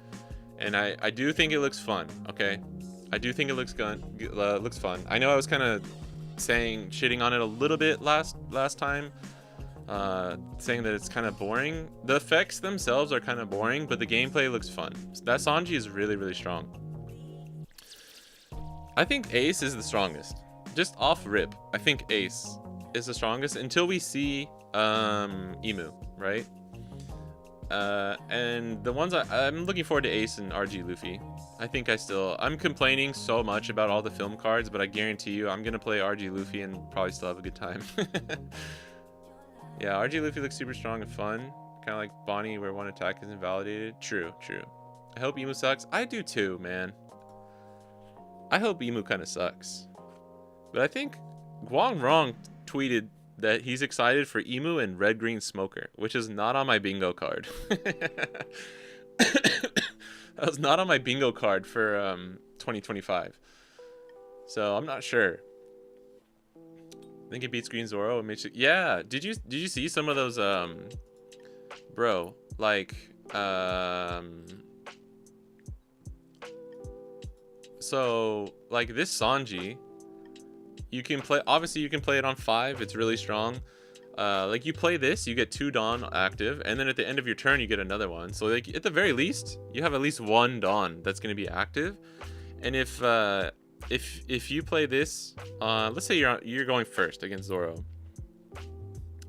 and I do think it looks fun, okay? I do think it looks fun. I know I was kind of shitting on it a little bit last time, saying that it's kind of boring. The effects themselves are kind of boring, but the gameplay looks fun. That Sanji is really, really strong. I think Ace is the strongest. Just off rip, I think Ace is the strongest until we see Emu, right? And the ones I'm looking forward to Ace and RG Luffy. I think I'm complaining so much about all the film cards, but I guarantee you I'm gonna play RG Luffy and probably still have a good time. Yeah, RG Luffy looks super strong and fun. Kind of like Bonnie where one attack is invalidated. True. I hope Emu sucks. I do too, man. I hope Emu kind of sucks. But I think Guang Rong tweeted that he's excited for Emu and Red Green Smoker, which is not on my bingo card. That was not on my bingo card for 2025. So I'm not sure. I think it beats Green Zoro. It makes it, yeah. Did you see some of those bro, like so like this Sanji, you can play, obviously you can play it on 5, it's really strong. Like you play this, you get 2 Dawn active, and then at the end of your turn you get another one. So like at the very least, you have at least 1 Dawn that's going to be active. And if you play this, let's say you're going first against Zoro,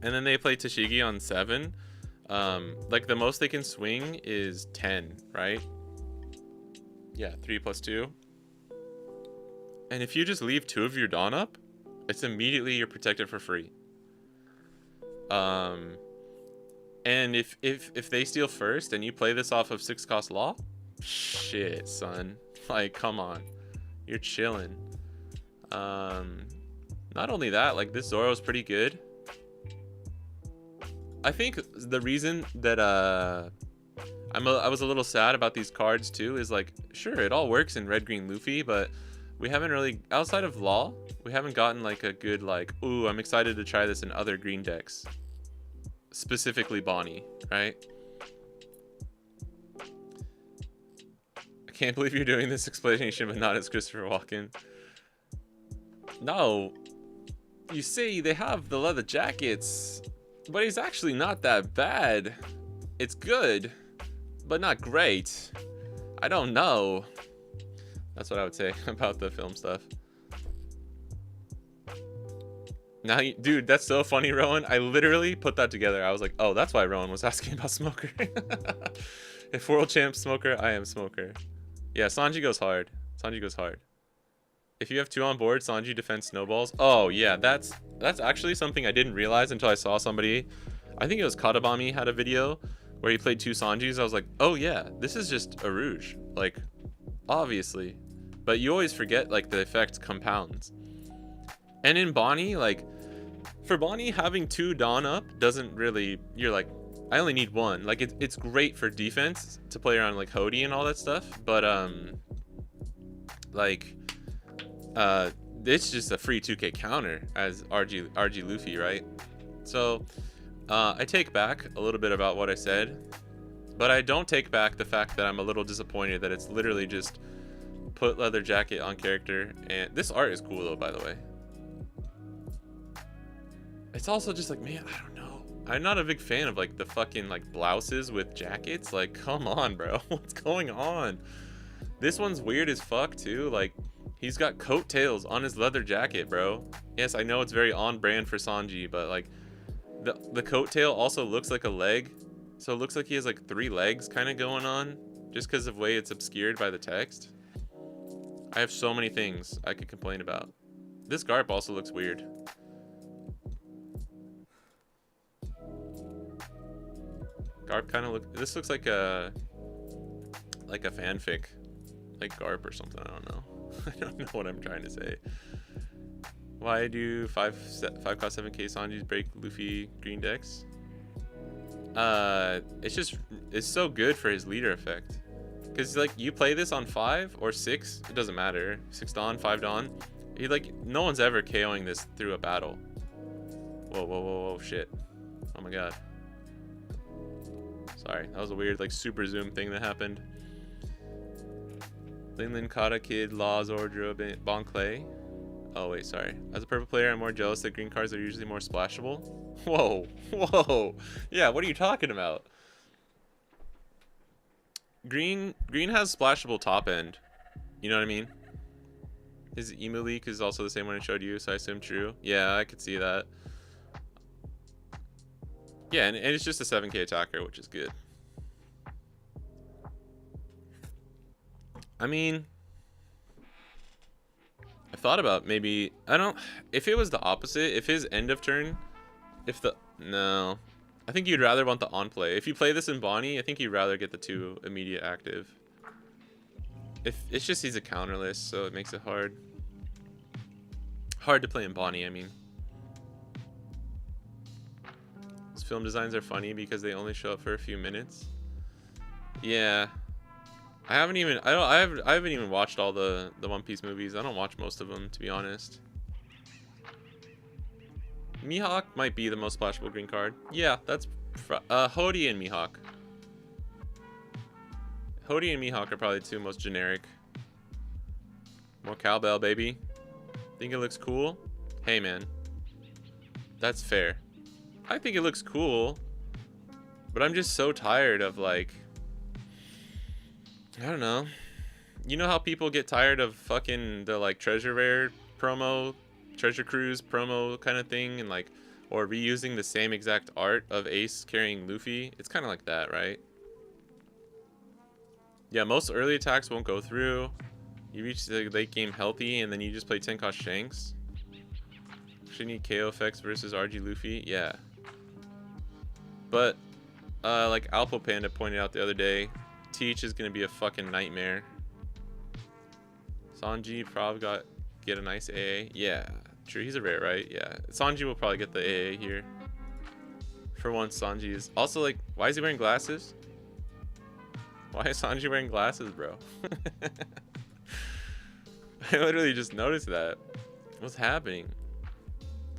and then they play Tashigi on 7, like the most they can swing is 10, right? Yeah, 3 plus 2. And if you just leave 2 of your Dawn up, it's immediately you're protected for free. And if they steal first and you play this off of 6 cost law, shit, son. Like, come on. You're chilling. Not only that, like this Zoro's pretty good. I think the reason that I was a little sad about these cards too is like, sure, it all works in Red Green Luffy, but we haven't really, outside of Law, we haven't gotten like a good like, ooh, I'm excited to try this in other green decks. Specifically Bonnie, right? I can't believe you're doing this explanation, but not as Christopher Walken. No. You see, they have the leather jackets. But he's actually not that bad. It's good, but not great. I don't know. That's what I would say about the film stuff. Now, dude, that's so funny, Rowan. I literally put that together. I was like, oh, that's why Rowan was asking about Smoker. If world champ Smoker, I am Smoker. Yeah, Sanji goes hard. Sanji goes hard. If you have 2 on board, Sanji defends snowballs. Oh, yeah, that's actually something I didn't realize until I saw somebody. I think it was Katabami had a video where he played 2 Sanjis. I was like, oh, yeah, this is just a Rouge. Like, obviously. But you always forget, like, the effect compounds. And in Bonnie, like, for Bonnie, having 2 Dawn up doesn't really, you're like, I only need 1. Like, it's great for defense to play around, like, Hody and all that stuff. But, like, it's just a free 2k counter as RG Luffy, right? So, I take back a little bit about what I said. But I don't take back the fact that I'm a little disappointed that it's literally just put leather jacket on character. And this art is cool, though, by the way. It's also just like, man, I don't know. I'm not a big fan of like the fucking like blouses with jackets. Like, come on, bro. What's going on? This one's weird as fuck too. Like, he's got coattails on his leather jacket, bro. Yes, I know it's very on brand for Sanji, but like the coattail also looks like a leg. So it looks like he has like 3 legs kind of going on just because of the way it's obscured by the text. I have so many things I could complain about. This garb also looks weird. Garp kind of this looks like a fanfic, like Garp or something. I don't know. I don't know what I'm trying to say. Why do 5 cost 7k Sanjis break Luffy green decks? It's so good for his leader effect. Cause like you play this on 5 or 6, it doesn't matter. 6 Dawn, 5 Dawn. No one's ever KOing this through a battle. Whoa, shit. Oh my god. Sorry, that was a weird like super zoom thing that happened. Linlin, Kata, Kid, Law, Zordro, Bon Clay. Oh wait, sorry. As a purple player, I'm more jealous that green cards are usually more splashable. Whoa. Yeah, what are you talking about? Green has splashable top end. You know what I mean? His emu leak is also the same one I showed you, so I assume true. Yeah, I could see that. Yeah, and it's just a 7k attacker, which is good. I mean, I thought about maybe, if it was the opposite, if his end of turn, no. I think you'd rather want the on play. If you play this in Bonnie, I think you'd rather get the 2 immediate active. It's just he's a counterless, so it makes it hard. Hard to play in Bonnie, I mean. Film designs are funny because they only show up for a few minutes. Yeah, I haven't even watched all the One Piece movies. I don't watch most of them, to be honest. Mihawk might be the most splashable green card. Yeah, that's Hody and Mihawk. Hody and Mihawk are probably the 2 most generic. More cowbell, baby. Think it looks cool? Hey, man, that's fair. I think it looks cool, but I'm just so tired of like, I don't know. You know how people get tired of fucking the like treasure rare promo, treasure cruise promo kind of thing, and like, or reusing the same exact art of Ace carrying Luffy? It's kind of like that, right? Yeah, most early attacks won't go through. You reach the late game healthy, and then you just play 10 cost Shanks. Should need KO effects versus RG Luffy. Yeah. But, like Alpo Panda pointed out the other day, Teach is going to be a fucking nightmare. Sanji probably get a nice AA. Yeah, true. He's a rare, right? Yeah. Sanji will probably get the AA here. For once, Sanji is... Also, like, why is he wearing glasses? Why is Sanji wearing glasses, bro? I literally just noticed that. What's happening?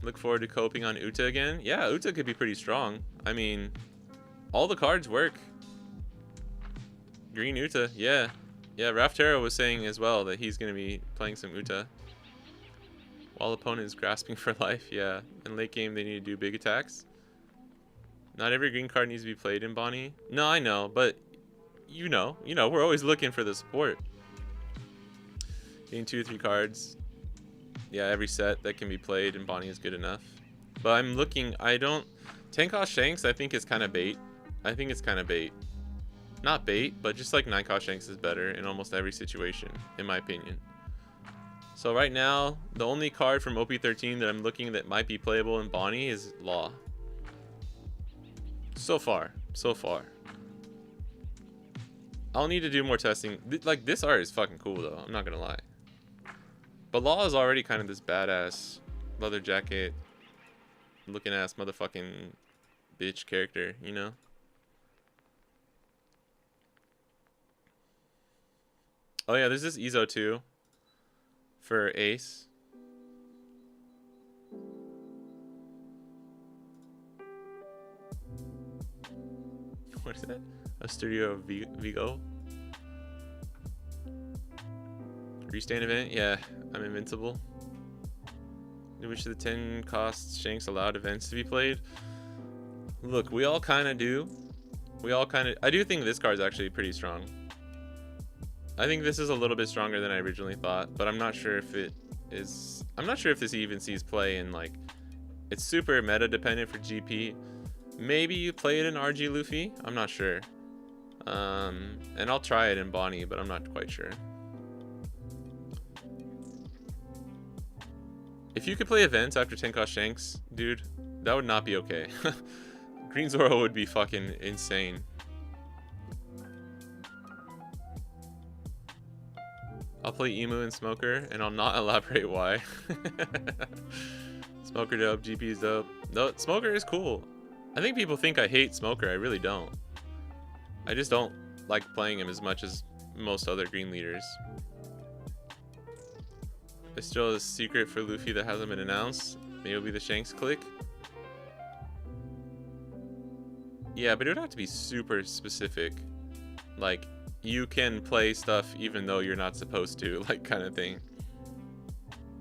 Look forward to coping on Uta again. Yeah, Uta could be pretty strong. I mean, all the cards work. Green Uta, yeah. Yeah, Raftero was saying as well that he's going to be playing some Uta. While opponent is grasping for life, yeah. In late game, they need to do big attacks. Not every green card needs to be played in Bonnie. No, I know, but you know, we're always looking for the support. Getting 2 or 3 cards. Yeah, every set that can be played in Bonnie is good enough. But I'm looking, I don't... 10 cost Shanks, I think is kind of bait. I think it's kind of bait. Not bait, but just like 9 cost Shanks is better in almost every situation, in my opinion. So right now, the only card from OP13 that I'm looking that might be playable in Bonnie is Law. So far. I'll need to do more testing. Like, this art is fucking cool, though. I'm not gonna lie. But Law is already kind of this badass leather jacket looking ass motherfucking bitch character, you know? Oh yeah, there's this Ezo too for Ace. What is that? A Studio Vigo? Restand event? Yeah, I'm invincible. Which of the 10 cost Shanks allowed events to be played? Look, we all kind of do. I do think this card's actually pretty strong. I think this is a little bit stronger than I originally thought, but I'm not sure if it is... I'm not sure if this even sees play in, like... It's super meta dependent for GP. Maybe you play it in RG Luffy? I'm not sure. And I'll try it in Bonnie, but I'm not quite sure. If you could play events after 10 cost Shanks, dude, that would not be okay. Green Zoro would be fucking insane. I'll play Emu and Smoker, and I'll not elaborate why. Smoker dope, GP's dope. No, Smoker is cool. I think people think I hate Smoker. I really don't. I just don't like playing him as much as most other green leaders. There's still a secret for Luffy that hasn't been announced. Maybe it'll be the Shanks click. Yeah, but it would have to be super specific. Like, you can play stuff even though you're not supposed to, like, kind of thing.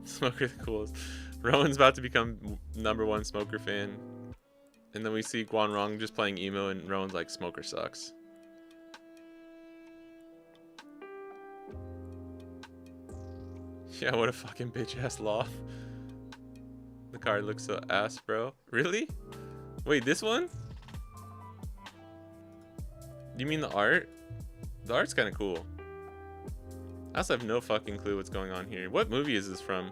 Smoker the coolest. Rowan's about to become #1 Smoker fan. And then we see Guanrong just playing emo and Rowan's like, Smoker sucks. Yeah, what a fucking bitch ass Law. The card looks so ass, bro. Really? Wait, this one? You mean the art? The art's kind of cool. I also have no fucking clue what's going on here. What movie is this from?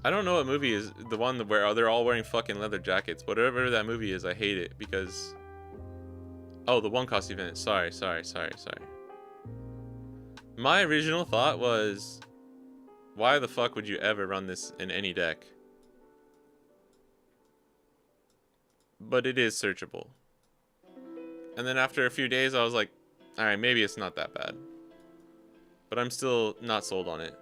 I don't know what movie is the one where they're all wearing fucking leather jackets. Whatever that movie is, I hate it because... Oh, the 1 cost event. Sorry. My original thought was, why the fuck would you ever run this in any deck? But it is searchable. And then after a few days, I was like, alright, maybe it's not that bad. But I'm still not sold on it.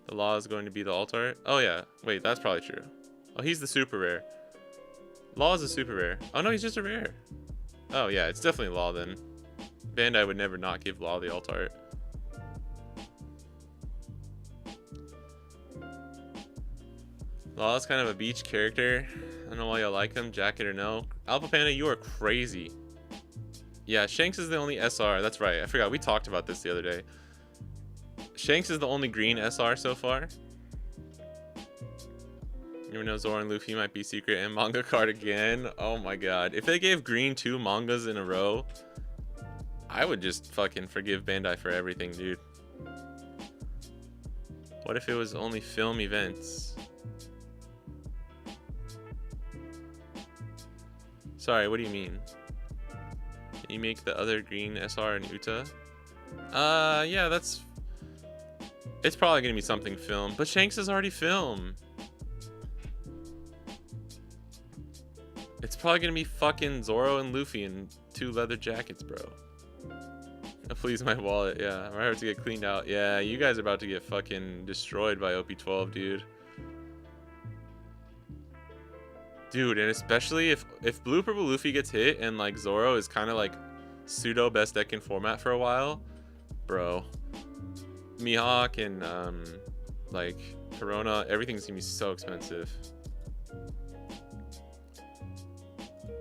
The Law is going to be the alt art? Oh yeah, wait, that's probably true. Oh, he's the super rare. Law is a super rare. Oh no, he's just a rare. Oh yeah, it's definitely Law then. Bandai would never not give Law the alt art. Law is kind of a beach character. I don't know why you like him, jacket or no. Alpha Panda, you are crazy. Yeah, Shanks is the only SR. That's right, I forgot. We talked about this the other day. Shanks is the only green SR so far. You know Zoro and Luffy might be secret and manga card again. Oh my god. If they gave green 2 mangas in a row, I would just fucking forgive Bandai for everything, dude. What if it was only film events? Sorry, what do you mean? Can you make the other green SR and Uta? Yeah, that's... It's probably gonna be something film, but Shanks is already film. It's probably gonna be fucking Zoro and Luffy in 2 leather jackets, bro. Please, my wallet. Yeah, I'm about to get cleaned out. Yeah, you guys are about to get fucking destroyed by OP12, dude. Dude, and especially if Blue Purple Luffy gets hit and like Zoro is kind of like pseudo best deck in format for a while, bro. Mihawk and Like, Corona, everything's gonna be so expensive.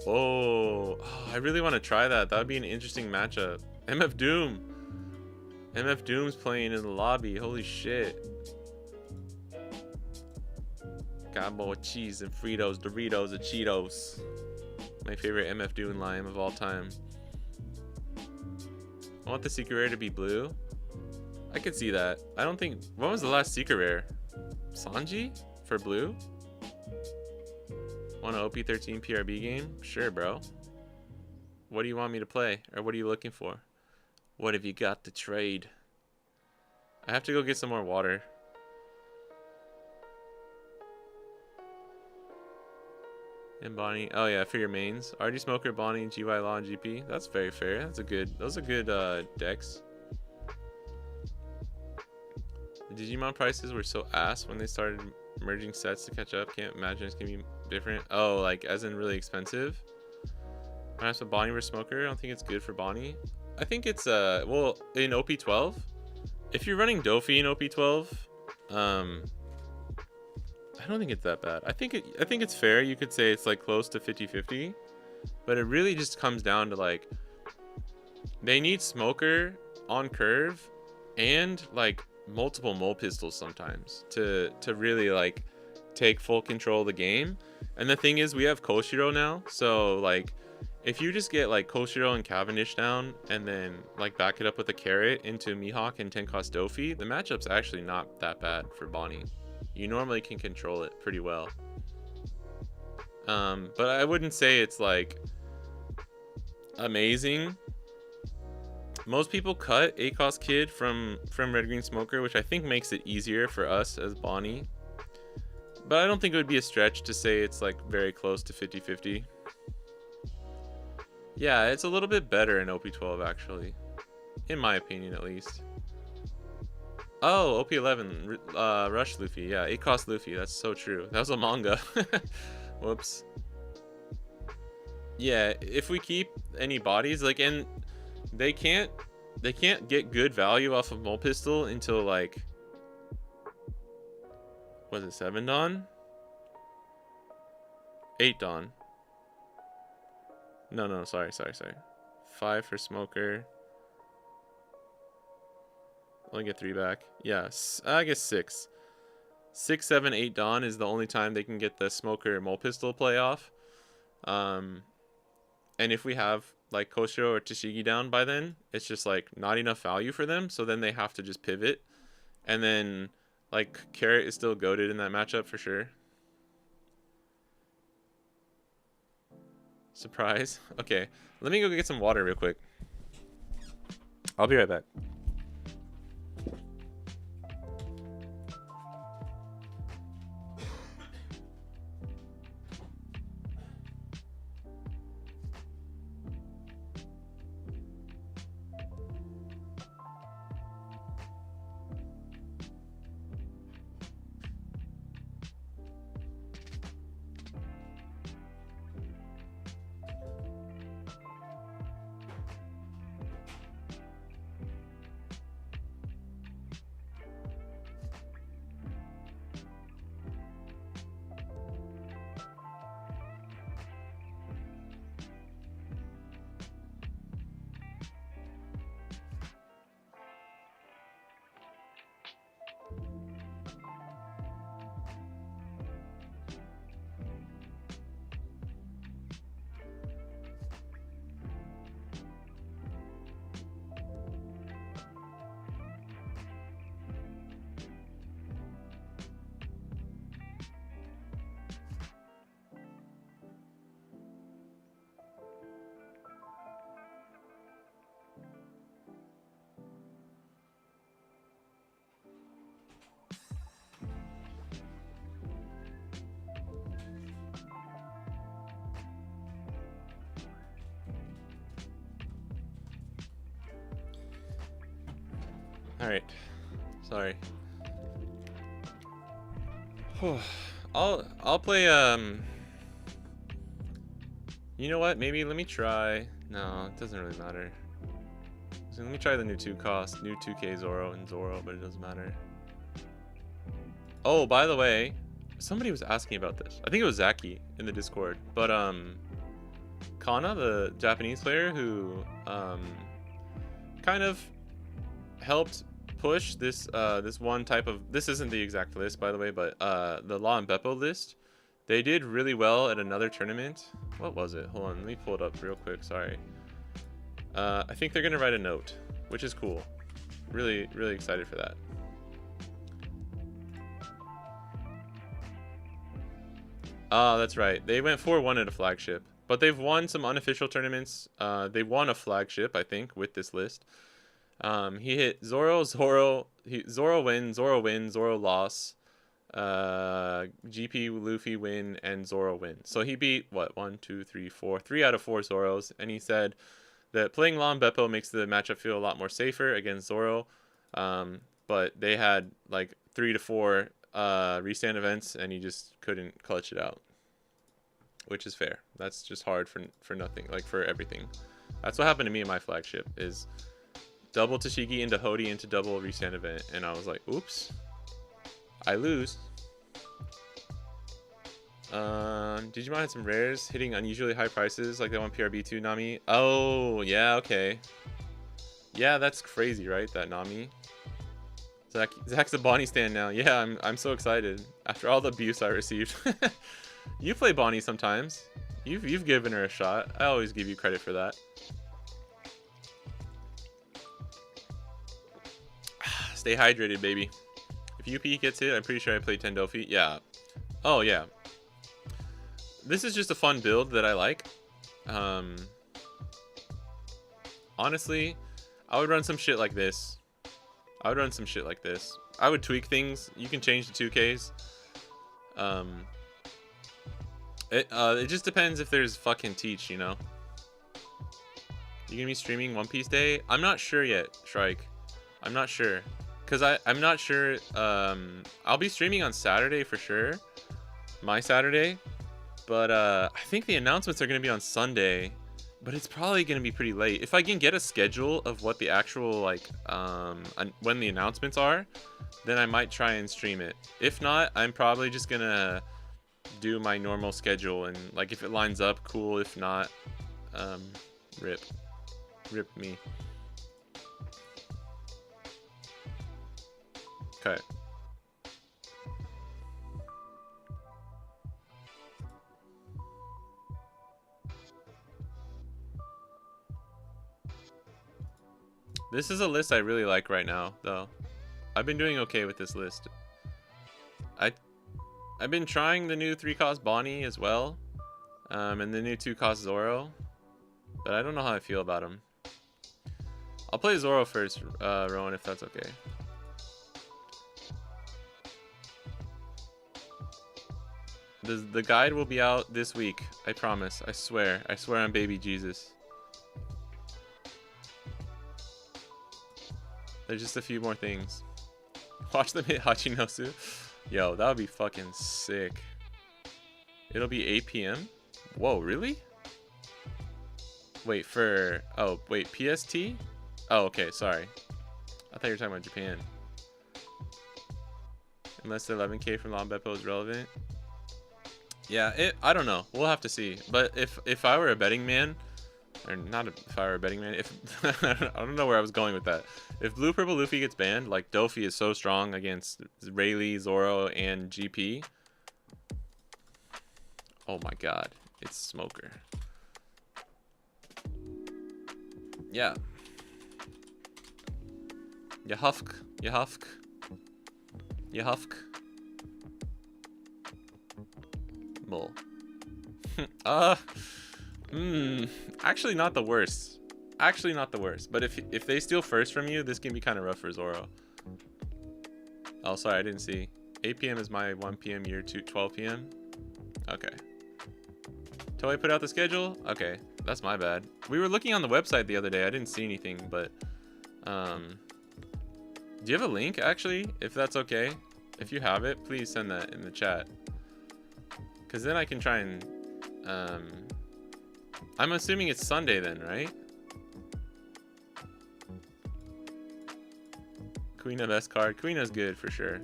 Oh, I really want to try that. That would be an interesting matchup. MF Doom. MF Doom's playing in the lobby. Holy shit. Got more cheese and Fritos, Doritos, and Cheetos. My favorite MF Doom lime of all time. I want the secret rare to be blue. I could see that. I don't think... When was the last secret rare? Sanji? For blue? Want an OP13 PRB game? Sure, bro. What do you want me to play? Or what are you looking for? What have you got to trade? I have to go get some more water. And Bonnie. Oh yeah, for your mains. RD Smoker, Bonnie, GY Law, and GP. That's very fair. That's a good... Those are good decks. The Digimon prices were so ass when they started merging sets to catch up. Can't imagine it's gonna be different. Oh, like as in really expensive. Perhaps with Bonnie versus Smoker. I don't think it's good for Bonnie. I think it's well in OP12. If you're running Dofi in OP12, I don't think it's that bad. I think it's fair. You could say it's like close to 50-50, but it really just comes down to like they need Smoker on curve and like multiple mole pistols sometimes to really like take full control of the game. And the thing is, we have Koshiro now, so like if you just get like Koshiro and Cavendish down and then like back it up with a carrot into Mihawk and 10 cost Dofi, the matchup's actually not that bad for Bonnie. You normally can control it pretty well. But I wouldn't say it's like amazing. Most people cut ACOS Kid from Red Green Smoker, which I think makes it easier for us as Bonnie. But I don't think it would be a stretch to say it's like very close to 50-50. Yeah, it's a little bit better in OP12 actually. In my opinion at least. Oh, OP11, Rush Luffy. Yeah, ACOS Luffy. That's so true. That was a manga. Whoops. Yeah, if we keep any bodies, like, and they can't get good value off of Mole Pistol until like, was it 7 Dawn? 8 Dawn. No, sorry. 5 for Smoker. Only get 3 back. Yes, I guess 6. 6, 7, 8 Dawn is the only time they can get the Smoker Mole Pistol play off. And if we have like Koshiro or Tashigi down by then, it's just like not enough value for them. So then they have to just pivot. And then like Carrot is still goated in that matchup for sure. Surprise. Okay, let me go get some water real quick. I'll be right back. All right, sorry. I'll play you know what, maybe let me try, no, it doesn't really matter. So let me try the new 2 cost, new 2K Zoro and Zoro, but it doesn't matter. Oh, by the way, somebody was asking about this. I think it was Zaki in the Discord. But Kana, the Japanese player who kind of helped push this this one type of, this isn't the exact list by the way, but the Law and Beppo list, they did really well at another tournament. What was it? Hold on, let me pull it up real quick. Sorry. I think they're gonna write a note, which is cool. Really excited for that. Oh, that's right. They went 4-1 at a flagship, but they've won some unofficial tournaments. They won a flagship, I think, with this list. He hit Zoro, Zoro win, Zoro loss, GP, Luffy win, and Zoro win. So he beat, what, 1, 2, 3, 4, 3 out of 4 Zoros, and he said that playing Law Beppo makes the matchup feel a lot more safer against Zoro, but they had like 3 to 4 restand events, and he just couldn't clutch it out, which is fair. That's just hard for nothing, like for everything. That's what happened to me in my flagship, is double Tashigi into Hody into double restand event, and I was like, oops, I lose. Digimon had some rares hitting unusually high prices, like that one PRB2 Nami. Oh, yeah, okay. Yeah, that's crazy, right? That Nami. Zach's a Bonnie stand now. Yeah, I'm so excited after all the abuse I received. You play Bonnie sometimes. You've given her a shot. I always give you credit for that. Stay hydrated, baby. If UP gets hit, I'm pretty sure I played Tendofi. Yeah. Oh, yeah. This is just a fun build that I like. Honestly, I would run some shit like this. I would run some shit like this. I would tweak things. You can change the 2Ks. It just depends if there's fucking teach, you know? You gonna be streaming One Piece Day? I'm not sure yet, Shrike. I'm not sure. Because I'm not sure. I'll be streaming on Saturday for sure. My Saturday. But I think the announcements are going to be on Sunday. But it's probably going to be pretty late. If I can get a schedule of what the actual, like, when the announcements are, then I might try and stream it. If not, I'm probably just going to do my normal schedule. And, like, if it lines up, cool. If not, rip me. Okay. This is a list I really like right now, though. I've been doing okay with this list. I've been trying the new 3-cost Bonnie as well, and the new 2-cost Zoro, but I don't know how I feel about them. I'll play Zoro first, Rowan, if that's okay. The guide will be out this week. I promise. I swear. I swear on baby Jesus. There's just a few more things. Watch them hit Hachinosu. Yo, that would be fucking sick. It'll be 8 p.m. Whoa, really? Wait, for... Oh, wait, PST? Oh, okay, sorry. I thought you were talking about Japan. Unless the 11K from Law and Beppo is relevant. Yeah, I don't know. We'll have to see. But if I were a betting man, or not if I were a betting man, if I don't know where I was going with that. If Blue Purple Luffy gets banned, like Dofi is so strong against Rayleigh, Zoro, and GP. Oh my god, it's Smoker. Yeah. Yahufk. Mole. Actually not the worst. But if they steal first from you, this can be kind of rough for Zoro. Oh, sorry, I didn't see. 8 p.m. is my 1 p.m. your 12 p.m. Okay. Toei put out the schedule? Okay, that's my bad. We were looking on the website the other day. I didn't see anything, but do you have a link actually? If that's okay. If you have it, please send that in the chat. Cause then I can try and I'm assuming it's Sunday then, right? Queen of best card. Queen is good for sure.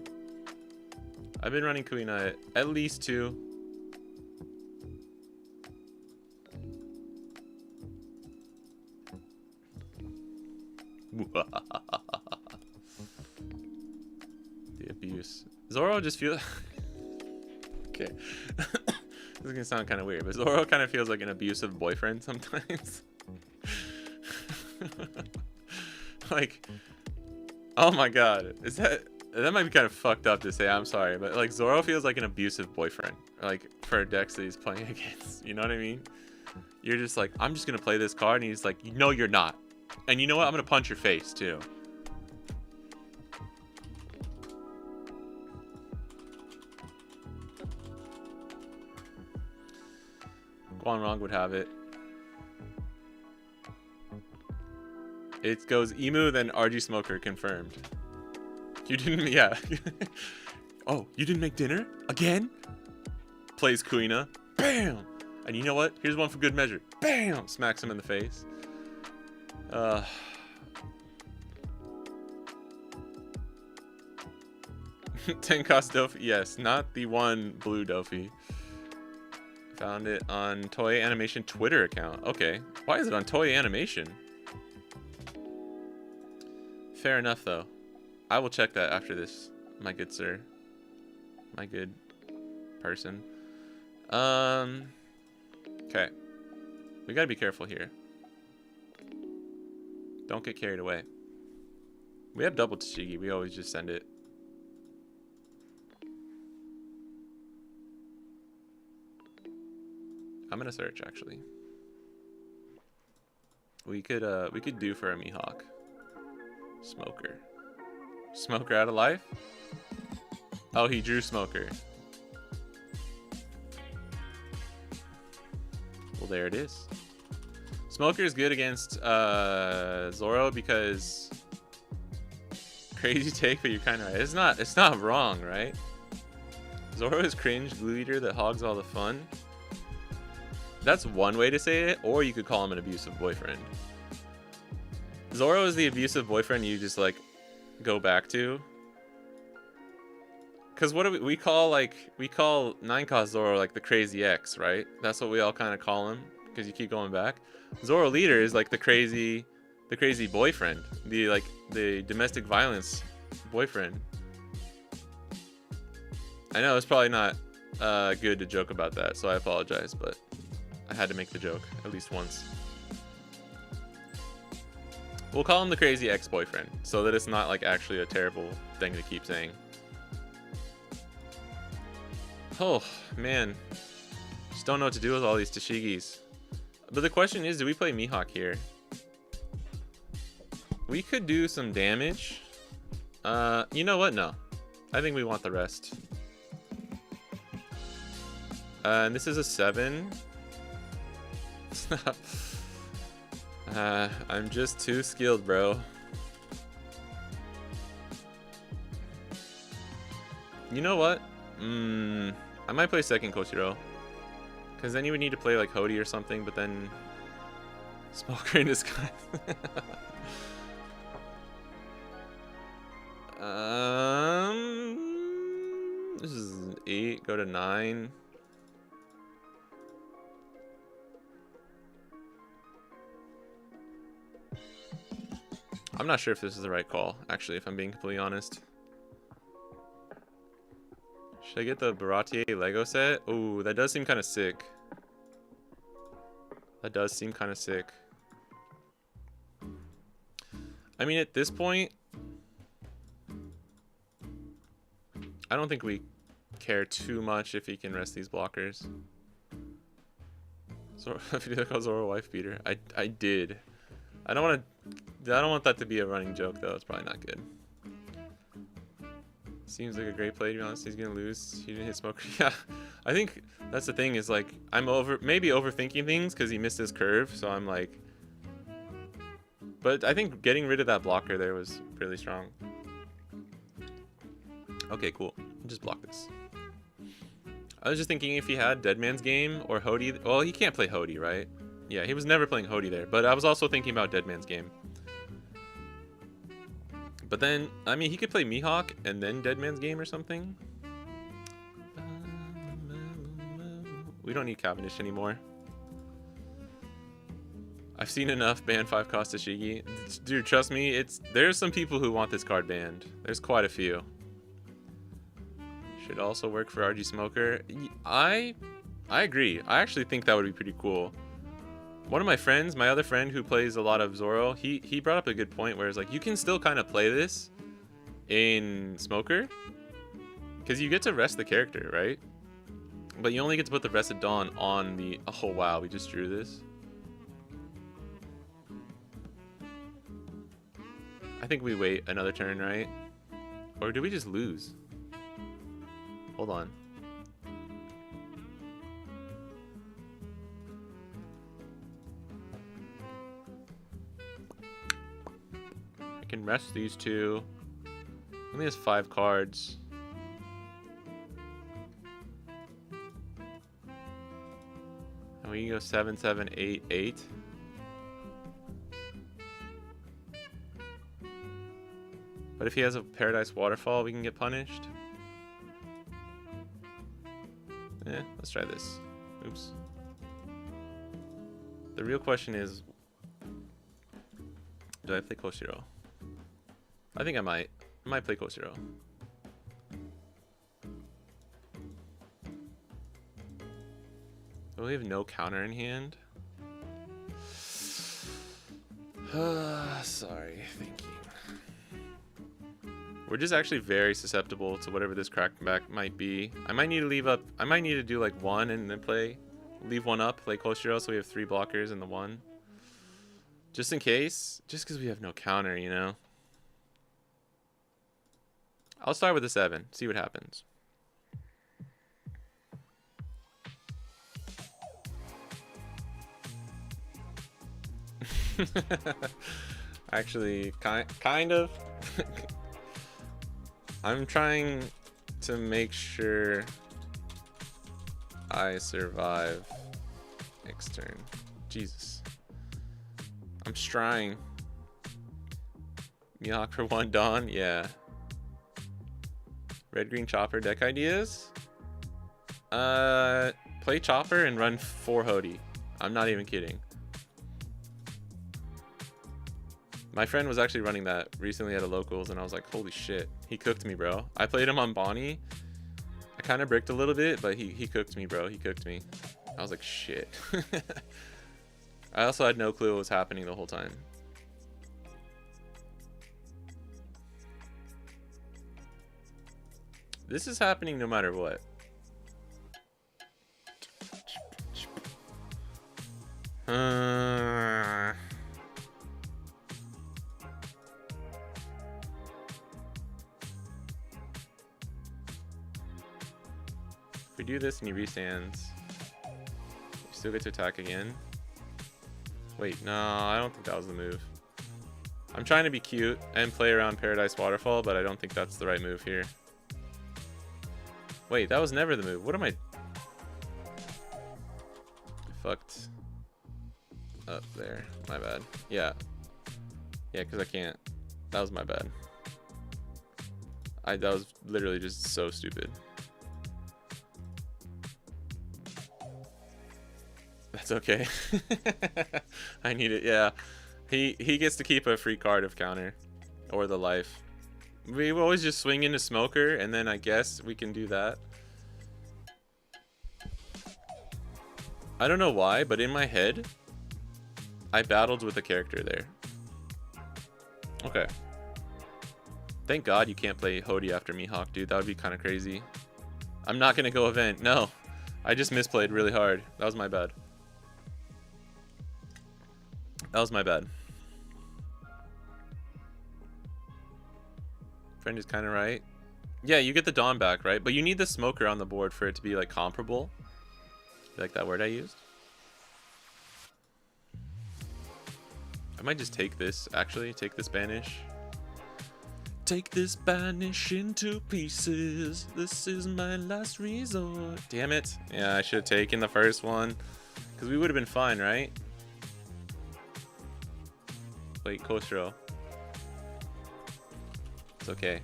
I've been running Kuina at least 2. The abuse. Zoro just feels... Okay. This is gonna sound kind of weird, but Zoro kind of feels like an abusive boyfriend sometimes. Like, oh my god, is that might be kind of fucked up to say, I'm sorry, but like Zoro feels like an abusive boyfriend, like for decks that he's playing against, you know what I mean? You're just like, I'm just gonna play this card, and he's like, no you're not, and you know what, I'm gonna punch your face too. Guanrong would have it. It goes Emu, then RG Smoker, confirmed. You didn't, yeah. Oh, you didn't make dinner? Again? Plays Kuina. Bam! And you know what? Here's one for good measure. Bam! Smacks him in the face. 10 cost Dofi. Yes, not the one blue Dofi. Found it on Toei Animation Twitter account. Okay. Why is it on Toei Animation? Fair enough, though. I will check that after this, my good sir. My good person. Okay. We gotta be careful here. Don't get carried away. We have double Tashigi. We always just send it. I'm gonna search, actually. We could do for a Mihawk. Smoker. Smoker out of life? Oh, he drew Smoker. Well, there it is. Smoker is good against Zoro because crazy take, but you're kind of right. It's not wrong, right? Zoro is cringe glue eater that hogs all the fun. That's one way to say it, or you could call him an abusive boyfriend. Zoro is the abusive boyfriend you just like go back to. Cause what do we call, like, we call 9 cost Zoro like the crazy ex, right? That's what we all kind of call him because you keep going back. Zoro leader is like the crazy boyfriend, the domestic violence boyfriend. I know it's probably not good to joke about that, so I apologize, but I had to make the joke at least once. We'll call him the crazy ex-boyfriend so that it's not like actually a terrible thing to keep saying. Oh man, just don't know what to do with all these Tashigis. But the question is, do we play Mihawk here? We could do some damage. You know what? No, I think we want the rest. And this is a 7. I'm just too skilled, bro. You know what? I might play second Koshiro. Because then you would need to play like Hody or something, but then... Smoker in disguise. This is 8, go to 9. I'm not sure if this is the right call, actually, if I'm being completely honest. Should I get the Baratier Lego set? Ooh, that does seem kind of sick. That does seem kind of sick. I mean, at this point, I don't think we care too much if he can rest these blockers. Zoro, if you call Zoro wife beater, I did. I don't want that to be a running joke though. It's probably not good. Seems like a great play, to be honest. He's gonna lose. He didn't hit Smoker. Yeah, I think that's the thing, is like I'm maybe overthinking things because he missed his curve. So I'm like, but I think getting rid of that blocker there was really strong. Okay, cool. I'll just block this. I was just thinking if he had Dead Man's Game or Hody. Well, he can't play Hody, right? Yeah, he was never playing Hody there. But I was also thinking about Dead Man's Game. But then, I mean, he could play Mihawk and then Dead Man's Game or something. We don't need Cavendish anymore. I've seen enough ban 5 cost Shigi. Dude, trust me, there's some people who want this card banned. There's quite a few. Should also work for RG Smoker. I agree. I actually think that would be pretty cool. One of my friends, my other friend who plays a lot of Zoro, he brought up a good point where it's like, you can still kind of play this in Smoker. Because you get to rest the character, right? But you only get to put the Rested Dawn on the... Oh, wow, we just drew this. I think we wait another turn, right? Or do we just lose? Hold on. I can rest these two. Only has 5 cards. And we can go 7, 7, 8, 8. But if he has a Paradise Waterfall, we can get punished. Yeah, let's try this. Oops. The real question is, do I play Koshiro? I think I might. I might play Koshiro. But we have no counter in hand. Sorry, thinking. We're just actually very susceptible to whatever this crackback might be. I might need to leave up. I might need to do like 1 and then leave 1 up, play Koshiro, so we have 3 blockers in the 1. Just in case, just because we have no counter, you know. I'll start with a 7, see what happens. Actually, kind of. I'm trying to make sure I survive next turn. Jesus. I'm trying. Mihawk for 1 Dawn? Yeah. Red Green Chopper deck ideas? Play Chopper and run 4 Hody. I'm not even kidding. My friend was actually running that recently at a locals, and I was like, holy shit. He cooked me, bro. I played him on Bonnie. I kind of bricked a little bit, but he cooked me, bro. He cooked me. I was like, shit. I also had no clue what was happening the whole time. This is happening no matter what. If we do this and he restands, we still get to attack again. Wait, no, I don't think that was the move. I'm trying to be cute and play around Paradise Waterfall, but I don't think that's the right move here. Wait, that was never the move. What am I... fucked up there. My bad. Yeah. Yeah, because I can't. That was my bad. That was literally just so stupid. That's okay. I need it. Yeah. He gets to keep a free card of counter. Or the life. We always just swing into Smoker, and then I guess we can do that. I don't know why, but in my head, I battled with a character there. Okay. Thank God you can't play Hody after Mihawk, dude. That would be kind of crazy. I'm not going to go event. No. I just misplayed really hard. That was my bad. That was my bad. Friend is kind of right. Yeah, you get the Dawn back, right? But you need the Smoker on the board for it to be like comparable. You like that word I used? I might just take this, actually. Take this banish. Take this banish into pieces. This is my last resort. Damn it. Yeah, I should have taken the first one. Because we would have been fine, right? Wait, Koshiro. It's okay.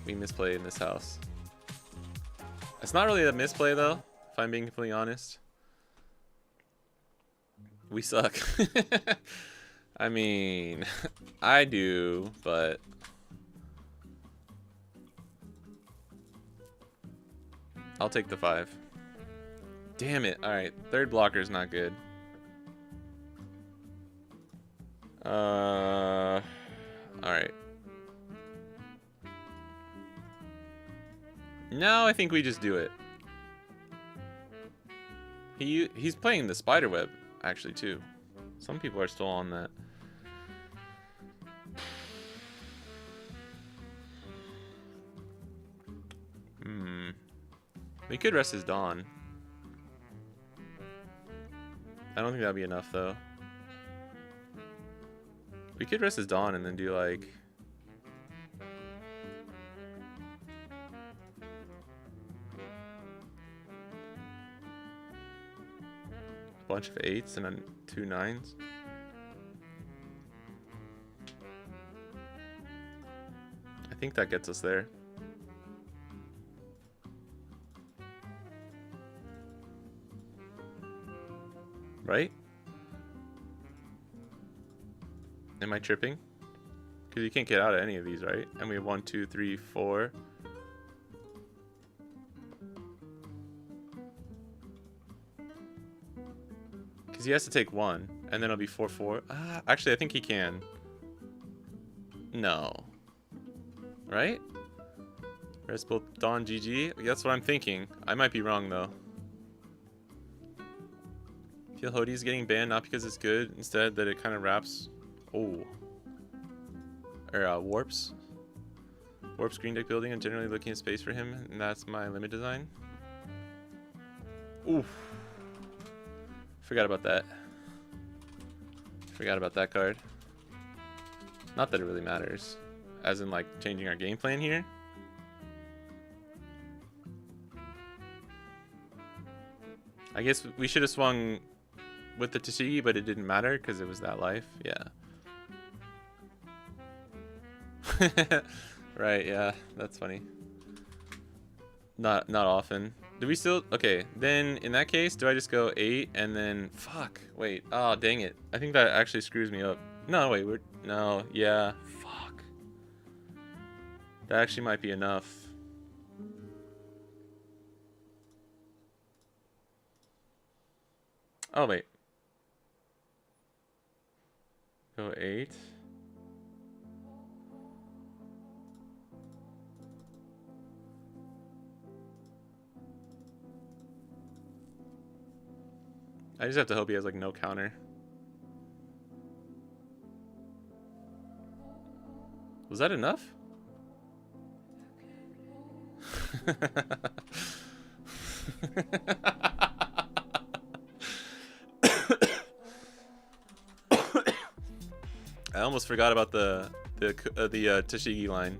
We misplay in this house. It's not really a misplay though, if I'm being completely honest. We suck. I mean, I do, but I'll take the 5. Damn it. Alright, third blocker is not good. Alright. No, I think we just do it. He's playing the spiderweb, actually, too. Some people are still on that. We could rest his Dawn. I don't think that'd be enough, though. We could rest his Dawn and then do, like... a bunch of 8s and then 2 9s. I think that gets us there. Right? Am I tripping? Because you can't get out of any of these, right? And we have 1, 2, 3, 4. Because he has to take 1, and then it'll be 4, 4. Actually, I think he can. No. Right? Rest both Dawn GG? That's what I'm thinking. I might be wrong, though. Feel Hodie's getting banned not because it's good, instead that it kind of wraps. Oh. Or warps. Warps green deck building and generally looking at space for him, and that's my limit design. Oof. Forgot about that. Forgot about that card. Not that it really matters. As in, like, changing our game plan here. I guess we should have swung with the Tashigi, but it didn't matter because it was that life. Yeah. Right, yeah. That's funny. Not often. Do we still... Okay, then in that case, do I just go 8 and then... Fuck. Wait. Oh, dang it. I think that actually screws me up. No, wait. No, yeah. Fuck. That actually might be enough. Oh, wait. Go 8. I just have to hope he has, like, no counter. Was that enough? I almost forgot about the Tashigi line.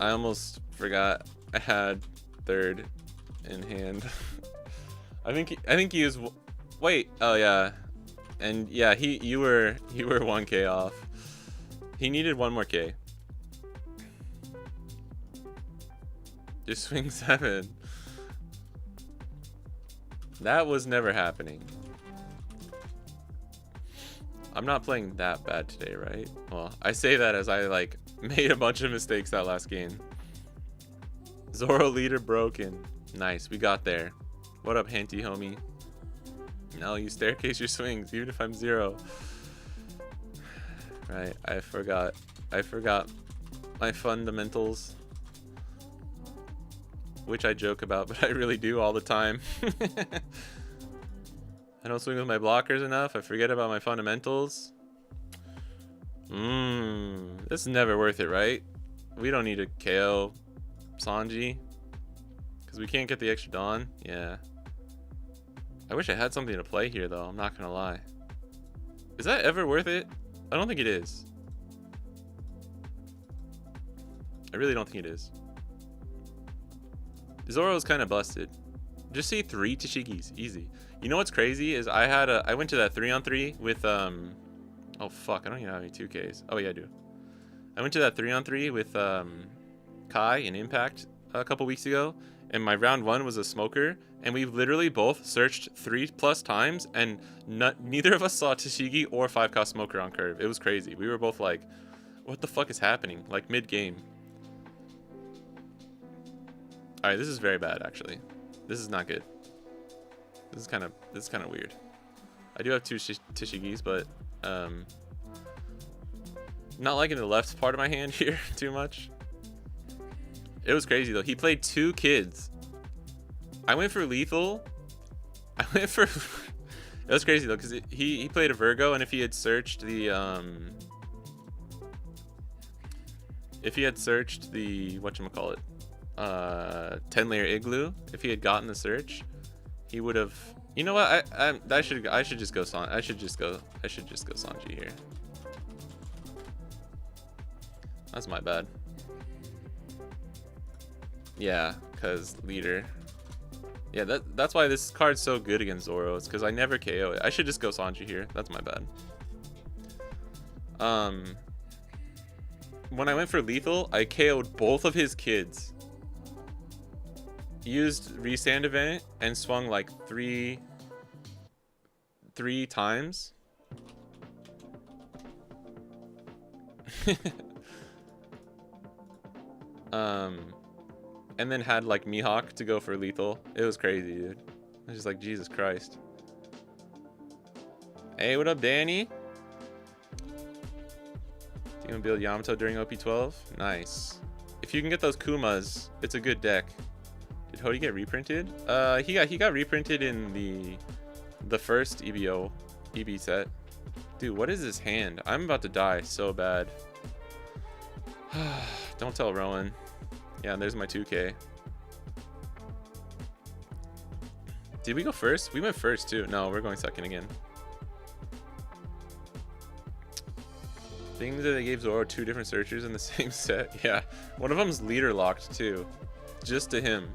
I almost forgot I had 3rd in hand. I think he was. Wait. Oh yeah, and yeah, you were 1K off. He needed 1 more K. Just swing 7. That was never happening. I'm not playing that bad today, right? Well, I say that as I, like, made a bunch of mistakes that last game. Zoro leader broken. Nice, we got there. What up, Hanty homie? No, you staircase your swings, even if I'm 0. Right, I forgot my fundamentals. Which I joke about, but I really do all the time. I don't swing with my blockers enough. I forget about my fundamentals. This is never worth it, right? We don't need to KO Sanji. Because we can't get the extra Dawn. Yeah. I wish I had something to play here, though. I'm not going to lie. Is that ever worth it? I don't think it is. I really don't think it is. Zoro's kind of busted. Just see 3 Tashigis. Easy. You know what's crazy is I went to that 3-on-3 with oh fuck, I don't even have any 2Ks. Oh yeah, I do. I went to that 3-on-3 with Kai in Impact a couple weeks ago, and my round 1 was a smoker, and we literally both searched 3+ times, and neither of us saw Tashigi or 5-cost smoker on curve. It was crazy. We were both like, what the fuck is happening? Like mid-game. Alright, this is very bad actually. This is not good. This is kind of weird. I do have 2 Tashigis, but not liking the left part of my hand here too much. It was crazy though. He played 2 kids. I went for lethal. It was crazy though, because he played a Virgo, and if he had searched the whatchamacallit, 10-layer igloo, if he had gotten the search, he would have. You know what? I should just go I should just go Sanji here. That's my bad. Yeah, cause leader. Yeah, that's why this card's so good against Zoro. It's because I never KO it. I should just go Sanji here. That's my bad. When I went for lethal, I KO'd both of his kids. Used restand event and swung like three times. And then had like Mihawk to go for lethal. It was crazy, dude. I was just like, Jesus Christ. Hey, what up, Danny? Do you want to build Yamato during OP12? Nice. If you can get those Kumas, it's a good deck. Did Hody get reprinted? He got reprinted in the first EB set. Dude, what is this hand? I'm about to die so bad. Don't tell Rowan. Yeah, there's my 2K. Did we go first? We went first too. No, we're going second again. Things that they gave Zoro 2 different searchers in the same set. Yeah, one of them's leader locked too, just to him.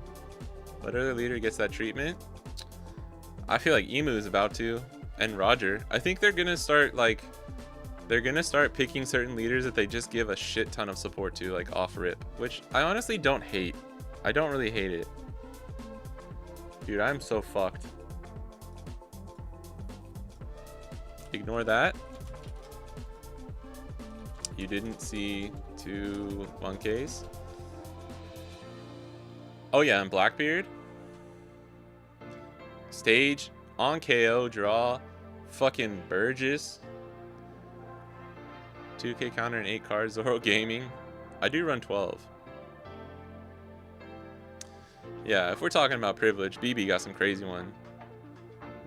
What other leader gets that treatment? I feel like Emu is about to, and Roger. I think they're gonna start picking certain leaders that they just give a shit ton of support to, like off rip, which I honestly don't hate. I don't really hate it. Dude, I'm so fucked. Ignore that. You didn't see 2 1Ks. Oh yeah, and Blackbeard. Stage on KO draw. Fucking Burgess. 2K counter and 8 cards. Zoro Gaming. I do run 12. Yeah, if we're talking about privilege, BB got some crazy one.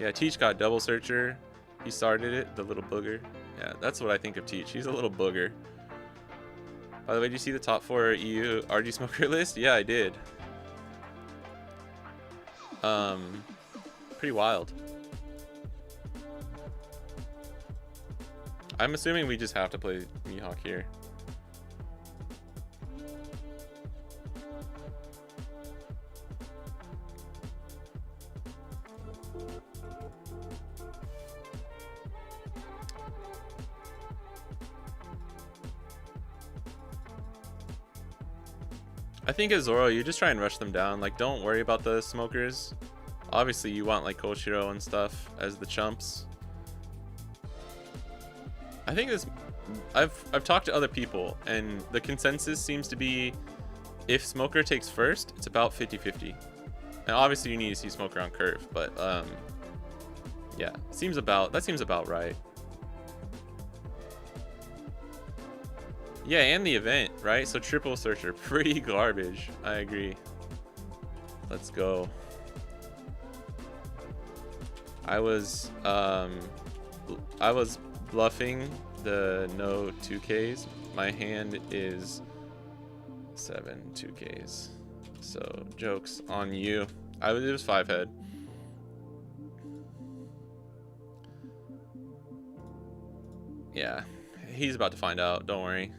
Yeah, Teach got double searcher. He started it, the little booger. Yeah, that's what I think of Teach. He's a little booger. By the way, did you see the top 4 EU RG Smoker list? Yeah, I did. Pretty wild. I'm assuming we just have to play Mihawk here. I think as Zoro, you just try and rush them down. Like, don't worry about the smokers. Obviously, you want like Koshiro and stuff as the chumps. I think this. I've talked to other people, and the consensus seems to be, if Smoker takes first, it's about 50-50. And obviously, you need to see Smoker on curve, but yeah, that seems about right. Yeah, and the event, right? So triple searcher, pretty garbage. I agree. Let's go. I was bluffing the no 2Ks. My hand is 7 2Ks. So jokes on you. It was 5 head. Yeah, he's about to find out. Don't worry.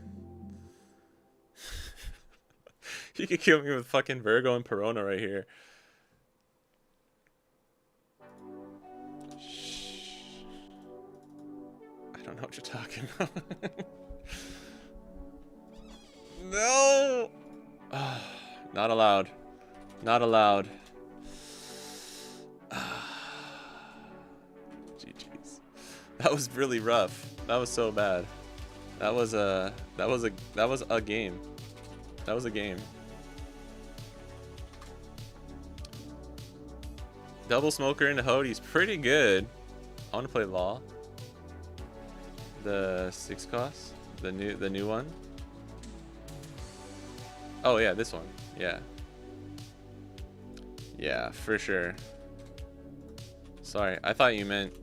He could kill me with fucking Virgo and Perona right here. Shh. I don't know what you're talking about. No! Not allowed. Not allowed. GG's. That was really rough. That was so bad. That was a game. That was a game. Double smoker into Hody's pretty good. I want to play Law. The 6 cost, the new one. Oh yeah, this one. Yeah. Yeah, for sure. Sorry, I thought you meant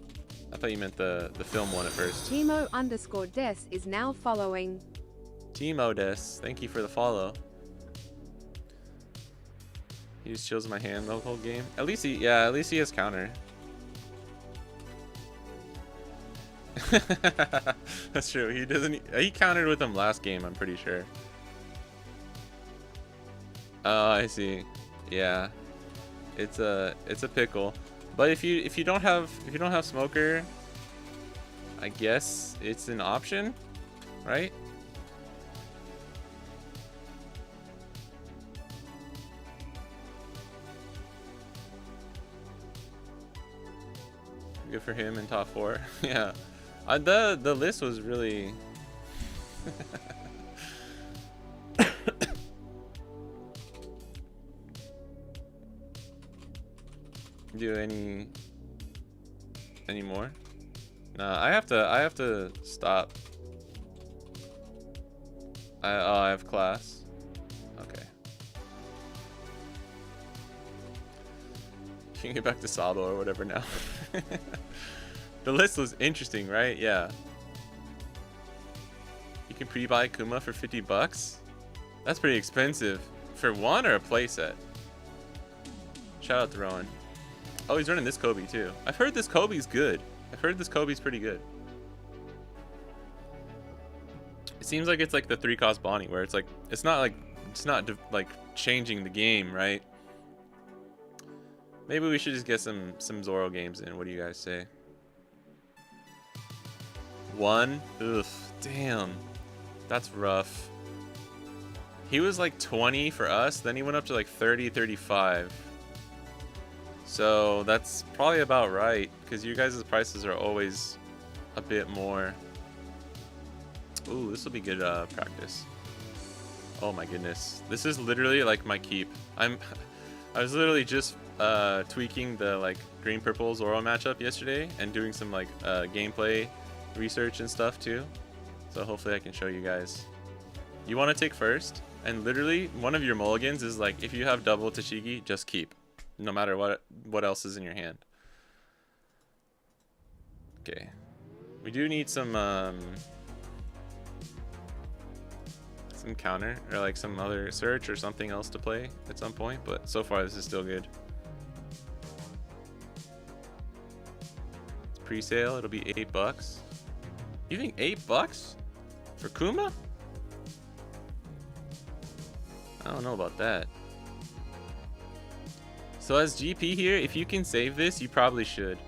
the film one at first. Timo_des is now following. Timo Des, thank you for the follow. He just chills my hand the whole game. At least he has counter. That's true. He countered with him last game, I'm pretty sure. Oh, I see. Yeah. It's a pickle. But if you don't have smoker, I guess it's an option, right? Good for him in top 4. Yeah. The list was really do any more? Nah, I have to stop. I have class. Okay. You can get back to Sabo or whatever now. The list was interesting, right? Yeah. You can pre-buy Kuma for 50 bucks? That's pretty expensive. For one or a playset? Shout out to Rowan. Oh, he's running this Kobe too. I've heard this Kobe's good. I've heard this Kobe's pretty good. It seems like it's like the 3 cost Bonnie, where it's like it's not like changing the game, right? Maybe we should just get some Zoro games in. What do you guys say? 1? Ugh, damn. That's rough. He was like 20 for us, then he went up to like 30, 35. So that's probably about right, because you guys' prices are always a bit more. Ooh, this will be good practice. Oh my goodness. This is literally like my keep. I was literally just tweaking the like green purple Zoro matchup yesterday and doing some like gameplay research and stuff too. So hopefully I can show you guys. You want to take first, and literally one of your mulligans is like, if you have double Tashigi, just keep, no matter what else is in your hand. Okay, we do need some counter or like some other search or something else to play at some point, but so far this is still good. It's pre-sale, it'll be $8. You think $8 for Kuma? I don't know about that. So as GP here, if you can save this, you probably should,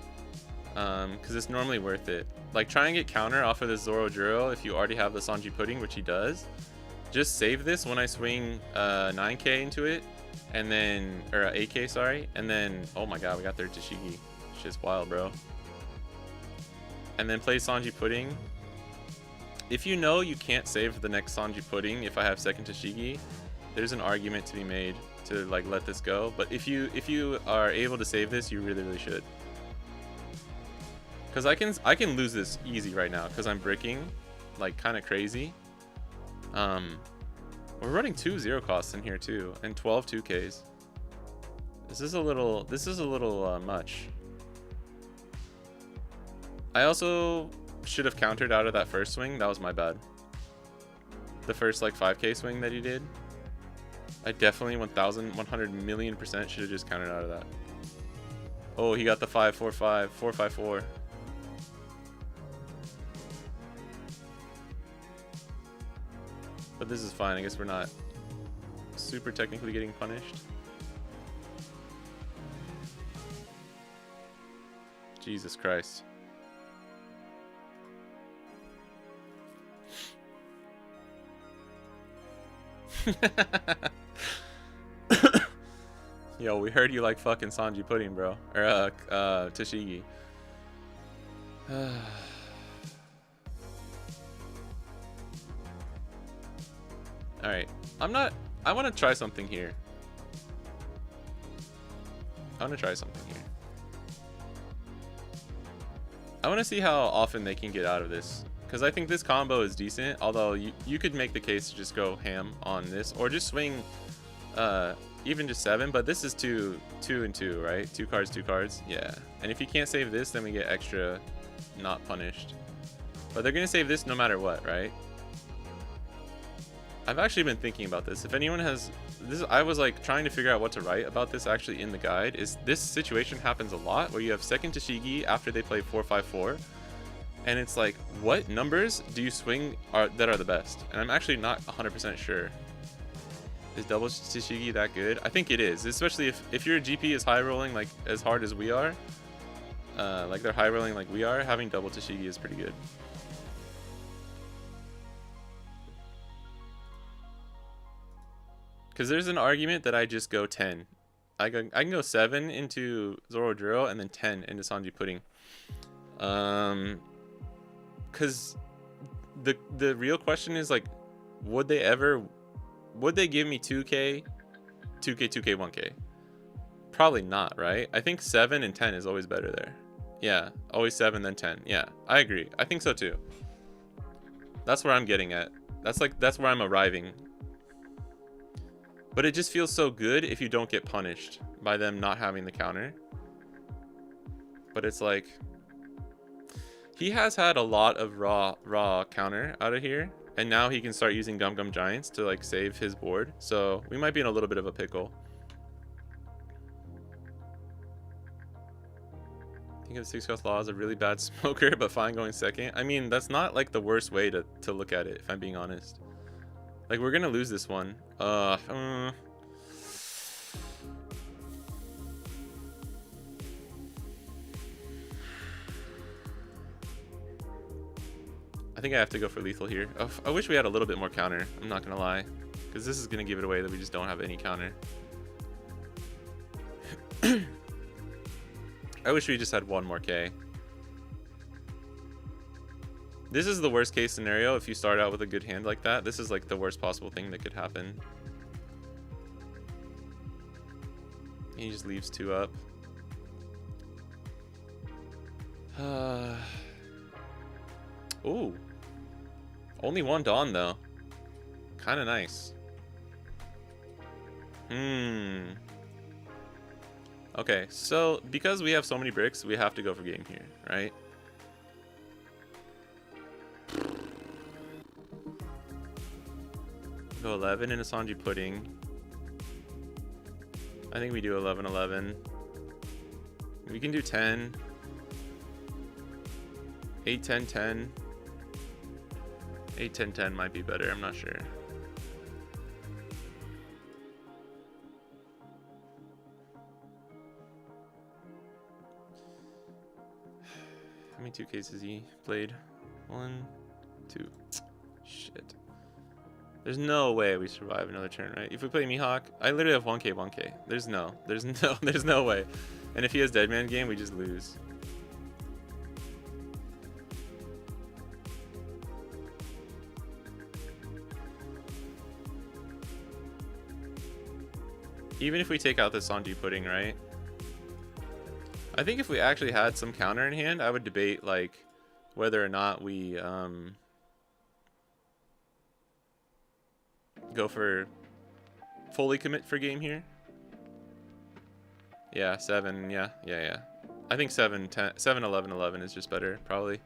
because it's normally worth it. Like, try and get counter off of the Zoro Juro if you already have the Sanji Pudding, which he does. Just save this when I swing 9k into it, and then, or 8k, sorry, and then, oh my god, we got their Tashigi. Shit's wild, bro. And then play Sanji Pudding. If you know you can't save the next Sanji Pudding if I have second Tashigi, there's an argument to be made to like let this go. But if you are able to save this, you really should. Because I can lose this easy right now because I'm bricking like kind of crazy. We're running 2 0 costs in here too, and 12 2Ks. This is a little much. I also should have countered out of that first swing. That was my bad. The first like 5k swing that he did, I definitely 1,100,000,000% should have just countered out of that. Oh, he got the 545 454. But this is fine. I guess we're not super technically getting punished. Jesus Christ. Yo, we heard you like fucking Sanji pudding, bro. Or Tashigi. Alright. I wanna try something here. I wanna try something here. I wanna see how often they can get out of this. Because I think this combo is decent, although you could make the case to just go ham on this, or just swing even just 7, but this is 2 and 2, right? 2 cards, yeah. And if you can't save this, then we get extra not punished. But they're gonna save this no matter what, right? I've actually been thinking about this. If anyone has this, I was like trying to figure out what to write about this actually in the guide. Is this situation happens a lot where you have second Tashigi after they play 4-5-4, and it's like, what numbers do you swing that are the best? And I'm actually not 100% sure. Is double Tashigi that good? I think it is, especially if your GP is high rolling like as hard as we are, like they're high rolling like we are. Having double Tashigi is pretty good. Because there's an argument that I just go 10. I can go 7 into Zoro Drill and then 10 into Sanji Pudding. Because the real question is like, would they give me 2K, 1K? Probably not, right? I think 7 and 10 is always better there. Yeah, always 7 then 10. Yeah, I agree. I think so too. That's where I'm getting at. That's where I'm arriving. But it just feels so good if you don't get punished by them not having the counter. But it's like, he has had a lot of raw counter out of here, and now he can start using Gum Gum Giants to like save his board. So we might be in a little bit of a pickle. I think of 6 cost law as a really bad smoker, but fine going second. I mean, that's not like the worst way to look at it, if I'm being honest. Like, we're gonna lose this one. I think I have to go for lethal here. Oh, I wish we had a little bit more counter. I'm not gonna lie, because this is gonna give it away that we just don't have any counter. I wish we just had one more K. This is the worst case scenario if you start out with a good hand like that. This is like the worst possible thing that could happen. He just leaves 2 up. Ooh. Only 1 Dawn though. Kinda nice. Okay, so because we have so many bricks, we have to go for game here, right? Go 11 in a Sanji Pudding. I think we do 11-11. We can do 10. 8-10-10. 8-10-10 might be better, I'm not sure. How many 2Ks has he played? 1, 2. Shit. There's no way we survive another turn, right? If we play Mihawk, I literally have 1K. There's no way. And if he has Deadman game, we just lose. Even if we take out the Sanji Pudding, right? I think if we actually had some counter in hand, I would debate like whether or not we go for fully commit for game here. Yeah, 7. Yeah. I think 7, 10, 7, 11, 11 is just better probably.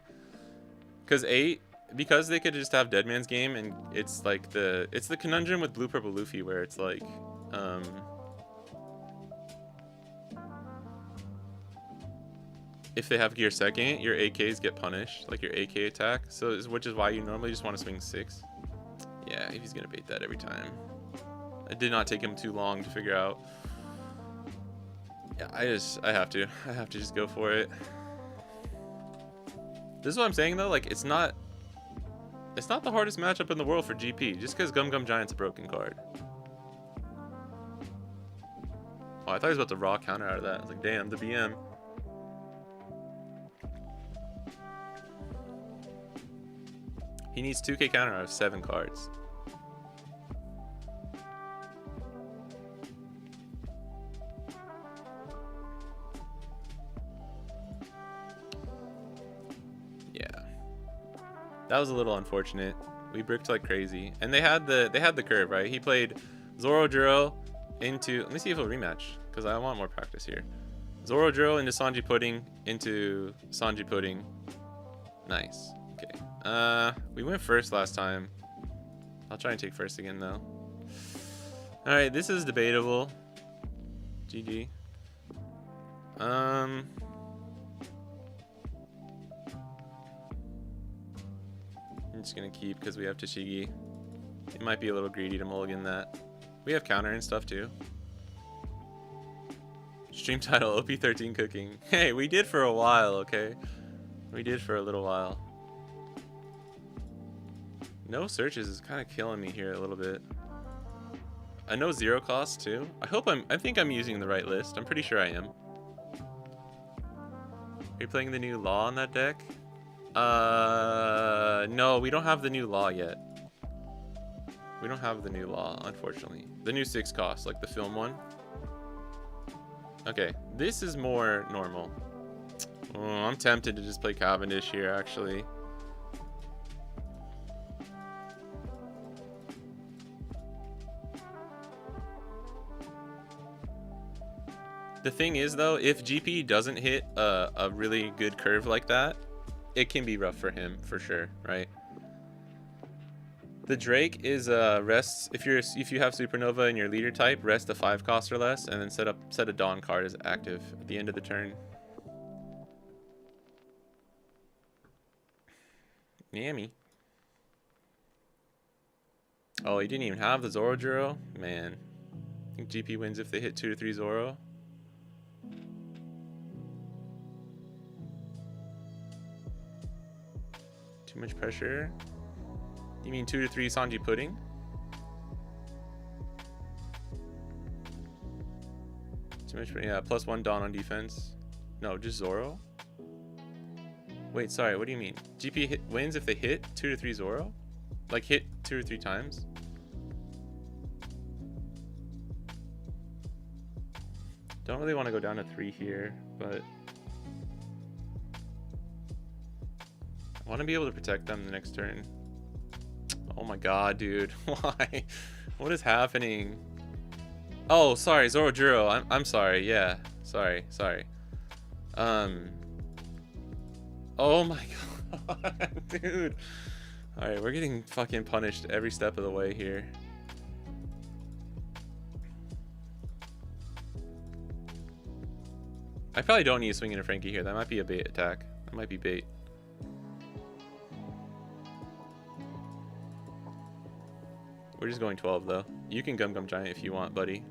Because 8, because they could just have Deadman's game, and it's like it's the conundrum with Blue Purple Luffy where it's like if they have gear second, your AKs get punished, like your AK attack. So which is why you normally just want to swing 6. Yeah, he's gonna bait that every time. It did not take him too long to figure out. Yeah, I have to just go for it. This is what I'm saying though, like it's not the hardest matchup in the world for GP, just because Gum Gum Giant's a broken card. Oh, I thought he was about to raw counter out of that. I was like, damn, the BM. He needs 2k counter out of 7 cards. Yeah. That was a little unfortunate. We bricked like crazy. And they had the curve, right? He played Zoro into, let me see if he'll rematch, because I want more practice here. Zoro into Sanji Pudding into Sanji Pudding. Nice. Okay. We went first last time. I'll try and take first again though. Alright, this is debatable. GG. I'm just gonna keep because we have Tashigi. It might be a little greedy to mulligan that. We have counter and stuff too. Stream title OP13 cooking. Hey, we did for a while, okay? We did for a little while. No searches is kind of killing me here a little bit. I know 0 cost too. I think I'm using the right list. I'm pretty sure I am. Are you playing the new law on that deck? No, we don't have the new law yet. We don't have the new law, unfortunately. The new 6 cost, like the film one. Okay, this is more normal. Oh, I'm tempted to just play Cavendish here, actually. The thing is, though, if GP doesn't hit a really good curve like that, it can be rough for him, for sure, right? The Drake is rests if you have Supernova in your leader type, rest a 5 cost or less, and then set a Dawn card as active at the end of the turn. Yammy. Oh, he didn't even have the Zoro. Man, I think GP wins if they hit 2 to 3 Zoro. Too much pressure. You mean 2 to 3 Sanji Pudding? Too much, yeah. +1 Dawn on defense. No, just Zoro. Wait, sorry. What do you mean? GP wins if they hit 2 to 3 Zoro? Like hit 2 or 3 times? Don't really want to go down to 3 here, but I want to be able to protect them the next turn. Oh my god, dude. Why? What is happening? Oh, sorry, Zoro. I'm sorry. Yeah. Sorry. Oh my god, dude. Alright, we're getting fucking punished every step of the way here. I probably don't need to swing in a Frankie here. That might be a bait attack. That might be bait. We're just going 12 though. You can Gum Giant if you want, buddy.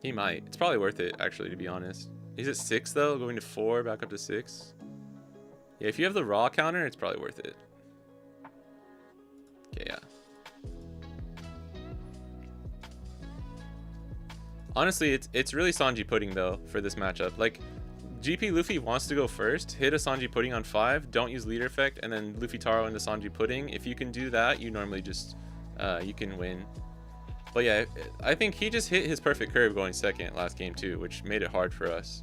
He might. It's probably worth it, actually, to be honest. He's at 6 though, going to 4, back up to 6. Yeah, if you have the raw counter, it's probably worth it. Okay, yeah. Honestly, it's really Sanji Pudding though for this matchup. Like, GP Luffy wants to go first, hit a Sanji Pudding on 5, don't use leader effect, and then Luffy Taro into Sanji Pudding. If you can do that, you normally just, you can win. But yeah, I think he just hit his perfect curve going second last game too, which made it hard for us.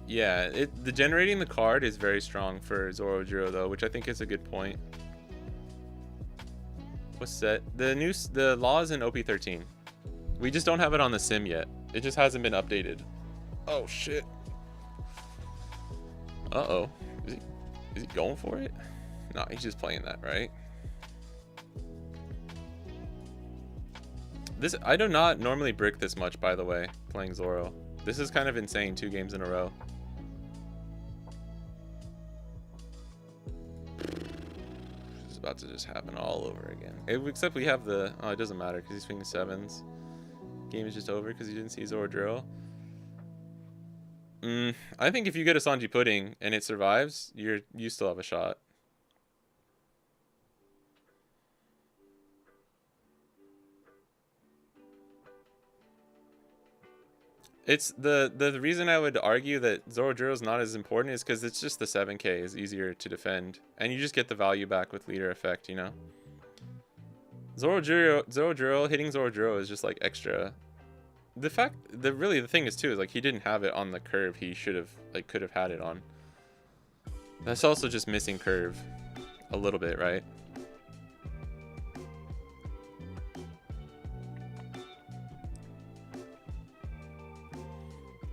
Yeah, the generating the card is very strong for Zoro though, which I think is a good point. What's set? The law is in OP13. We just don't have it on the sim yet. It just hasn't been updated. Oh shit. Uh-oh. Is he going for it? No, he's just playing that, right? I do not normally brick this much, by the way, playing Zoro. This is kind of insane, 2 games in a row. This is about to just happen all over again. Except we have the... Oh, it doesn't matter because he's swinging 7s. Game is just over because he didn't see Zoro. I think if you get a Sanji Pudding and it survives, you still have a shot. It's the reason I would argue that Zoro is not as important is because it's just the 7k is easier to defend, and you just get the value back with leader effect, you know. Zoro hitting Zoro is just like extra. The thing is too is like he didn't have it on the curve he should have could have had it on. That's also just missing curve a little bit, right?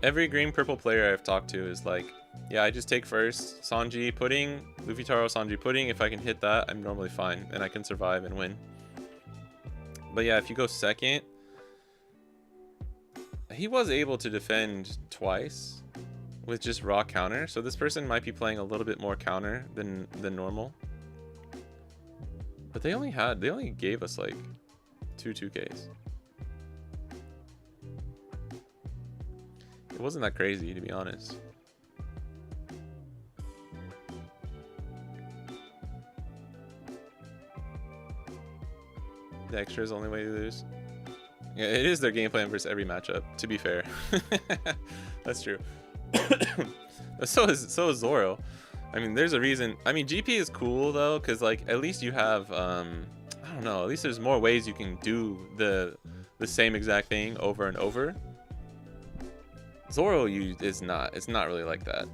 Every green purple player I've talked to is like, yeah, I just take first Sanji pudding, Luffy Taro Sanji pudding. If I can hit that, I'm normally fine and I can survive and win. But yeah, if you go second, he was able to defend twice with just raw counter, so this person might be playing a little bit more counter than normal. But they only gave us like 2Ks. It wasn't that crazy, to be honest. The extra is the only way to lose. Yeah, it is their game plan versus every matchup, to be fair. That's true. so is Zoro. I mean, there's a reason. I mean, GP is cool though, because like at least you have I don't know, at least there's more ways you can do the same exact thing over and over. Zoro it's not really like that.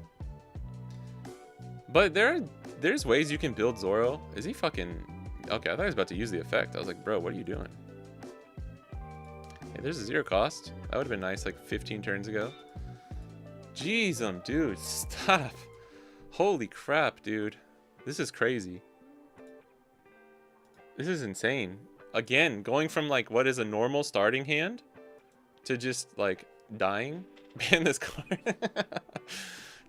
But there's ways you can build Zoro. Is he fucking okay? I thought he was about to use the effect. I was like, bro, what are you doing? Hey, there's a 0 cost. That would have been nice like 15 turns ago. Jeez, dude, stop. Holy crap, dude. This is crazy. This is insane. Again, going from like what is a normal starting hand to just like dying. Ban this card.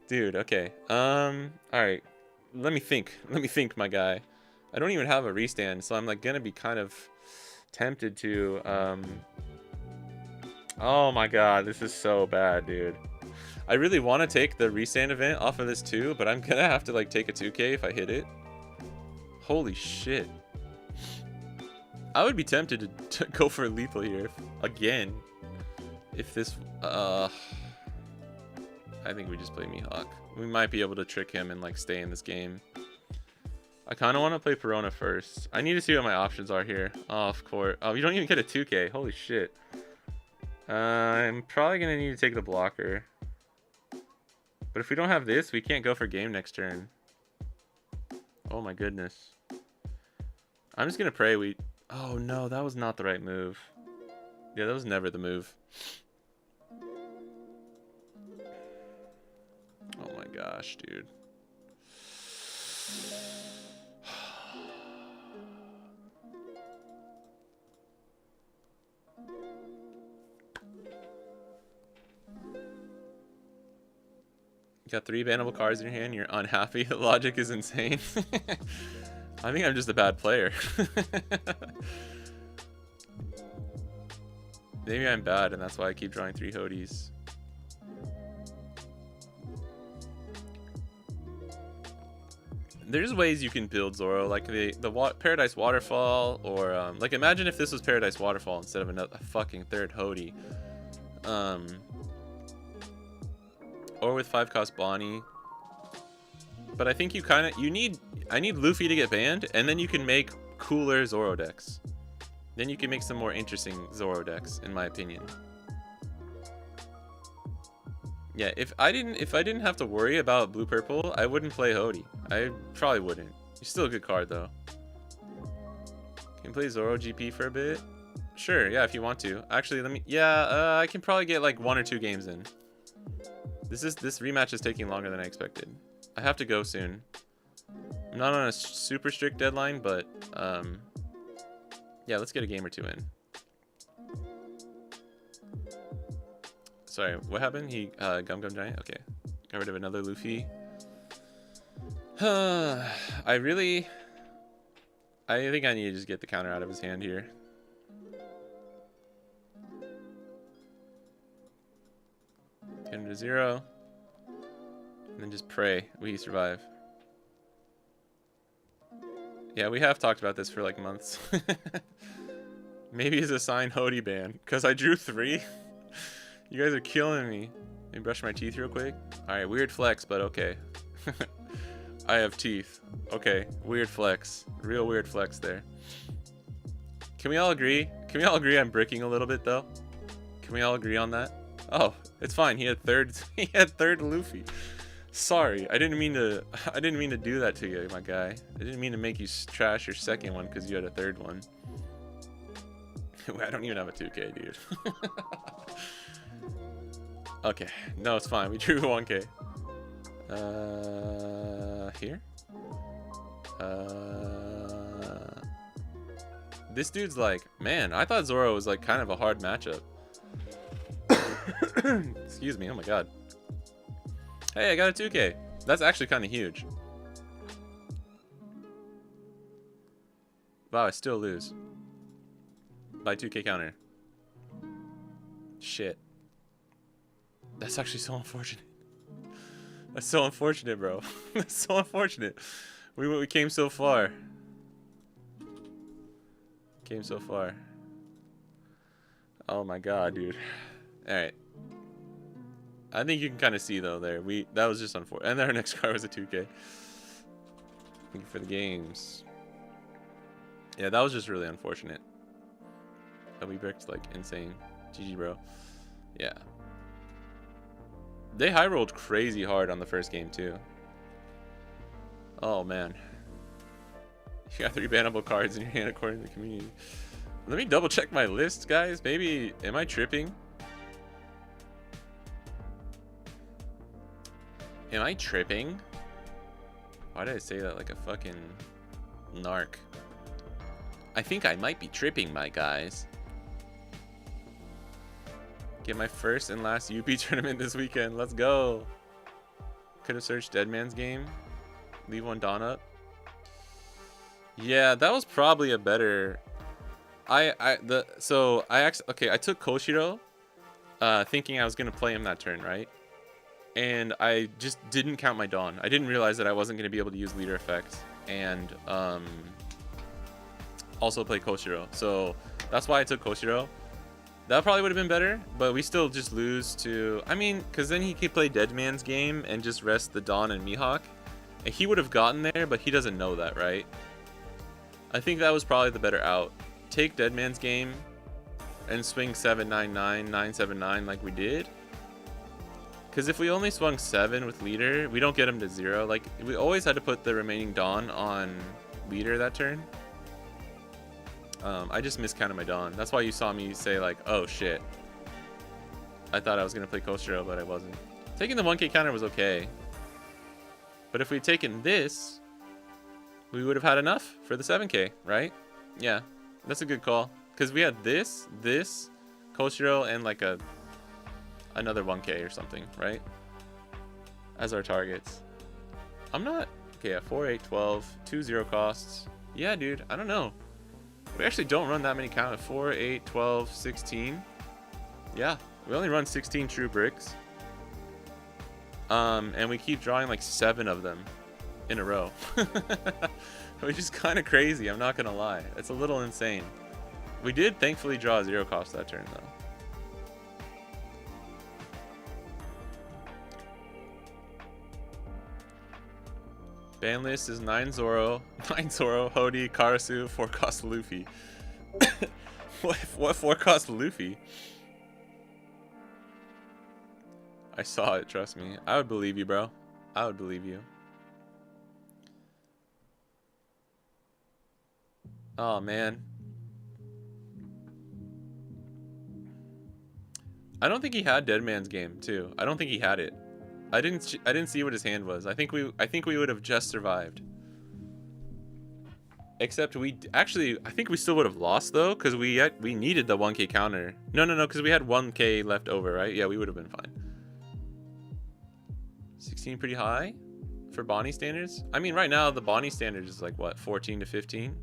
Dude, okay. Alright. Let me think, my guy. I don't even have a restand, so I'm like gonna be kind of tempted to oh my god, this is so bad, dude. I really want to take the restand event off of this too, but I'm gonna have to like take a 2k if I hit it. Holy shit. I would be tempted to go for lethal here again. If this I think we just play Mihawk. We might be able to trick him and like stay in this game. I kind of want to play Perona first. I need to see what my options are here. Off court. Oh, you don't even get a 2k. Holy shit. I'm probably gonna need to take the blocker. But if we don't have this, we can't go for game next turn. Oh my goodness. I'm just gonna pray we... Oh no, that was not the right move. Yeah, that was never the move. Oh my gosh, dude. You got 3 bannable cards in your hand, you're unhappy. The logic is insane. I think I'm just a bad player. Maybe I'm bad and that's why I keep drawing 3 Hodies. There's ways you can build Zoro, like the Paradise Waterfall, or like imagine if this was Paradise Waterfall instead of a fucking 3rd Hodie. Or with 5 cost Bonnie. But I think I need Luffy to get banned, and then you can make cooler Zoro decks. Then you can make some more interesting Zoro decks, in my opinion. Yeah, if I didn't have to worry about blue purple, I wouldn't play Hodie. I probably wouldn't. He's still a good card though. Can you play Zoro GP for a bit? Sure, yeah, if you want to. Actually, I can probably get like 1 or 2 games in. This rematch is taking longer than I expected. I have to go soon. I'm not on a super strict deadline, but yeah, let's get a game or 2 in. Sorry, what happened? He Gum Giant? Okay. Got rid of another Luffy. I think I need to just get the counter out of his hand here. Get him to 0. And then just pray we survive. Yeah, we have talked about this for like months. Maybe it's a sign Hodie ban. Because I drew 3. You guys are killing me. Let me brush my teeth real quick. Alright, weird flex, but okay. I have teeth. Okay, weird flex. Real weird flex there. Can we all agree? Can we all agree I'm bricking a little bit though? Can we all agree on that? Oh, it's fine. He had third he had third Luffy. Sorry, I didn't mean to do that to you, my guy. I didn't mean to make you trash your second one because you had a third one. I don't even have a 2K, dude. Okay, no, it's fine. We drew 1K. Here? This dude's like, man, I thought Zoro was like kind of a hard matchup. Excuse me, oh my god. Hey, I got a 2K. That's actually kind of huge. Wow, I still lose. By 2K counter. Shit. That's actually so unfortunate. That's so unfortunate, bro. That's so unfortunate. We came so far. Came so far. Oh my god, dude. Alright. I think you can kind of see though there. That was just unfortunate. And our next card was a 2K. Thank you for the games. Yeah, that was just really unfortunate. That we bricked like insane. GG, bro. Yeah. They high rolled crazy hard on the first game too. Oh man. You got 3 bannable cards in your hand according to the community. Let me double check my list, guys. Maybe, am I tripping? Am I tripping? Why did I say that like a fucking narc? I think I might be tripping, my guys. Get my first and last UP tournament this weekend. Let's go. Could have searched Deadman's game. Leave one Dawn up. Yeah, that was probably a better. I took Koshiro, thinking I was gonna play him that turn, right? And I just didn't count my Dawn. I didn't realize that I wasn't gonna be able to use leader effect and also play Koshiro. So that's why I took Koshiro. That probably would have been better, but we still just lose to. I mean, because then he could play Deadman's game and just rest the Dawn and Mihawk, and he would have gotten there, but he doesn't know that, right? I think that was probably the better out. Take Deadman's game and swing 799, 979 like we did. Because if we only swung 7 with leader, we don't get him to 0. Like, we always had to put the remaining Dawn on leader that turn. I just miscounted my Dawn. That's why you saw me say like, oh shit. I thought I was going to play Koshiro, but I wasn't. Taking the 1K counter was okay. But if we'd taken this, we would have had enough for the 7K, right? Yeah, that's a good call. Because we had this, Koshiro, and like another 1K or something, right? As our targets. I'm not... Okay, yeah, 4, 8, 12, 2 0 costs. Yeah, dude, I don't know. We actually don't run that many count. 4, 8, 12, 16. Yeah, we only run 16 true bricks. And we keep drawing like 7 of them in a row. Which is kind of crazy, I'm not gonna lie. It's a little insane. We did thankfully draw 0 cost that turn though. Ban list is 9 Zoro, Hody, Karasu, 4 cost Luffy. What 4 cost Luffy? I saw it, trust me. I would believe you, bro. I would believe you. Oh man. I don't think he had Deadman's game too. I don't think he had it. I didn't see what his hand was. I think we would have just survived. Except I think we still would have lost though, because we needed the 1K counter. No, because we had 1K left over, right? Yeah, we would have been fine. 16 pretty high for Bonnie standards. I mean, right now the Bonnie standard is like what, 14 to 15.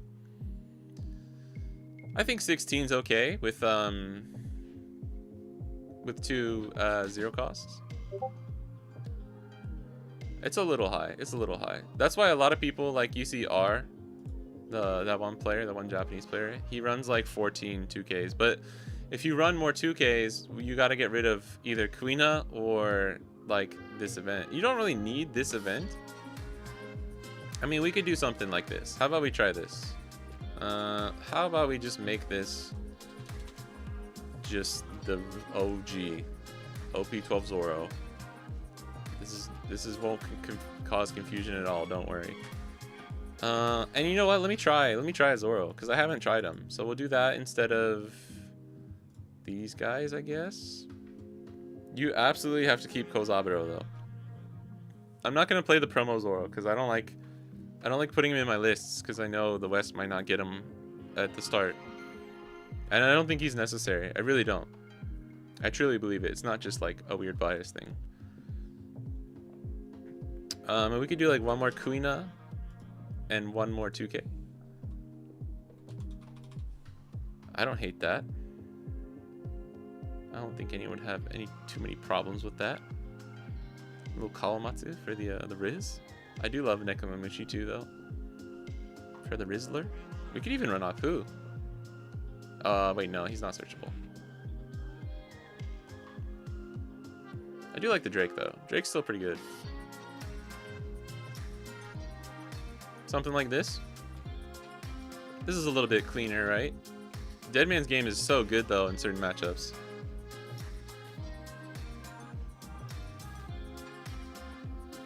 I think 16's okay with 2 0 costs. It's a little high. It's a little high. That's why a lot of people like you see that one player, that one Japanese player, he runs like 14 2Ks. But if you run more 2Ks, you got to get rid of either Quina or like this event. You don't really need this event. I mean, we could do something like this. How about we try this? How about we just make this just the OG OP12 Zoro. This won't cause confusion at all. Don't worry. And you know what? Let me try a Zoro because I haven't tried them. So we'll do that instead of these guys, I guess. You absolutely have to keep Kozaburo though. I'm not gonna play the promo Zoro because I don't like putting him in my lists because I know the West might not get him at the start. And I don't think he's necessary. I really don't. I truly believe it. It's not just like a weird bias thing. And we could do like one more Kuina and one more 2K. I don't hate that. I don't think anyone would have too many problems with that. A little Kawamatsu for the Riz. I do love Nekomamushi too though. For the Rizzler. We could even run Apu. Wait, no, he's not searchable. I do like the Drake though. Drake's still pretty good. Something like this. This is a little bit cleaner, right? Deadman's game is so good though in certain matchups.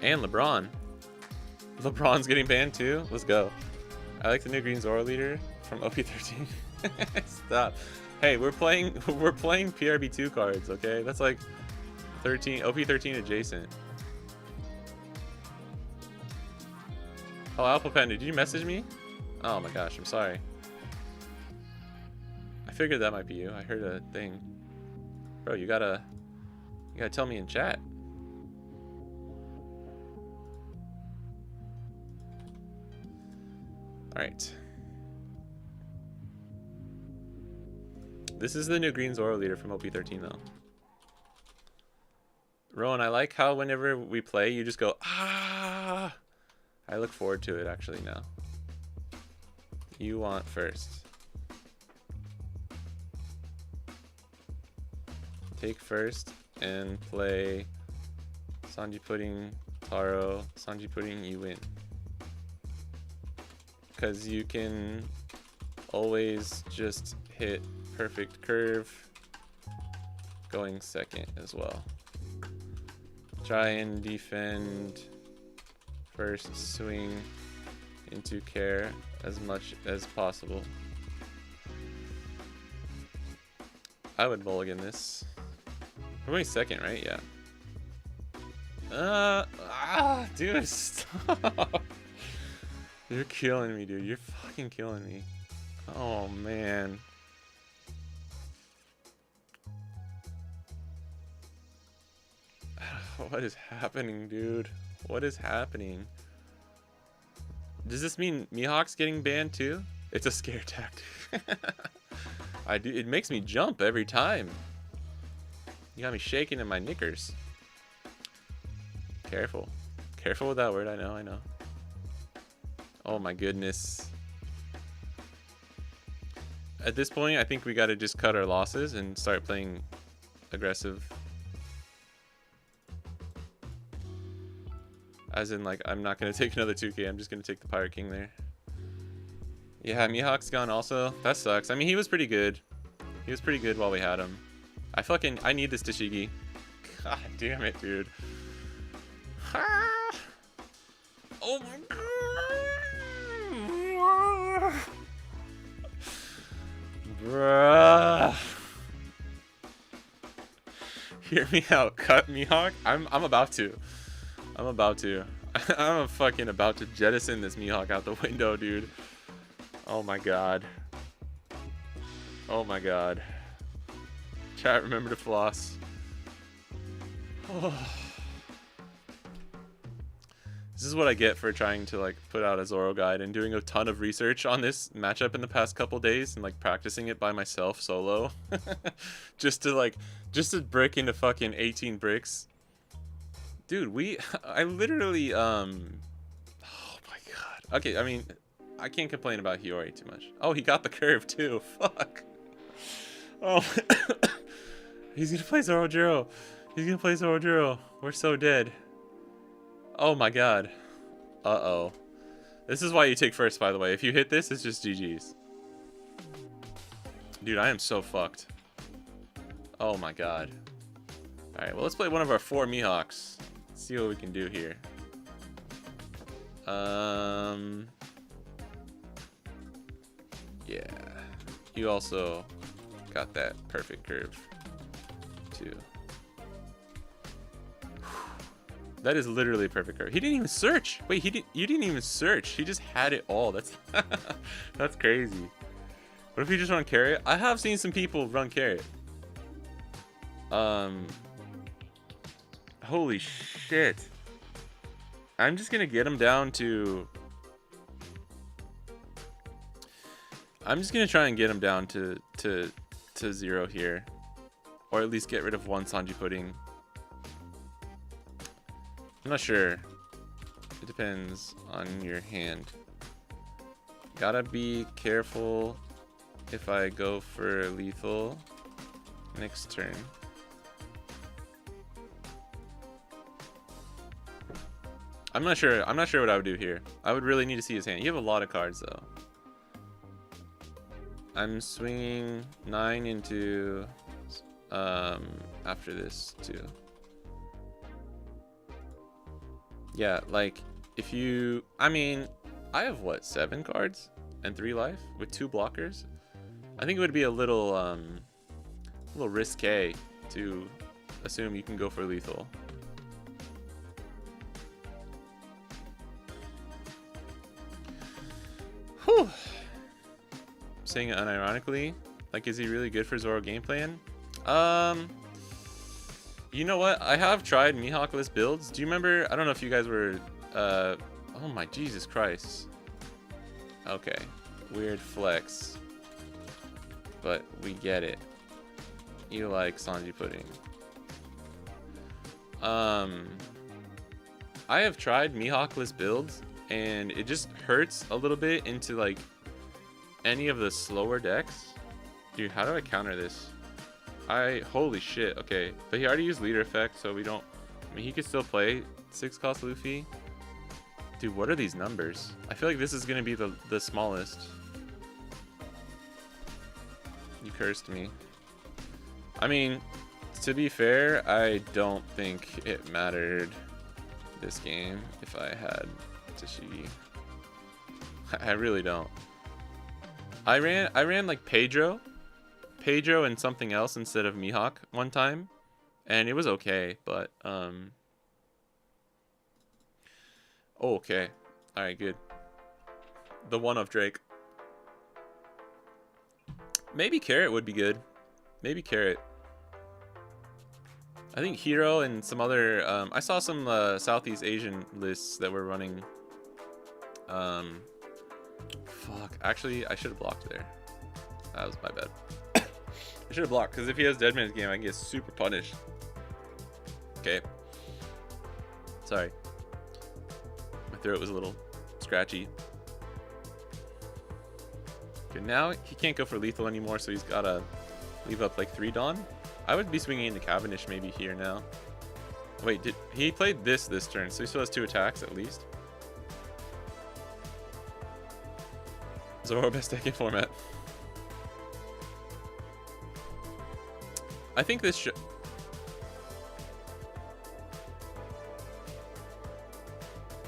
And LeBron. LeBron's getting banned too. Let's go. I like the new green Zoro leader from OP13. Stop. Hey, we're playing PRB2 cards, okay? That's like 13 OP13 adjacent. Oh, Apple Pen, did you message me? Oh my gosh, I'm sorry. I figured that might be you. I heard a thing. Bro, you gotta tell me in chat. Alright. This is the new green Zoro leader from OP13 though. Rowan, I like how whenever we play, you just go, ah! I look forward to it actually now. You want first. Take first and play Sanji Pudding, Taro, Sanji Pudding, you win. Because you can always just hit perfect curve going second as well. Try and defend first swing into care as much as possible. I would mulligan this. We're going second, right? Yeah. Dude, stop. You're killing me, dude. You're fucking killing me. Oh, man. What is happening, dude? What is happening? Does this mean Mihawk's getting banned too? It's a scare tactic. It makes me jump every time. You got me shaking in my knickers. Careful. Careful with that word, I know. Oh my goodness. At this point, I think we gotta just cut our losses and start playing aggressive. As in, like, I'm not gonna take another 2K, I'm just gonna take the Pirate King there. Yeah, Mihawk's gone also. That sucks. I mean, he was pretty good. He was pretty good while we had him. I need this Tashigi. God damn it, dude. Oh my god. Bruh. Hear me out. Cut Mihawk. I'm about to. I'm fucking about to jettison this Mihawk out the window, dude. Oh my god. Oh my god. Chat, remember to floss. Oh. This is what I get for trying to like put out a Zoro guide and doing a ton of research on this matchup in the past couple days and like practicing it by myself solo. just to break into fucking 18 bricks. Dude, I literally, oh my god. Okay, I mean, I can't complain about Hiyori too much. Oh, he got the curve too, fuck. Oh, he's gonna play Zoro. He's gonna play Zoro. We're so dead. Oh my god. Uh-oh. This is why you take first, by the way. If you hit this, it's just GG's. Dude, I am so fucked. Oh my god. Alright, well, let's play one of our 4 Mihawks. Let's see what we can do here. Yeah. You also got that perfect curve, too. That is literally a perfect curve. He didn't even search. Wait, you didn't even search. He just had it all. That's that's crazy. What if you just run carrot? I have seen some people run carrot. Holy shit. I'm just gonna get him down to... I'm just gonna try and get him down to 0 here. Or at least get rid of 1 Sanji pudding. I'm not sure. It depends on your hand. Gotta be careful if I go for lethal next turn. I'm not sure what I would do here. I would really need to see his hand. You have a lot of cards though. I'm swinging 9 into after this too. Yeah, like if you, I mean, I have what, 7 cards and 3 life with 2 blockers. I think it would be a little risque to assume you can go for lethal. Whew. Saying it unironically, like, is he really good for Zoro game plan? You know what? I have tried Mihawk-less builds. Do you remember? I don't know if you guys were, oh my Jesus Christ. Okay. Weird flex. But we get it. You like Sanji pudding. I have tried Mihawk-less builds, and it just hurts a little bit into, like, any of the slower decks. Dude, how do I counter this? Holy shit, okay. But he already used leader effect, so we don't... I mean, he could still play 6 cost Luffy. Dude, what are these numbers? I feel like this is gonna be the smallest. You cursed me. I mean, to be fair, I don't think it mattered this game if I had Tashigi. I really don't. I ran like Pedro and something else instead of Mihawk one time, and it was okay, but oh, okay. Alright, good. The one of Drake. Maybe Carrot would be good. Maybe Carrot. I think Hero and some other I saw some Southeast Asian lists that were running fuck, actually I should have blocked there. That was my bad. I should have blocked, because if he has Deadman's game, I can get super punished. Okay. Sorry. My throat was a little scratchy. Okay, now he can't go for lethal anymore, so he's got to leave up like 3 Dawn. I would be swinging into Cavendish maybe here now. Wait, he played this turn, so he still has 2 attacks at least. Zoro best deck in format. I think this should...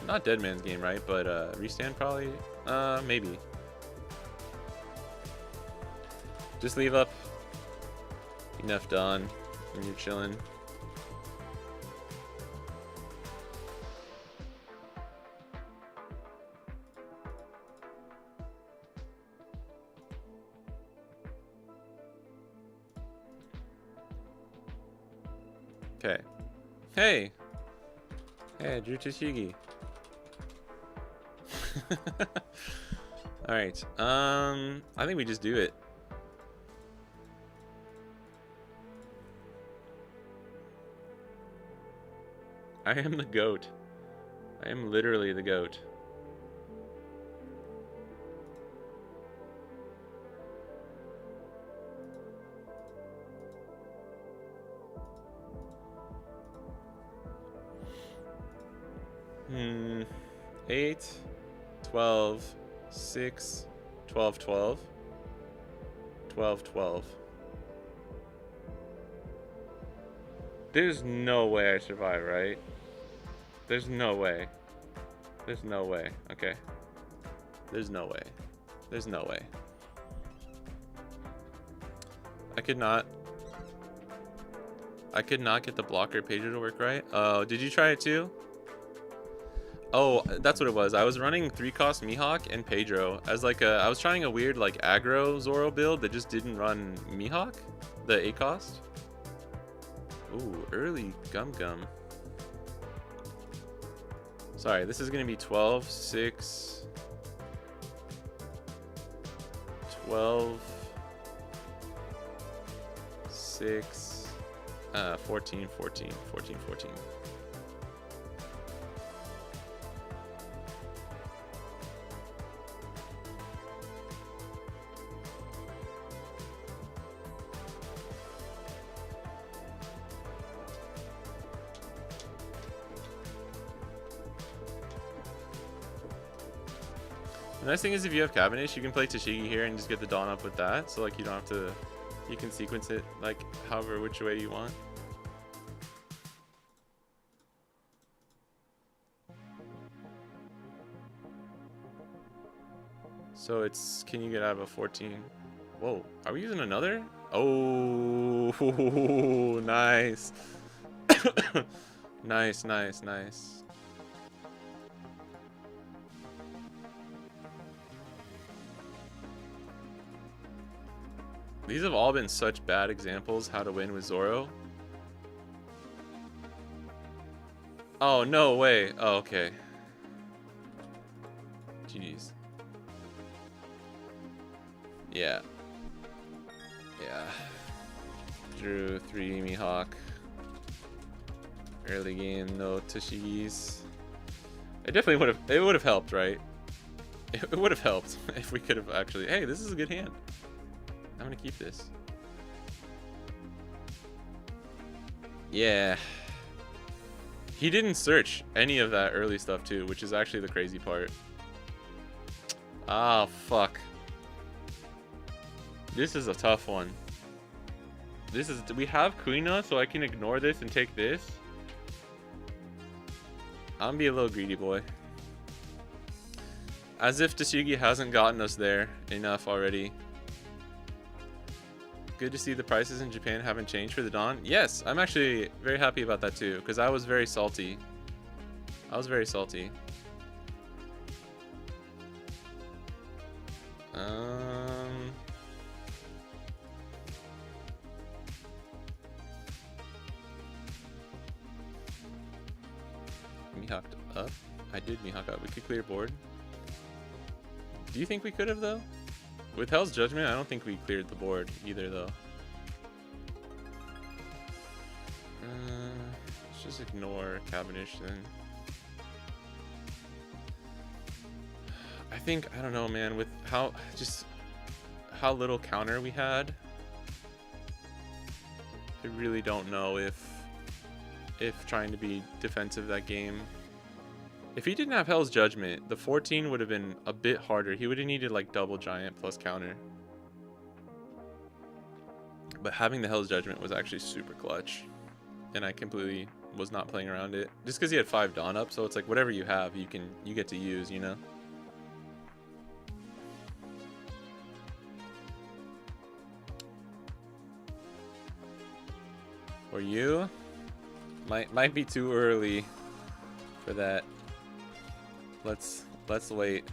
Not Deadman's game, right? But restand probably? Maybe. Just leave up enough Dawn when you're chilling. Okay. Hey! Hey, Drew Tashigi. Alright, I think we just do it. I am the GOAT. I am literally the GOAT. 8, 12, 6, 12, 12, 12, 12. There's no way I survive, right? There's no way. There's no way. Okay. There's no way. There's no way. I could not get the blocker pager to work right. Oh, did you try it too? Oh, that's what it was. I was running 3-cost Mihawk and Pedro as like I was trying a weird like aggro Zoro build that just didn't run Mihawk, the 8-cost. Ooh, early Gum Gum. Sorry, this is gonna be 12, 6, 12, 6, 14, 14, 14, 14. The nice thing is if you have Cavendish, you can play Tashigi here and just get the Dawn up with that. So like you don't have to, you can sequence it like however which way you want. So it's, can you get out of a 14? Whoa, are we using another? Oh, nice. Nice, nice, nice. These have all been such bad examples how to win with Zoro. Oh, no way. Oh, okay. Jeez. Yeah. Yeah. Drew 3 Mihawk. Early game, no Tashigis. It definitely would have helped, right? It would have helped if we could have actually, hey, this is a good hand. I'm gonna keep this. Yeah. He didn't search any of that early stuff too, which is actually the crazy part. Ah, fuck. This is a tough one. This is, we have Kuina, so I can ignore this and take this. I'm gonna be a little greedy, boy. As if Tashigi hasn't gotten us there enough already. Good to see the prices in Japan haven't changed for the Dawn. Yes, I'm actually very happy about that too, because I was very salty. I was very salty. Mihawked up. I did Mihawk up. We could clear board. Do you think we could have though? With Hell's Judgment, I don't think we cleared the board either, though. Let's just ignore Cavendish then. I think, I don't know, man, with how little counter we had, I really don't know if trying to be defensive that game. If he didn't have Hell's Judgment, the 14 would have been a bit harder. He would have needed like double giant plus counter. But having the Hell's Judgment was actually super clutch. And I completely was not playing around it. Just because he had 5 Dawn up, so it's like whatever you have, you get to use, you know? For you, might be too early for that. Let's wait.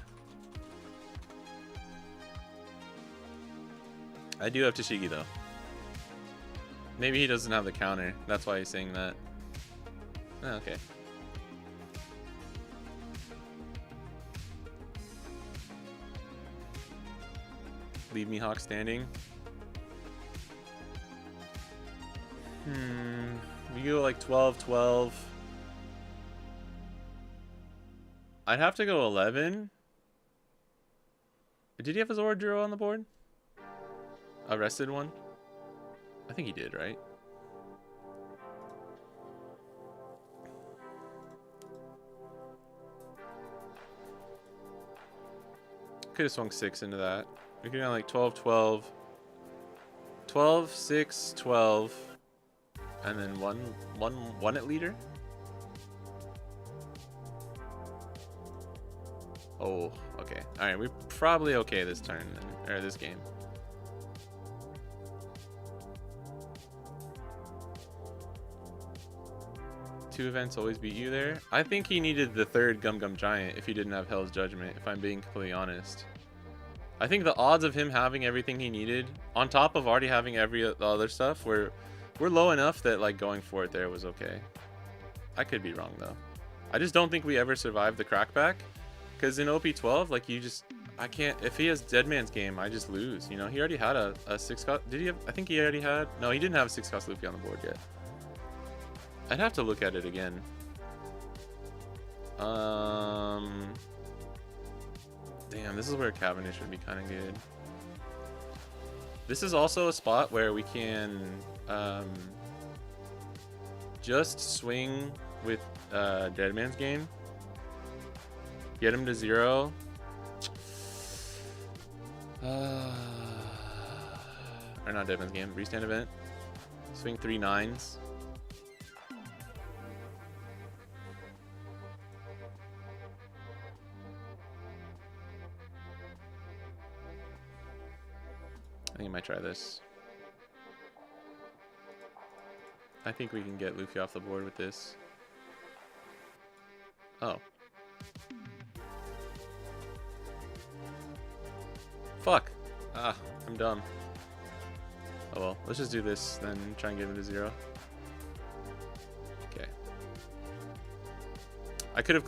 I do have Tashigi though. Maybe he doesn't have the counter. That's why he's saying that. Oh, okay. Leave Mihawk standing. We go like 12-12. I'd have to go 11. Did he have his Zoro on the board? A rested one? I think he did, right? could have swung 6 into that. We could have like 12, 12, 12, 6, 12, and then one at leader. Oh, okay. All right, we're probably okay this turn then, or this game. Two events always beat you there. I think he needed the third Gum Gum Giant if he didn't have Hell's Judgment, if I'm being completely honest. I think the odds of him having everything he needed, on top of already having the other stuff, were low enough that like going for it there was okay. I could be wrong though. I just don't think we ever survived the crackback, because in OP12, like I can't, if he has Dead Man's Game, I just lose. You know, he already had a 6 cost, did he have, I think he already had, no, he didn't have a 6 cost Luffy on the board yet. I'd have to look at it again. Damn, this is where Cavendish would be kind of good. This is also a spot where we can just swing with Dead Man's Game. Get him to 0. Or not Dead Man's Game, Restand event. Swing 3 9s. I think I might try this. I think we can get Luffy off the board with this. Oh. Fuck. Ah, I'm dumb. Oh well, let's just do this, then try and get him to 0. Okay. I could have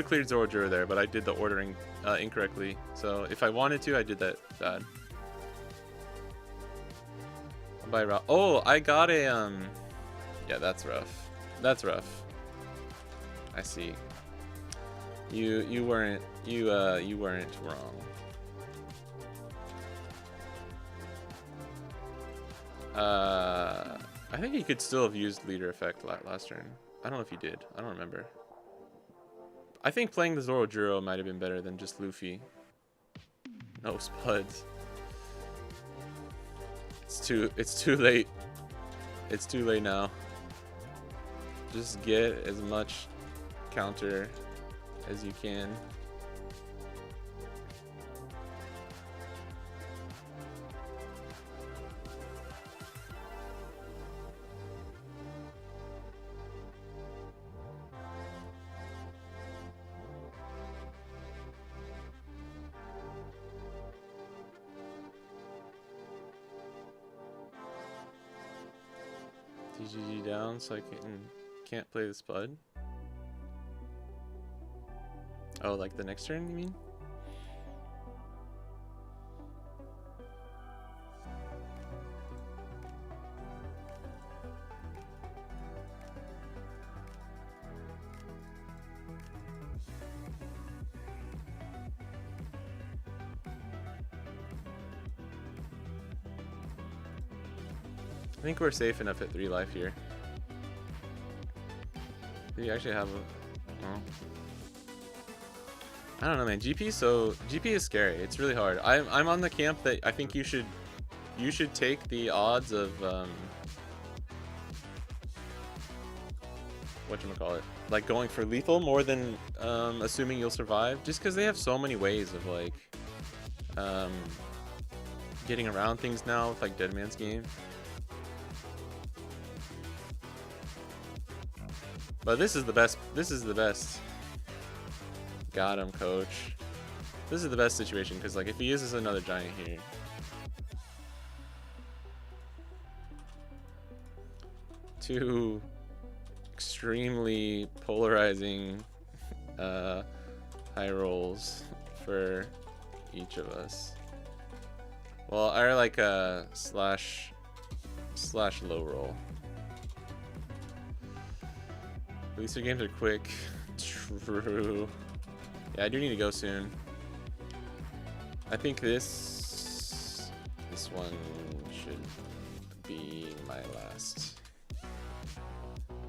cleared Zoro there, but I did the ordering incorrectly. So if I wanted to, I did that bad. Oh, I got a yeah, that's rough. That's rough. I see. You weren't wrong. I think he could still have used leader effect last turn. I don't know if he did. I don't remember. I think playing the Zoro might have been better than just Luffy. No Spuds. It's too late. It's too late now. Just get as much counter as you can. TGG down so I can't play the Spud. Oh, like the next turn, you mean? I think we're safe enough at 3 life here. Do you actually have a... Oh. I don't know, man. GP is scary. It's really hard. I'm on the camp that I think you should take the odds of whatchamacallit, like going for lethal more than assuming you'll survive, just because they have so many ways of like getting around things now with like Dead Man's Game. But this is the best. This is the best. Got him, coach. This is the best situation because, like, if he uses another giant here, two extremely polarizing high rolls for each of us. Well, I like a slash low roll. At least your games are quick. True. Yeah, I do need to go soon. I think this one should be my last.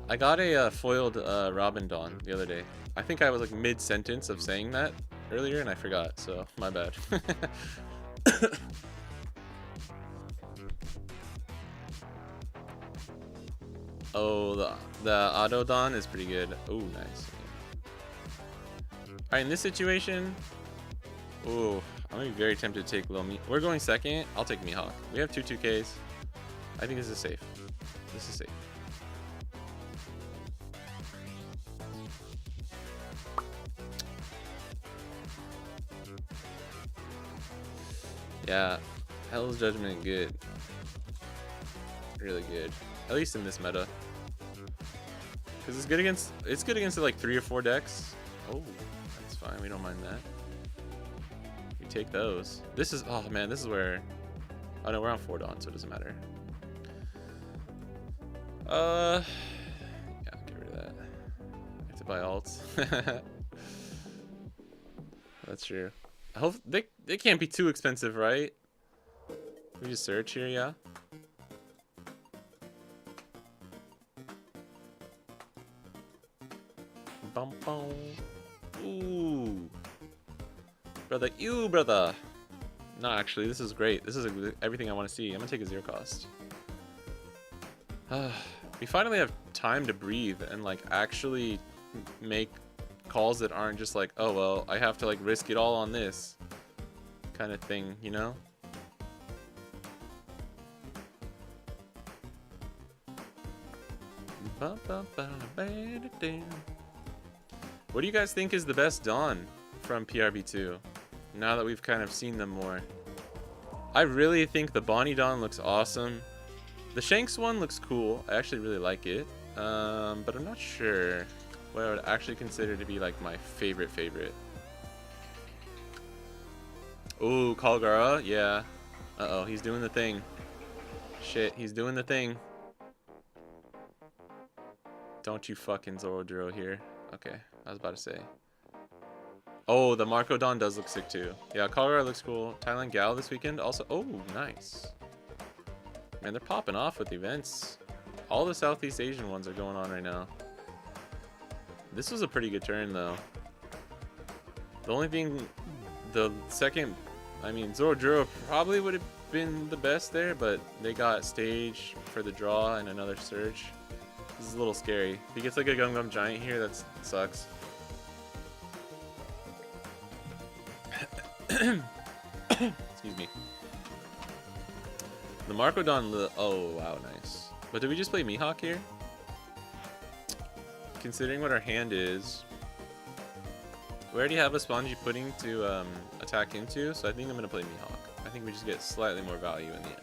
I got a foiled Robin Dawn the other day. I think I was like mid-sentence of saying that, earlier and I forgot, so my bad. Oh, the auto don is pretty good. Oh, nice. Alright, in this situation, ooh, I'm gonna be very tempted to take Lil Me. We're going second. I'll take Mihawk. We have two 2Ks. I think this is safe. This is safe. Yeah, Hell's Judgment good. Really good. At least in this meta. Because it's good against like 3 or 4 decks. Oh, that's fine. We don't mind that. We take those. This is, oh man, this is where, oh no, we're on 4 Dawn, so it doesn't matter. Yeah, get rid of that. I have to buy alts. That's true. I hope they can't be too expensive, right? We just search here, yeah. Bum, bum. Ooh, brother, you brother. No, actually, this is great. This is everything I want to see. I'm gonna take a 0 cost. We finally have time to breathe and like actually make calls that aren't just like, oh well, I have to like risk it all on this kind of thing, you know? What do you guys think is the best Dawn from PRB2? Now that we've kind of seen them more. I really think the Bonnie Dawn looks awesome. The Shanks one looks cool. I actually really like it. But I'm not sure what I would actually consider to be like my favorite. Ooh, Kalgara, yeah. Uh-oh, he's doing the thing. Shit, he's doing the thing. Don't you fucking Zoroduro here. Okay, I was about to say. Oh, the Marco Don does look sick too. Yeah, Kalgara looks cool. Thailand Gal this weekend also. Oh, nice. Man, they're popping off with events. All the Southeast Asian ones are going on right now. This was a pretty good turn though. The only thing, the second, I mean, Zoroduro probably would have been the best there, but they got stage for the draw and another surge. This is a little scary. If he gets like a Gum Gum Giant here, that sucks. Excuse me. The Marco Don, oh wow, nice. But did we just play Mihawk here? Considering what our hand is, we already have a Spongy Pudding to attack into, so I think I'm gonna play Mihawk. I think we just get slightly more value in the end.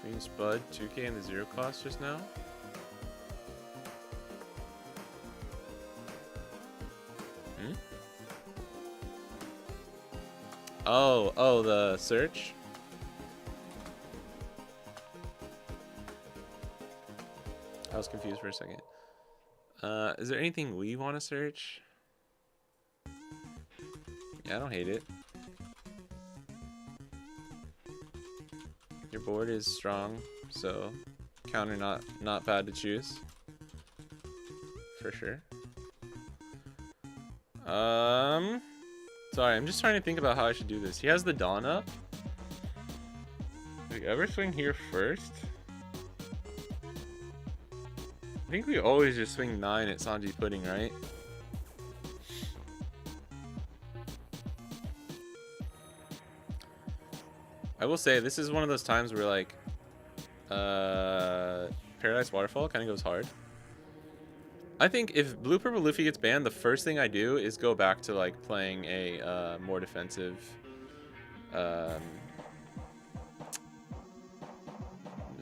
Green Spud, 2k in the 0 cost just now. Oh, the search? I was confused for a second. Is there anything we want to search? Yeah, I don't hate it. Your board is strong, so counter not bad to choose. For sure. Sorry, I'm just trying to think about how I should do this. He has the Dawn up. Do we ever swing here first? I think we always just swing 9 at Sanji Pudding, right? I will say, this is one of those times where like, Paradise Waterfall kind of goes hard. I think if Blue Purple Luffy gets banned, the first thing I do is go back to like playing a more defensive. It's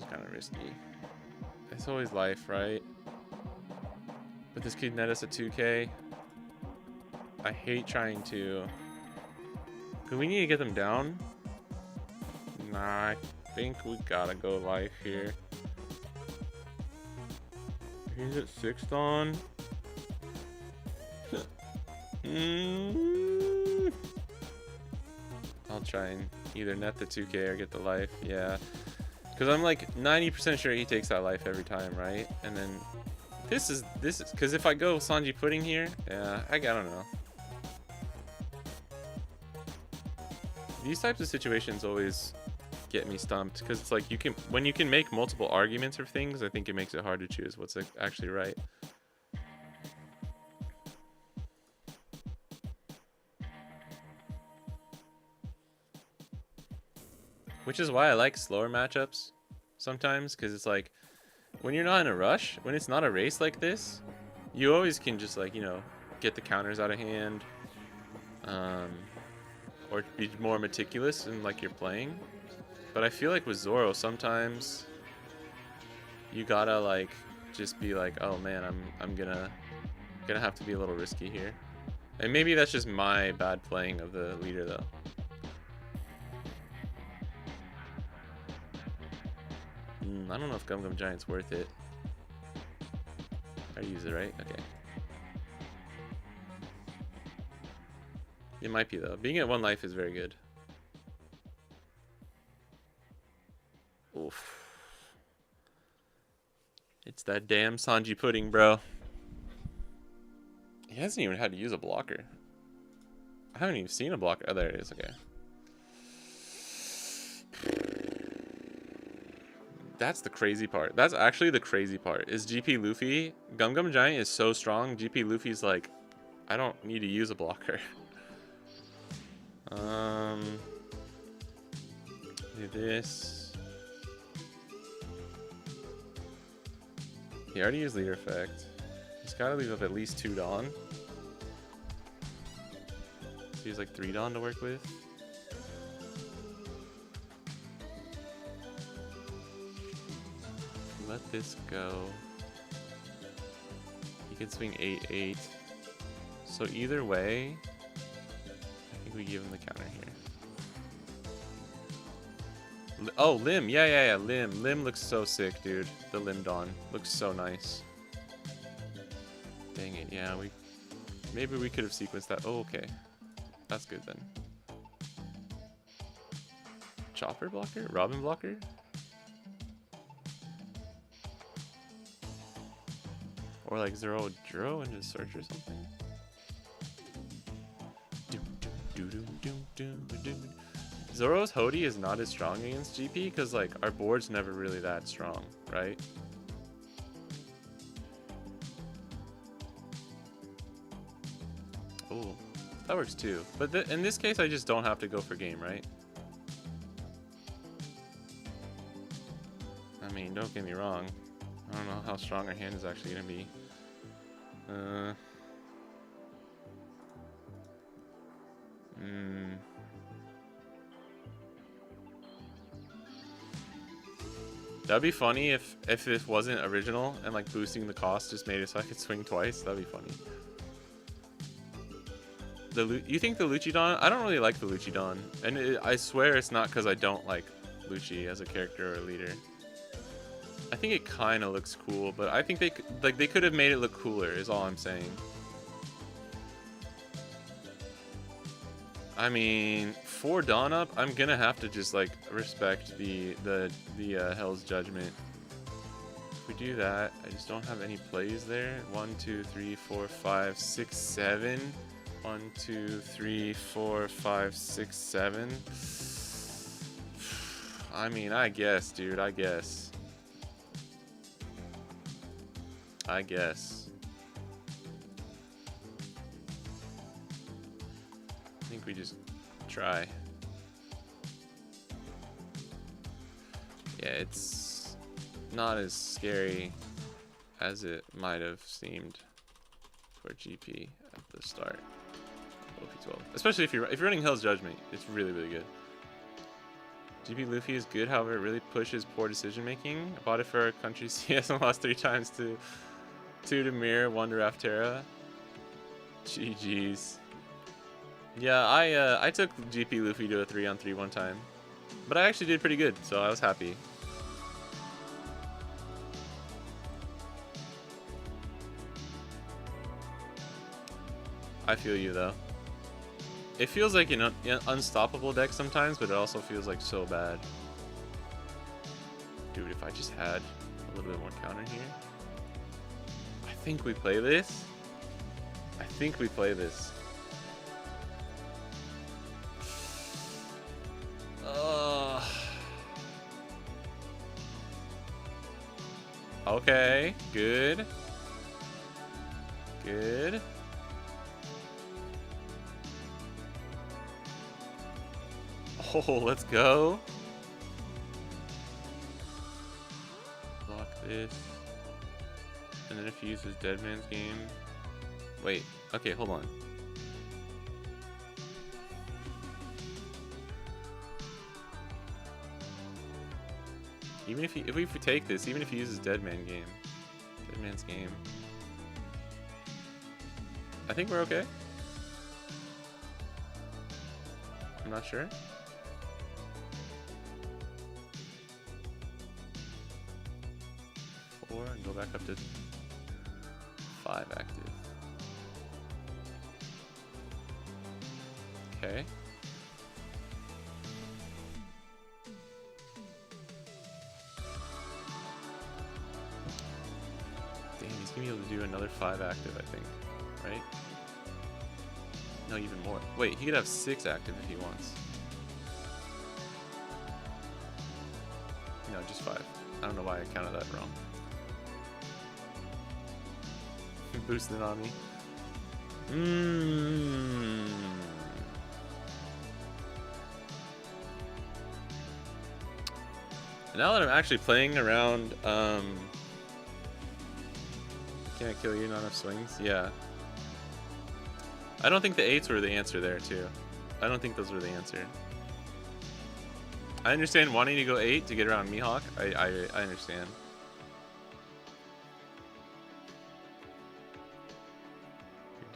kind of risky. It's always life, right? But this could net us a 2k. I hate trying to. Cause we need to get them down. Nah, I think we gotta go life here. He's at 6th on. I'll try and either net the 2k or get the life. Yeah. Because I'm like 90% sure he takes that life every time, right? And then this is because if I go Sanji Pudding here, yeah, I don't know. These types of situations always get me stumped because it's like when you can make multiple arguments for things, I think it makes it hard to choose what's actually right. Which is why I like slower matchups sometimes, because it's like when you're not in a rush, when it's not a race like this, you always can just like, you know, get the counters out of hand, or be more meticulous in like you're playing. But I feel like with Zoro sometimes you gotta like just be like, oh man, I'm gonna have to be a little risky here. And maybe that's just my bad playing of the leader though. I don't know if Gum Gum Giant's worth it. I use it, right? Okay. It might be though. Being at 1 life is very good. Oof. It's that damn Sanji Pudding, bro. He hasn't even had to use a blocker. I haven't even seen a blocker. Oh, there it is. Okay. That's the crazy part. That's actually the crazy part. Is GP Luffy. Gum Gum Giant is so strong. GP Luffy's like, I don't need to use a blocker. Do this. He already used leader effect. He's got to leave up at least 2 Dawn. So he has like 3 Dawn to work with. Let this go. He can swing 8-8. So either way, I think we give him the counter here. Oh, Lim. Yeah. Lim. Lim looks so sick, dude. The Lim Dawn looks so nice. Dang it. Yeah, maybe we could have sequenced that. Oh, okay. That's good then. Chopper blocker? Robin blocker? Or like Zero Duro and just search or something. Zoro's Hody is not as strong against GP because like our board's never really that strong, right? Oh, that works too. But in this case, I just don't have to go for game, right? I mean, don't get me wrong. I don't know how strong our hand is actually going to be. That'd be funny if it wasn't original and like boosting the cost just made it so I could swing twice. That'd be funny. You think the Luchidon? I don't really like the Luchidon, and I swear it's not because I don't like Lucci as a character or a leader. I think it kind of looks cool, but I think they could have made it look cooler. Is all I'm saying. I mean, for Dawn Up, I'm gonna have to just like respect the Hell's Judgment. If we do that, I just don't have any plays there. 1, 2, 3, 4, 5, 6, 7. 1, 2, 3, 4, 5, 6, 7. I mean, I guess, dude. I guess. I think we just try. Yeah, it's not as scary as it might have seemed for GP at the start. OP12, especially if you're running Hell's Judgment, it's really good. GP Luffy is good, however, it really pushes poor decision making. I bought it for our country CS and lost 3 times to 2 to Mirror, 1 to Raftera. GG's. Yeah, I took GP Luffy to a 3-on-3 one time, but I actually did pretty good, so I was happy. I feel you though. It feels like an unstoppable deck sometimes, but it also feels like so bad. Dude, if I just had a little bit more counter here. I think we play this. I think we play this. Okay, good. Good. Oh, let's go. Block this. And then if he uses Dead Man's Game. Wait, okay, hold on. Even if we take this, even if he uses Dead Man's Game, I think we're okay. I'm not sure. 4 and go back up to 5 active. Okay. Damn, he's gonna be able to do another 5 active, I think. Right? No, even more. Wait, he could have 6 active if he wants. No, just 5. I don't know why I counted that wrong. Boosted on me. Now that I'm actually playing around, can I kill you? Not enough swings? Yeah. I don't think the 8s were the answer there, too. I don't think those were the answer. I understand wanting to go 8 to get around Mihawk. I understand.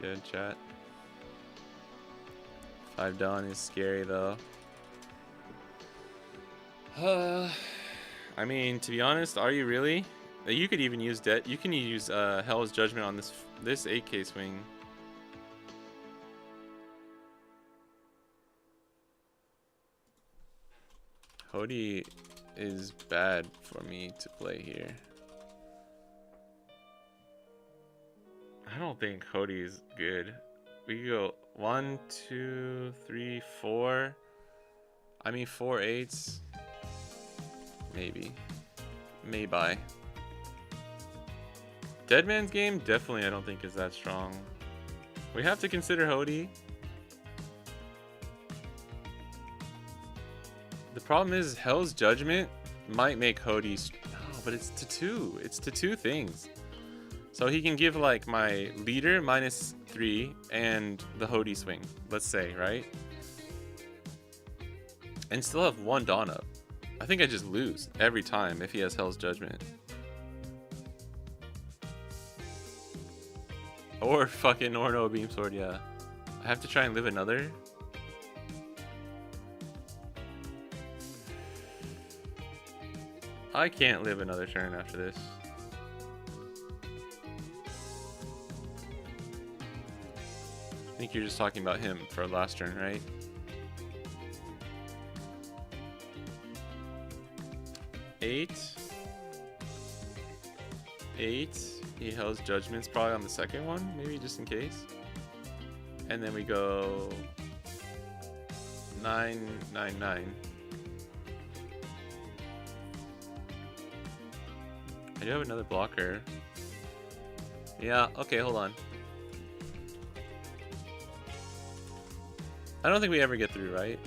You're dead, chat. 5 Dawn is scary, though. I mean, to be honest, are you really? You could even use you can use Hell's Judgment on this 8K swing. Hody is bad for me to play here. I don't think Hody is good. We could go 1, 2, 3, 4. I mean 4 8s. Maybe. Maybe. Dead Man's Game definitely I don't think is that strong. We have to consider Hody. The problem is Hell's Judgment might make Hody. Oh, but it's to 2. It's to 2 things. So he can give like my leader -3 and the Hody swing, let's say, right? And still have 1 Dawn up. I think I just lose every time if he has Hell's Judgment. Or fucking no Beam Sword, yeah. I have to try and live another. I can't live another turn after this. I think you're just talking about him for last turn, right? Eight. He Hell's Judgment's probably on the second one, maybe just in case. And then we go 9, 9, 9. I do have another blocker. Yeah, okay, hold on. I don't think we ever get through, right?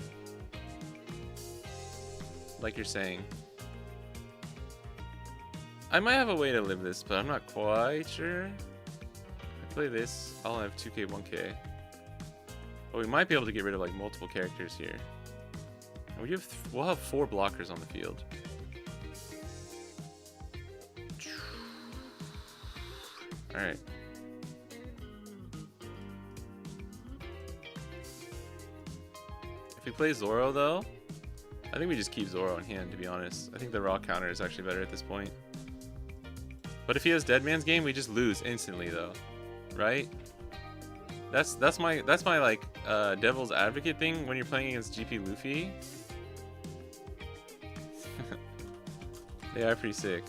Like you're saying. I might have a way to live this, but I'm not quite sure. If I play this, I'll have 2k, 1k. But we might be able to get rid of like multiple characters here. And we'll have 4 blockers on the field. Alright. If we play Zoro though, I think we just keep Zoro in hand, to be honest. I think the raw counter is actually better at this point. But if he has Dead Man's Game, we just lose instantly though. Right? That's my like devil's advocate thing when you're playing against GP Luffy. They are pretty sick.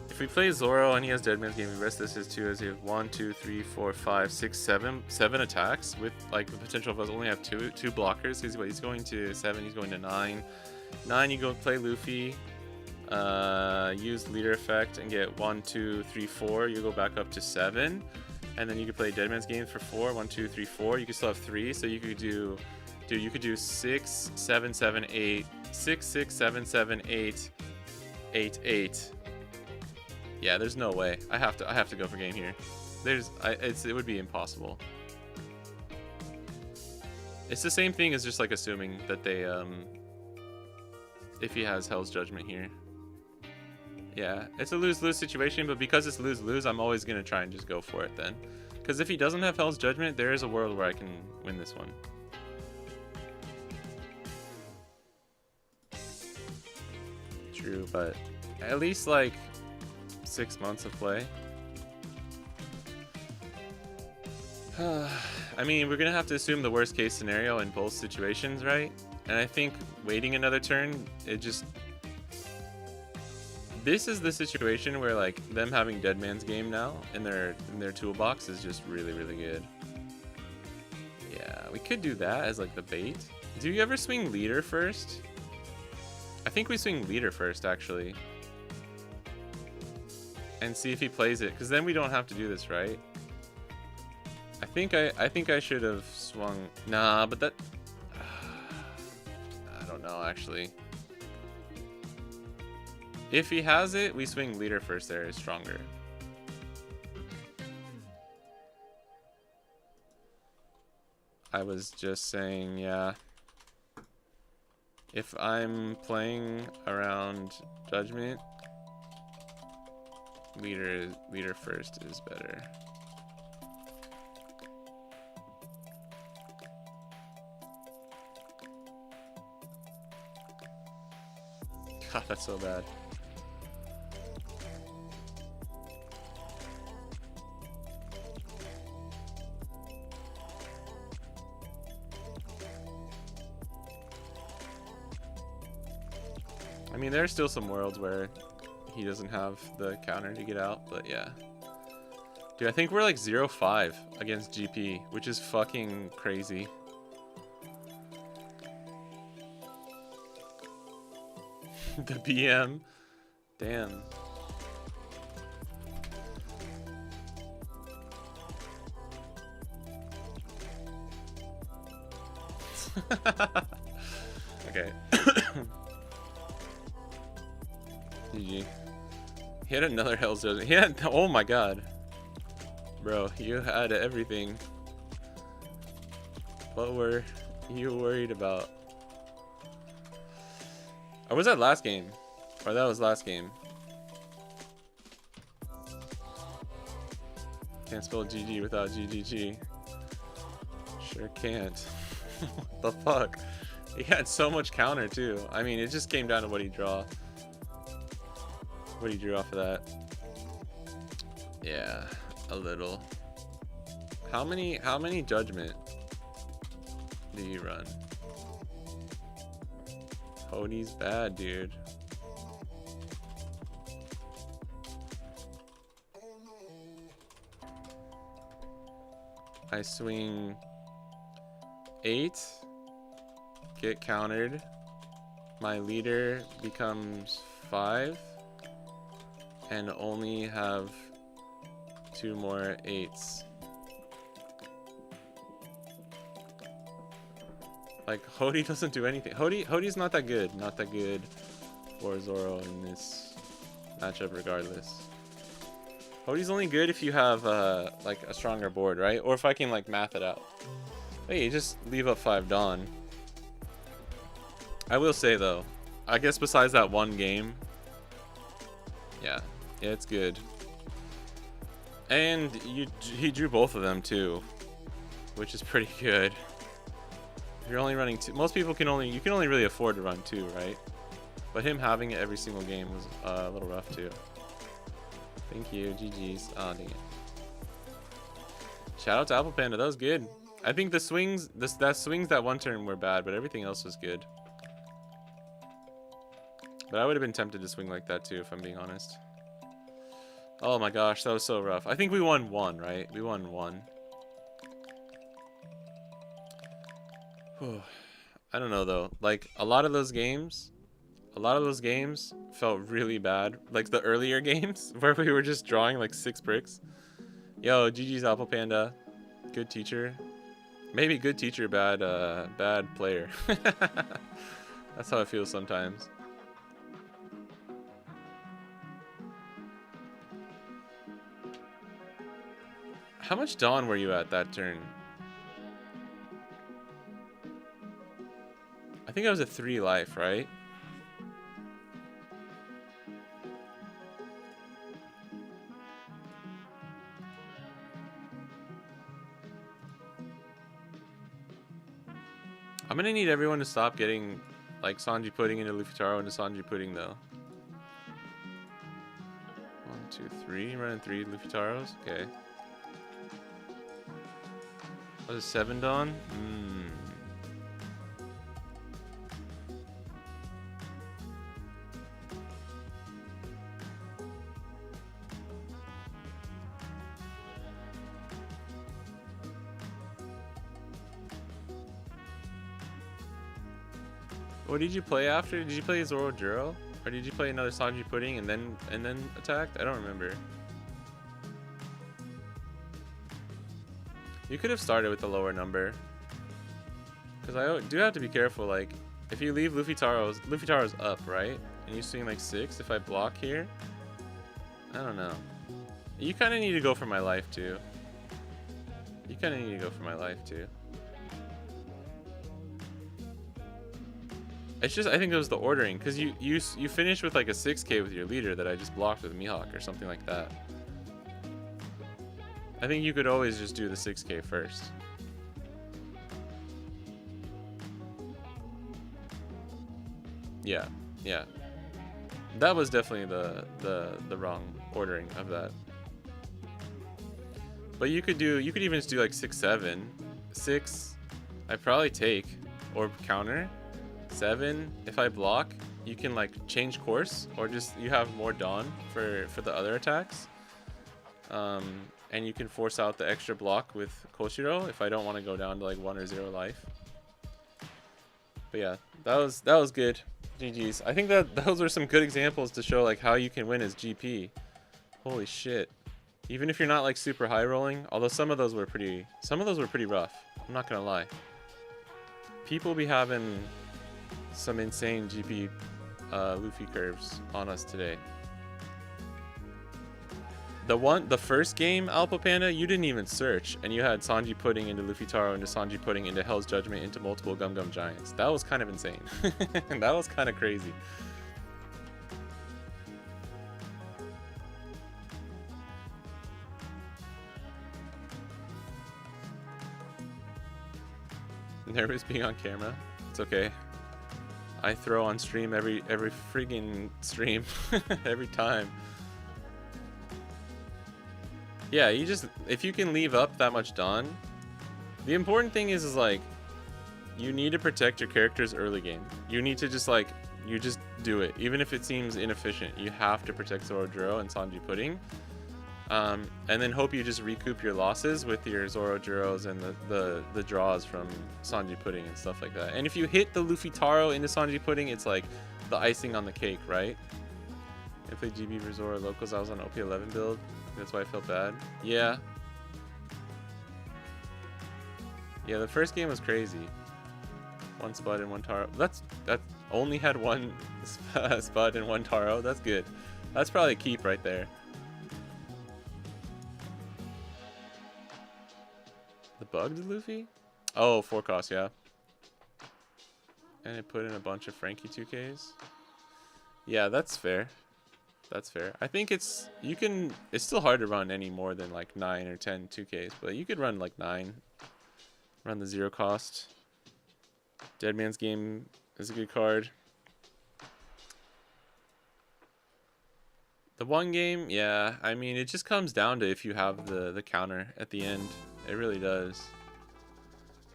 If we play Zoro and he has Deadman's Game, the rest of this is 2 as he has 1, 2, 3, 4, 5, 6, 7 attacks with like the potential of us only have two blockers. He's going to 7, he's going to 9. 9 you go play Luffy, use leader effect and get 1, 2, 3, 4. You go back up to 7, and then you could play Deadman's Game for 4. 1, 2, 3, 4. You could still have 3, so you could do, dude, you could do 6, 7, 7, 8, 6, 6, 7, 7, 8, 8, 8. Yeah, there's no way. I have to go for game here. It would be impossible. It's the same thing as just like assuming that they if he has Hell's Judgment here. Yeah, it's a lose-lose situation, but because it's lose-lose, I'm always gonna try and just go for it then. Because if he doesn't have Hell's Judgment, there is a world where I can win this one. True, but at least like 6 months of play. I mean, we're gonna have to assume the worst case scenario in both situations, right? And I think waiting another turn, this is the situation where like them having Deadman's Game now in their toolbox is just really, really good. Yeah, we could do that as like the bait. Do you ever swing leader first? I think we swing leader first actually. And see if he plays it, because then we don't have to do this, right? I think I should have swung. Nah, but that I don't know actually. If he has it, we swing leader first. There is stronger. I was just saying, yeah. If I'm playing around Judgment, leader first is better. God, that's so bad. I mean, there's still some worlds where he doesn't have the counter to get out, but yeah. Dude, I think we're like 0-5 against GP, which is fucking crazy. The BM. Damn. Okay. GG. He had another Hell's Judgment. He had, oh my god. Bro, you had everything. What were you worried about? Or was that last game? Or that was last game. Can't spell GG without GGG. Sure can't. What the fuck? He had so much counter too. I mean, it just came down to what he draw. What do you drew off of that? Yeah, a little. How many Judgment do you run? Hodie's bad, dude. I swing 8, get countered. My leader becomes 5. And only have 2 more 8s. Like, Hodie doesn't do anything. Hodie's not that good. Not that good for Zoro in this matchup regardless. Hodie's only good if you have like a stronger board, right? Or if I can like math it out. Hey, just leave up 5 Dawn. I will say though, I guess besides that one game, yeah, it's good. And he drew both of them too, which is pretty good. If you're only running 2, most people you can only really afford to run 2, right? But him having it every single game was a little rough too. Thank you, GG's. Oh, dang it. Shout out to Apple Panda, that was good. I think the swings, that one turn were bad, but everything else was good. But I would have been tempted to swing like that too, if I'm being honest. Oh my gosh, that was so rough. I think we won one, right? We won one. Whew. I don't know though. Like a lot of those games felt really bad. Like the earlier games where we were just drawing like 6 bricks. Yo, GG's Apple Panda. Good teacher. Maybe good teacher, bad player. That's how I feel sometimes. How much Dawn were you at that turn? I think I was at 3 life, right? I'm gonna need everyone to stop getting like Sanji pudding into Luffy Taro into Sanji pudding though. 1, 2, 3. Running 3 Luffy Taros. Okay. Was it 7 Dawn? What did you play after? Did you play Zoro Juro? Or did you play another Sanji pudding and then attacked? I don't remember. You could have started with a lower number. Because I do have to be careful, like, if you leave Luffy Taro's up, right? And you swing like 6, if I block here, I don't know. You kind of need to go for my life too. It's just, I think it was the ordering, because you finished with like a 6k with your leader that I just blocked with Mihawk or something like that. I think you could always just do the 6k first. Yeah. That was definitely the wrong ordering of that. But you could even just do like 6, 7. 6, I'd probably take or counter. 7, if I block, you can like change course or just you have more Dawn for the other attacks. And you can force out the extra block with Koshiro if I don't want to go down to like 1 or 0 life. But yeah, that was good. GG's. I think that those were some good examples to show like how you can win as GP. Holy shit. Even if you're not like super high rolling, although some of those were pretty rough. I'm not gonna lie. People be having some insane GP Luffy curves on us today. The first game, Alpha Panda, you didn't even search, and you had Sanji pudding into Luffy Taro into Sanji pudding into Hell's Judgment into multiple Gum Gum Giants. That was kind of insane. That was kind of crazy. Nervous being on camera? It's okay. I throw on stream every friggin' stream every time. Yeah, if you can leave up that much Dawn, the important thing is like, you need to protect your character's early game. You need to just like, you just do it. Even if it seems inefficient, you have to protect Zoro Juro and Sanji pudding. And then hope you just recoup your losses with your Zoro Juros and the draws from Sanji pudding and stuff like that. And if you hit the Luffy Taro into Sanji pudding, it's like the icing on the cake, right? I played GB for Zoro Locals. I was on OP11 build. That's why I felt bad. Yeah. Yeah, the first game was crazy. 1 Spud and 1 Taro. That only had 1 Spud and 1 Taro. That's good. That's probably a keep right there. The bugged Luffy? Oh, 4 cost, yeah. And it put in a bunch of Frankie 2Ks. Yeah, that's fair. That's fair. I think it's still hard to run any more than like 9 or 10 2Ks, but you could run like 9. Run the 0 cost. Dead Man's Game is a good card. The 1 game, yeah, I mean, it just comes down to if you have the counter at the end. It really does.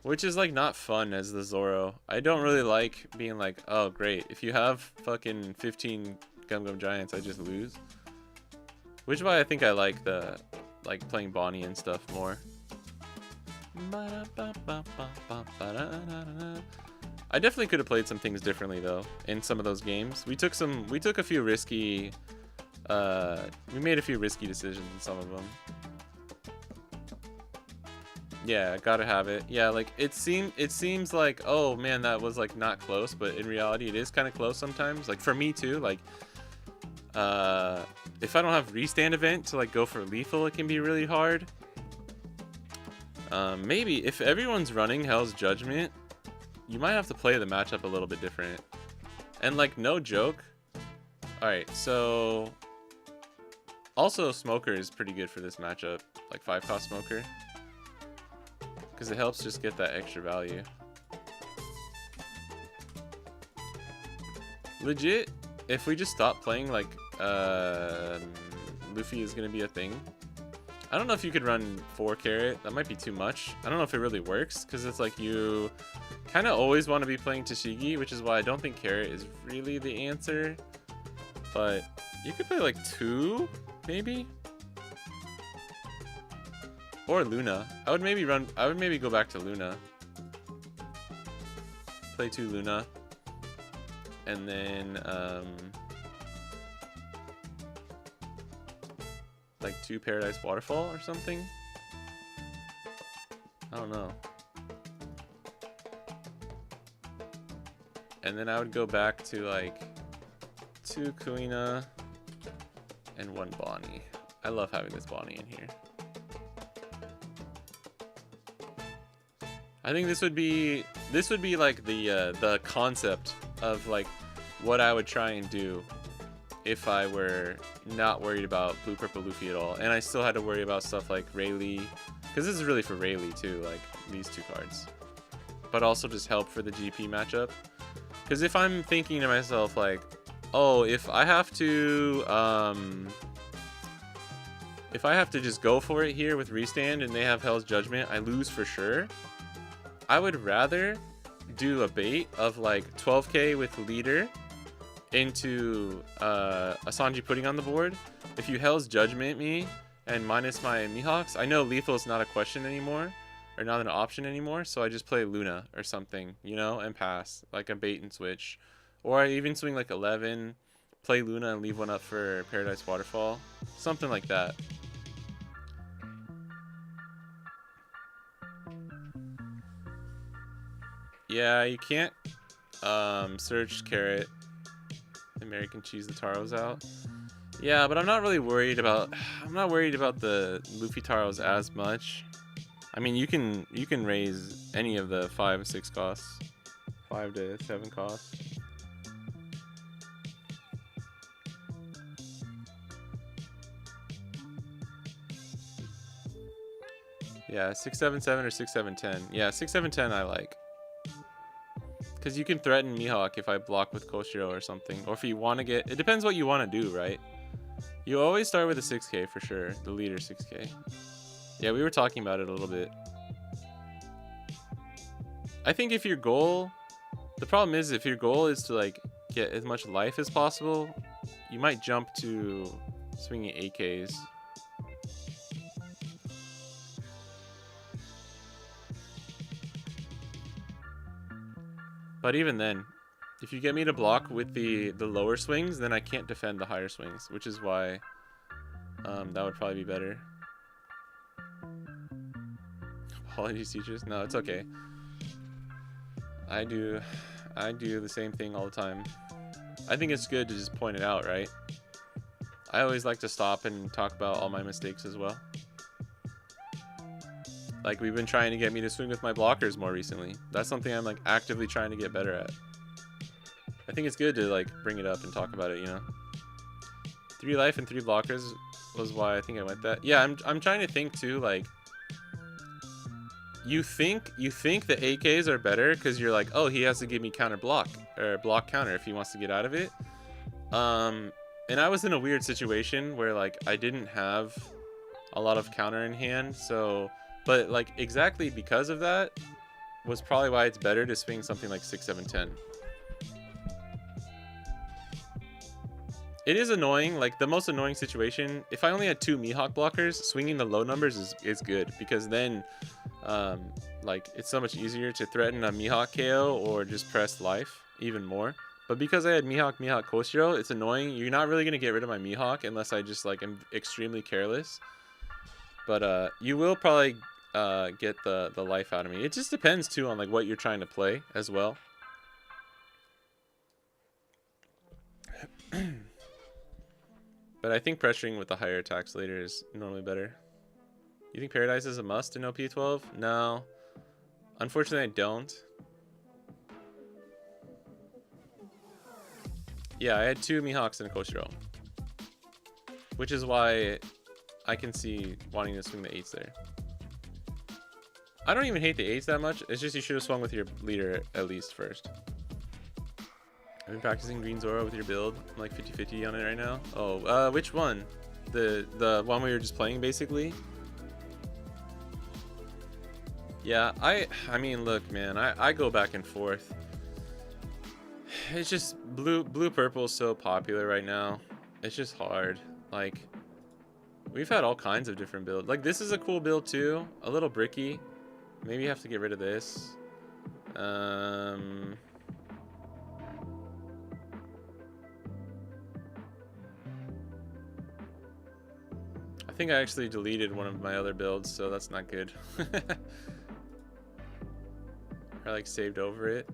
Which is like not fun as the Zoro. I don't really like being like, oh great, if you have fucking 15 Gum Gum Giants, I just lose. Which is why I think I like the playing Bonnie and stuff more. I definitely could have played some things differently though in some of those games. We took a few risky we made a few risky decisions in some of them. Yeah, gotta have it. Yeah, like it seems like, oh man, that was like not close, but in reality it is kind of close sometimes. Like for me too, like if I don't have restand event to like go for lethal, it can be really hard. Maybe if everyone's running Hell's Judgment, you might have to play the matchup a little bit different. And like no joke. Alright, so also Smoker is pretty good for this matchup, like 5-cost Smoker. Because it helps just get that extra value. Legit, if we just stop playing like Luffy is going to be a thing. I don't know if you could run 4 carrot. That might be too much. I don't know if it really works because it's like you kind of always want to be playing Tashigi, which is why I don't think carrot is really the answer. But you could play like 2, maybe? Or Luna. I would maybe go back to Luna. Play 2 Luna. And then like 2 Paradise Waterfall or something. I don't know. And then I would go back to like 2 Kuina and 1 Bonnie. I love having this Bonnie in here. I think this would be like the concept of like what I would try and do if I were not worried about Blue Purple Luffy at all, and I still had to worry about stuff like Rayleigh, because this is really for Rayleigh too, like these 2 cards, but also just help for the GP matchup. Because if I'm thinking to myself like, oh, if I have to just go for it here with Restand and they have Hell's Judgment, I lose for sure. I would rather do a bait of like 12k with leader into a Sanji Pudding on the board. If you Hell's Judgment me and minus my Mihawks, I know lethal is not a question anymore, or not an option anymore, so I just play Luna or something, you know, and pass, like a bait and switch. Or I even swing like 11, play Luna and leave 1 up for Paradise Waterfall. Something like that. Yeah, you can't search carrot American cheese the taros out. Yeah, but I'm not worried about the Luffy taros as much. I mean, you can raise any of the 5-6 costs, 5 to 7 costs. Yeah, 6-7-7 or 6-7-10. Yeah, 6-7-10 I like. Because you can threaten Mihawk if I block with Koshiro or something. Or if you want to get... It depends what you want to do, right? You always start with a 6k for sure. The leader 6k. Yeah, we were talking about it a little bit. I think if your goal... The problem is if your goal is to like get as much life as possible, you might jump to swinging 8ks. But even then, if you get me to block with the lower swings, then I can't defend the higher swings, which is why that would probably be better. Apologies, teachers. No, it's okay. I do the same thing all the time. I think it's good to just point it out, right? I always like to stop and talk about all my mistakes as well. Like, we've been trying to get me to swing with my blockers more recently. That's something I'm like actively trying to get better at. I think it's good to like bring it up and talk about it, you know. 3 life and 3 blockers was why I think I went that. Yeah, I'm trying to think too, like you think the AKs are better because you're like, oh, he has to give me counter block or block counter if he wants to get out of it. And I was in a weird situation where like I didn't have a lot of counter in hand, so but like exactly because of that, was probably why it's better to swing something like 6, 7, 10. It is annoying, like the most annoying situation, if I only had 2 Mihawk blockers, swinging the low numbers is good, because then like it's so much easier to threaten a Mihawk KO or just press life even more. But because I had Mihawk Koshiro, it's annoying. You're not really going to get rid of my Mihawk unless I just like am extremely careless. But you will probably get the life out of me. It just depends too on like what you're trying to play as well. But I think pressuring with the higher attacks later is normally better. You think Paradise is a must in OP12? No. Unfortunately, I don't. Yeah, I had 2 Mihawks and a Koshiro. Which is why I can see wanting to swing the 8s there. I don't even hate the 8s that much. It's just you should have swung with your leader at least first. I've been practicing Green Zoro with your build. I'm like 50-50 on it right now. Oh, which one? The one we were just playing basically? Yeah, I mean, look, man, I go back and forth. It's just blue purple is so popular right now. It's just hard. Like, we've had all kinds of different builds. Like, this is a cool build too. A little bricky. Maybe you have to get rid of this. I think I actually deleted one of my other builds, so that's not good. I like saved over it.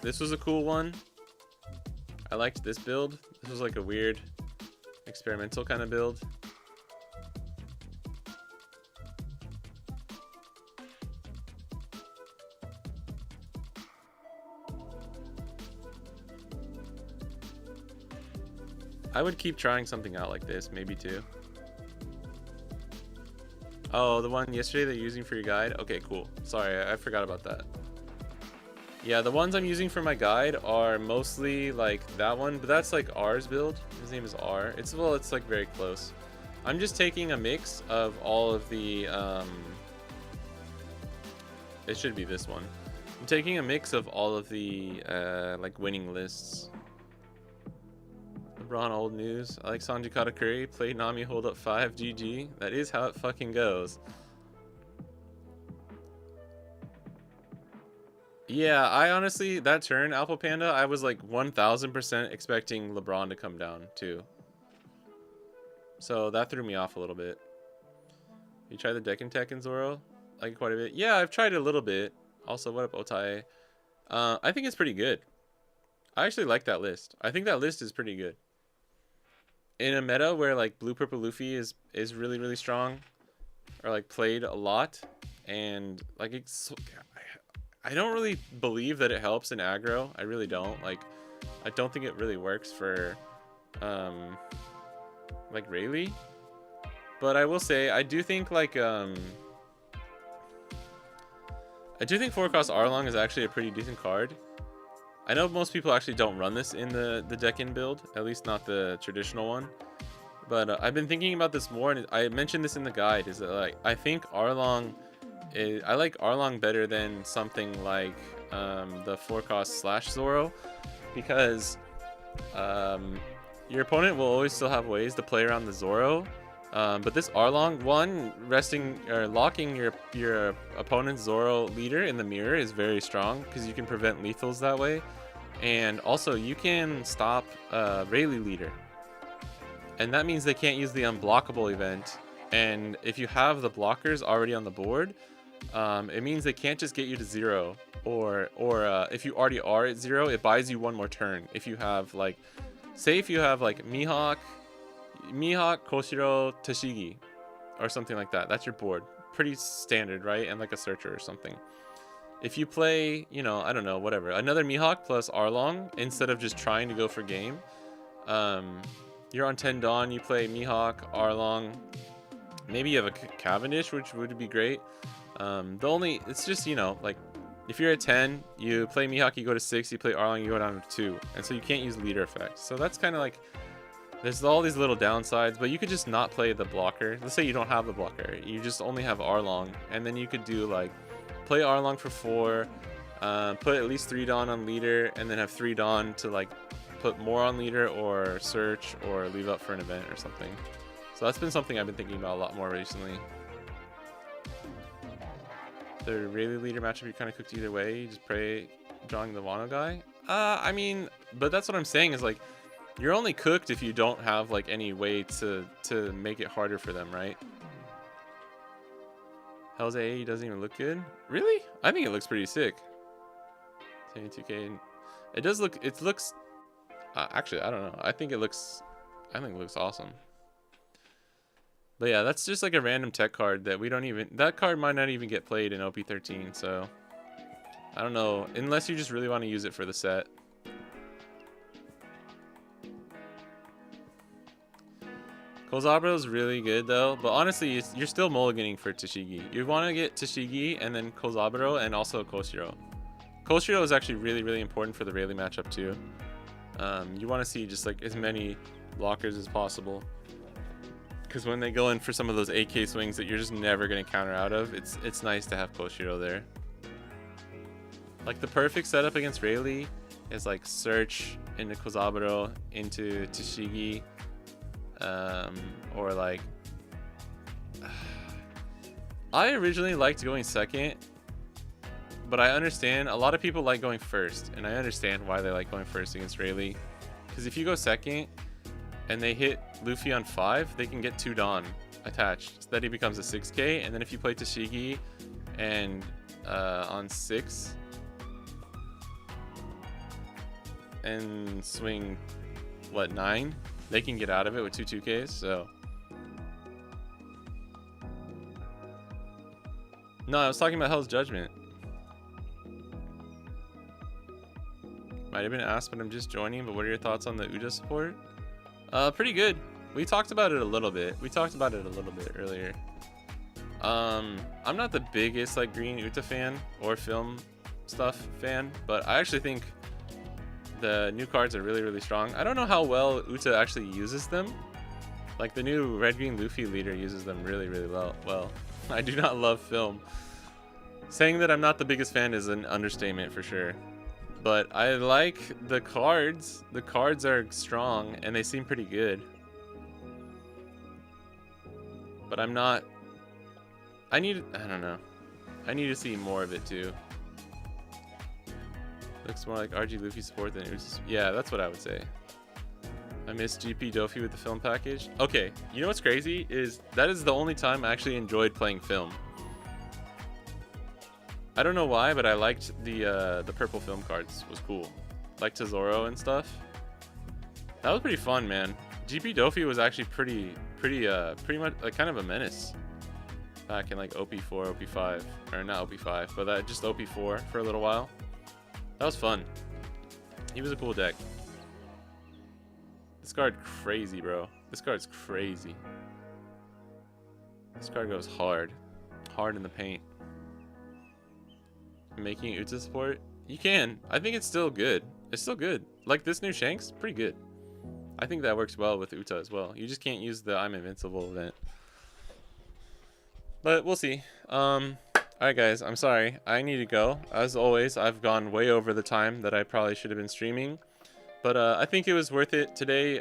This was a cool one. I liked this build. This was like a weird experimental kind of build. I would keep trying something out like this, maybe too. Oh, the one yesterday that you're using for your guide? Okay, cool. Sorry, I forgot about that. Yeah, the ones I'm using for my guide are mostly like that one, but that's like R's build. His name is R. It's like very close. I'm just taking a mix of all of the, it should be this one. I'm taking a mix of all of the, like winning lists. LeBron old news. I like Sanji Katakuri. Played Nami hold up 5. GG. That is how it fucking goes. Yeah, I honestly, that turn, Alpha Panda, I was like 1000% expecting LeBron to come down too. So that threw me off a little bit. You tried the Deck and Tech in Zoro? I like quite a bit. Yeah, I've tried it a little bit. Also, what up, Otai? I think it's pretty good. I actually like that list. I think that list is pretty good. In a meta where like Blue Purple Luffy is really, really strong, or like played a lot, and like it's, I don't really believe that it helps in aggro. I really don't. Like, I don't think it really works for like Rayleigh. But I will say I do think like I do think 4-cost Arlong is actually a pretty decent card. I know most people actually don't run this in the Decken build, at least not the traditional one. But I've been thinking about this more, and I mentioned this in the guide, is that like I think Arlong I like Arlong better than something like the 4-cost slash Zoro, because your opponent will always still have ways to play around the Zoro. But this Arlong, one, resting or locking your opponent's Zoro leader in the mirror is very strong, because you can prevent lethals that way. And also you can stop Rayleigh leader. And that means they can't use the unblockable event. And if you have the blockers already on the board, it means they can't just get you to 0. Or if you already are at 0, it buys you one more turn. If you have like, say if you have like Mihawk, Koshiro, Tashigi, or something like that. That's your board. Pretty standard, right? And like a searcher or something. If you play, you know, I don't know, whatever, another Mihawk plus Arlong, instead of just trying to go for game, you're on 10 Dawn, you play Mihawk, Arlong, maybe you have a Cavendish, which would be great. It's just, you know, like, if you're at 10, you play Mihawk, you go to 6, you play Arlong, you go down to 2. And so you can't use leader effects. So that's kind of like, there's all these little downsides, but you could just not play the blocker. Let's say you don't have the blocker. You just only have Arlong, and then you could do like play Arlong for 4, put at least 3 Dawn on leader, and then have 3 Dawn to like put more on leader or search or leave up for an event or something. So that's been something I've been thinking about a lot more recently. The Rayleigh leader matchup, you're kind of cooked either way. You just pray drawing the Wano guy. I mean, but that's what I'm saying is like, you're only cooked if you don't have like any way to make it harder for them, right? Hell's AE doesn't even look good. Really? I think it looks pretty sick. 22K. It does look. It looks. Actually, I don't know. I think it looks awesome. But yeah, that's just like a random tech card that we don't even. That card might not even get played in OP13. So I don't know. Unless you just really want to use it for the set. Kozaburo is really good though, but honestly, you're still mulliganing for Tashigi. You want to get Tashigi and then Kozaburo and also Koshiro. Koshiro is actually really, really important for the Rayleigh matchup too. You want to see just like as many blockers as possible, because when they go in for some of those AK swings that you're just never going to counter out of, it's nice to have Koshiro there. Like the perfect setup against Rayleigh is like search into Kozaburo into Tashigi. Or like I originally liked going second, but I understand a lot of people like going first, and I understand why they like going first against Rayleigh, because if you go second and they hit Luffy on 5, they can get 2 Dawn attached, so that he becomes a 6k, and then if you play Tashigi and on 6 and swing what 9, they can get out of it with 2 2Ks, so. No, I was talking about Hell's Judgment. Might have been asked, but I'm just joining. But what are your thoughts on the Uta support? Pretty good. We talked about it a little bit. Earlier. I'm not the biggest like Green Uta fan or film stuff fan, but I actually think the new cards are really, really strong. I don't know how well Uta actually uses them. Like the new Red Green Luffy leader uses them really, really well. I do not love film. Saying that I'm not the biggest fan is an understatement for sure. But I like the cards. The cards are strong and they seem pretty good. But I'm not... I don't know. I need to see more of it too. Looks more like RG Luffy support than Uta. Yeah, that's what I would say. I miss GP Dofi with the film package. Okay, you know what's crazy is that is the only time I actually enjoyed playing film. I don't know why, but I liked the purple film cards. Was cool. Like Tesoro and stuff. That was pretty fun, man. GP Dofi was actually pretty much like kind of a menace back in like OP4, OP5, or not OP5, but just OP4 for a little while. That was fun. He was a cool deck. This card crazy, bro. This card's crazy. This card goes hard. Hard in the paint. Making Uta support? You can. I think it's still good. It's still good. Like this new Shanks, pretty good. I think that works well with Uta as well. You just can't use the I'm Invincible event. But we'll see. Alright guys, I'm sorry. I need to go. As always, I've gone way over the time that I probably should have been streaming. But I think it was worth it. Today,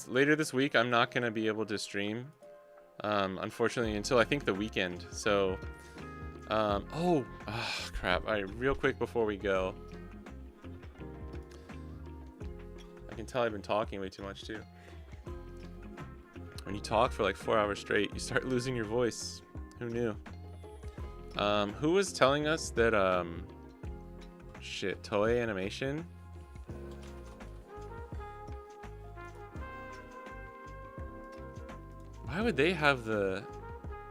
later this week, I'm not going to be able to stream. Unfortunately, until I think the weekend. So, crap. Alright, real quick before we go. I can tell I've been talking way too much too. When you talk for like 4 hours straight, you start losing your voice. Who knew? Who was telling us that, Toei Animation? Why would they have the...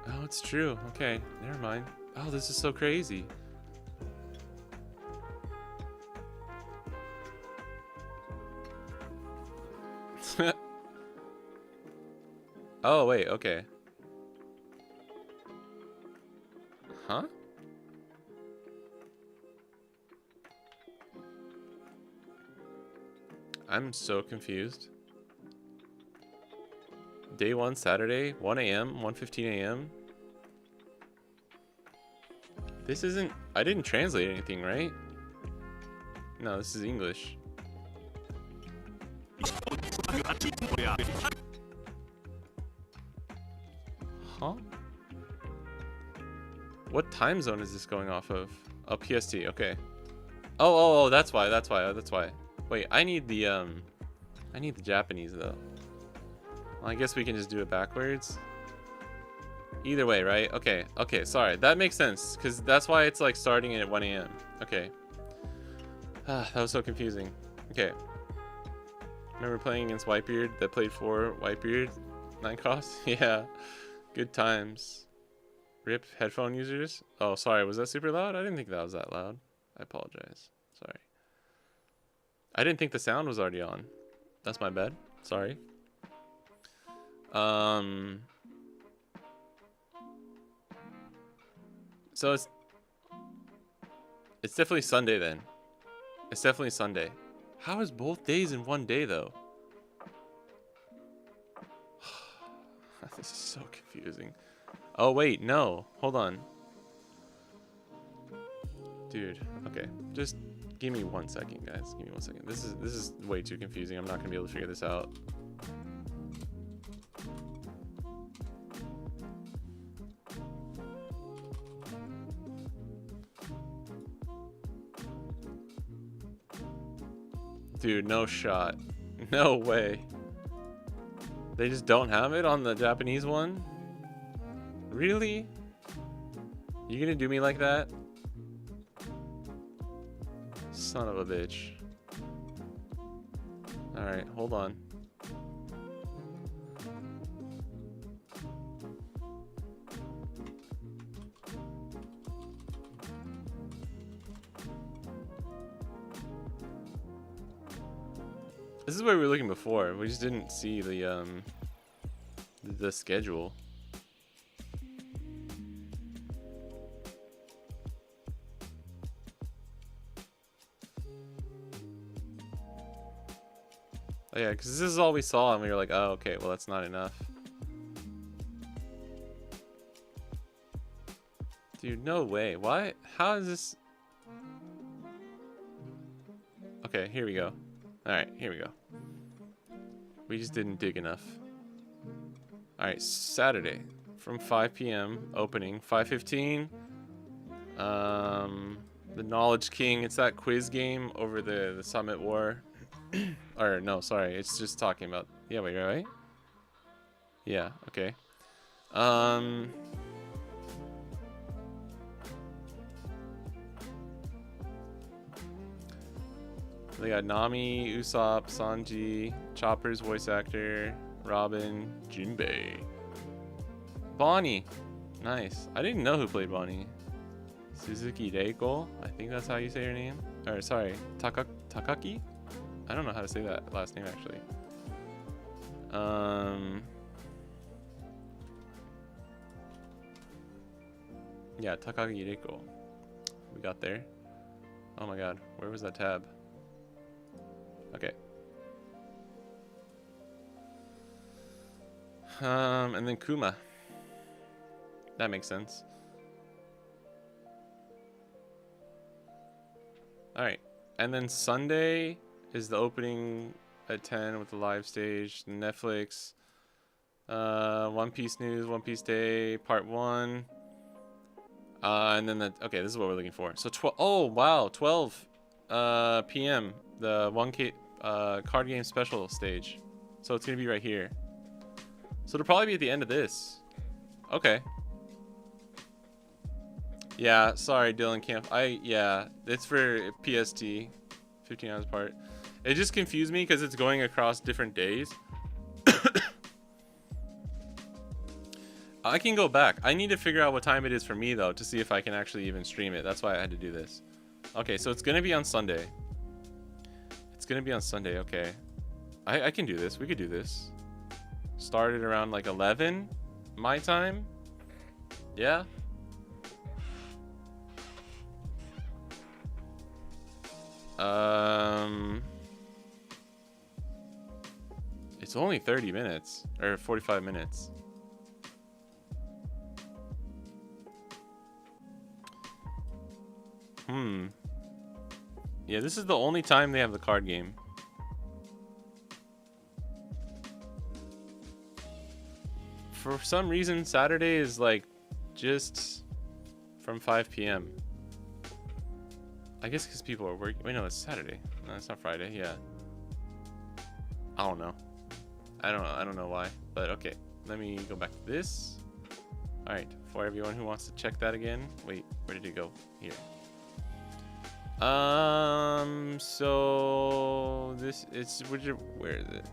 Oh, it's true. Okay, never mind. Oh, this is so crazy. Oh, wait, okay. Huh? I'm so confused. Day 1 Saturday, 1 a.m., 1:15 a.m. This isn't... I didn't translate anything, right? No, this is English. Huh? What time zone is this going off of? Oh, PST, okay. Oh, that's why. Wait, I need the Japanese though. Well, I guess we can just do it backwards. Either way, right? Okay, sorry. That makes sense, because that's why it's like starting at 1 a.m. Okay. Ah, that was so confusing. Okay. Remember playing against Whitebeard that played for Whitebeard? 9 costs? Yeah. Good times. RIP headphone users? Oh, sorry. Was that super loud? I didn't think that was that loud. I apologize. Sorry. I didn't think the sound was already on. That's my bad. Sorry. So it's definitely Sunday then. It's definitely Sunday. How is both days in one day though? This is so confusing. Oh wait, no. Hold on. Dude, okay. Just give me 1 second, guys. Give me 1 second. This is way too confusing. I'm not gonna be able to figure this out. Dude, no shot. No way. They just don't have it on the Japanese one? Really? You gonna do me like that? Son of a bitch. Alright, hold on. This is where we were looking before. We just didn't see the schedule. Oh yeah, because this is all we saw, and we were like, oh, okay, well, that's not enough. Dude, no way. Why? How is this? Okay, here we go. Alright, here we go. We just didn't dig enough. Alright, Saturday from 5 p.m. opening. 5:15. The Knowledge King. It's that quiz game over the Summit War. Or no, sorry, it's just talking about. Yeah, wait, right? Yeah, okay. They got Nami, Usopp, Sanji, Chopper's voice actor, Robin, Jinbei, Bonnie. Nice. I didn't know who played Bonnie. Suzuki Reiko. I think that's how you say her name. Or sorry, Takaki. I don't know how to say that last name actually. Yeah, Takagi Reiko. We got there. Oh my god, where was that tab? Okay. And then Kuma. That makes sense. Alright. And then Sunday is the opening at 10 with the live stage. Netflix. One Piece News, One Piece Day, Part 1. And then okay, this is what we're looking for. So 12 p.m. The 1K card game special stage. So it's gonna be right here. So it'll probably be at the end of this. Okay. Yeah, sorry, Dylan Camp. Yeah, it's for PST. 15 hours apart. It just confused me because it's going across different days. I can go back. I need to figure out what time it is for me though to see if I can actually even stream it. That's why I had to do this. Okay, so it's gonna be on Sunday. It's gonna be on Sunday. Okay, I can do this. We could do this. Started around like 11 my time. Yeah. It's only 30 minutes or 45 minutes. Yeah, this is the only time they have the card game. For some reason, Saturday is like just from 5 p.m. I guess because people are working. Wait, no, it's Saturday. No, it's not Friday. Yeah. I don't know. I don't know why. But okay, let me go back to this. All right, for everyone who wants to check that again. Wait, where did it go? Here. So this it's where is it?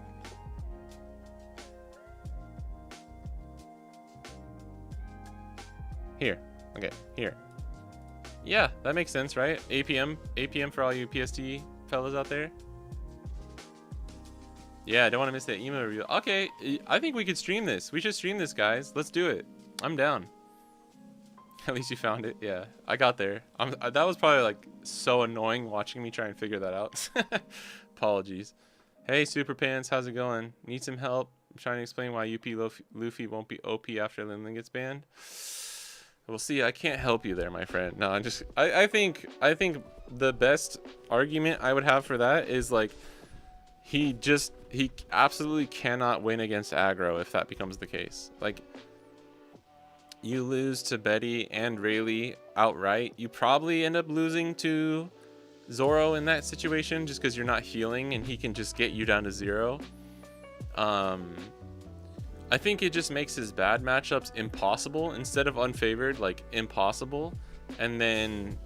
Here. Okay, here. Yeah, that makes sense, right? 8 p.m. for all you PST fellas out there. Yeah, I don't want to miss that email review. Okay, I think we could stream this. We should stream this, guys. Let's do it. I'm down. At least you found it. Yeah, I got there. That was probably like so annoying watching me try and figure that out. Apologies. Hey, Super Pants, how's it going? Need some help? I'm trying to explain why UP Luffy won't be OP after Linlin gets banned. We'll see. I can't help you there, my friend. No, I think the best argument I would have for that is like he absolutely cannot win against aggro if that becomes the case. Like, you lose to Betty and Rayleigh outright. You probably end up losing to Zoro in that situation just because you're not healing and he can just get you down to 0. I think it just makes his bad matchups impossible instead of unfavored, like impossible, and then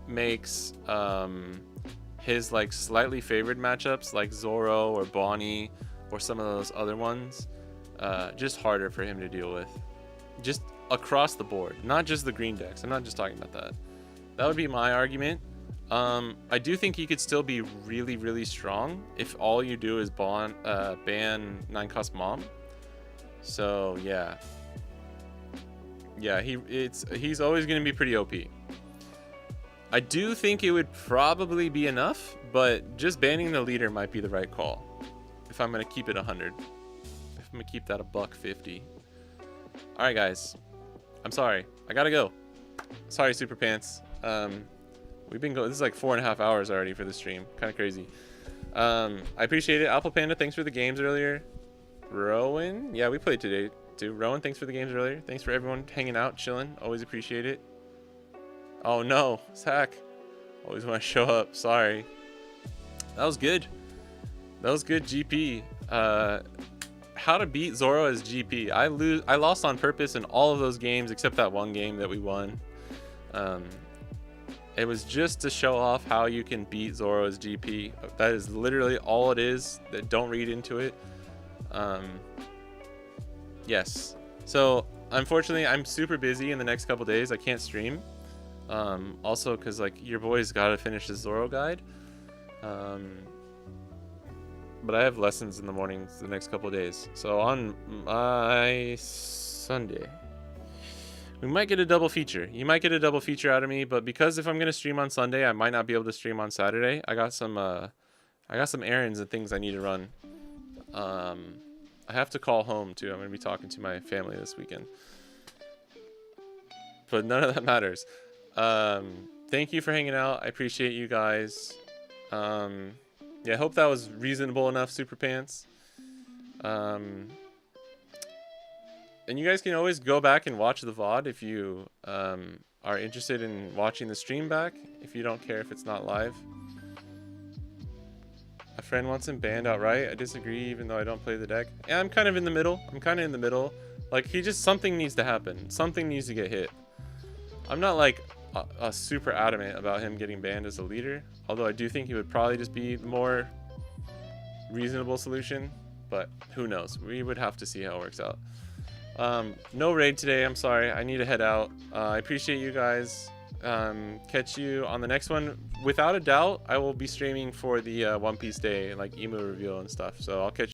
makes his like slightly favored matchups like Zoro or Bonnie or some of those other ones just harder for him to deal with. Just across the board, not just the green decks. I'm not just talking about that. That would be my argument. I do think he could still be really, really strong if all you do is ban 9-cost Mom. So yeah, he's always going to be pretty OP. I do think it would probably be enough, but just banning the leader might be the right call if I'm going to keep it 100. If I'm going to keep that $150. All right, guys. I'm sorry. I gotta go. Sorry, Super Pants. We've been going. This is like 4.5 hours already for the stream. Kind of crazy. I appreciate it. Apple Panda, thanks for the games earlier. Rowan, yeah, we played today too. Rowan, thanks for the games earlier. Thanks for everyone hanging out, chilling. Always appreciate it. Oh no, Zach. Always want to show up. Sorry. That was good. That was good GP. How to beat Zoro as GP. I lost on purpose in all of those games except that one game that we won. It was just to show off how you can beat Zoro as GP. That is literally all it is. Don't read into it. Yes. So unfortunately, I'm super busy in the next couple days. I can't stream. Also, because like your boy's got to finish his Zoro guide. But I have lessons in the mornings the next couple of days. So on my Sunday, we might get a double feature. You might get a double feature out of me, but because if I'm gonna stream on Sunday, I might not be able to stream on Saturday. I got some errands and things I need to run. I have to call home too. I'm gonna be talking to my family this weekend. But none of that matters. Thank you for hanging out. I appreciate you guys. Yeah, I hope that was reasonable enough, Super Pants. And you guys can always go back and watch the VOD if you are interested in watching the stream back, if you don't care if it's not live. A friend wants him banned outright. I disagree, even though I don't play the deck. Yeah, I'm kind of in the middle. Like, something needs to happen. Something needs to get hit. I'm not like super adamant about him getting banned as a leader, although I do think he would probably just be the more reasonable solution, but who knows. We would have to see how it works out. No raid today. I'm sorry. I need to head out. I appreciate you guys. Catch you on the next one. Without a doubt, I will be streaming for the One Piece Day, like emo reveal and stuff. So I'll catch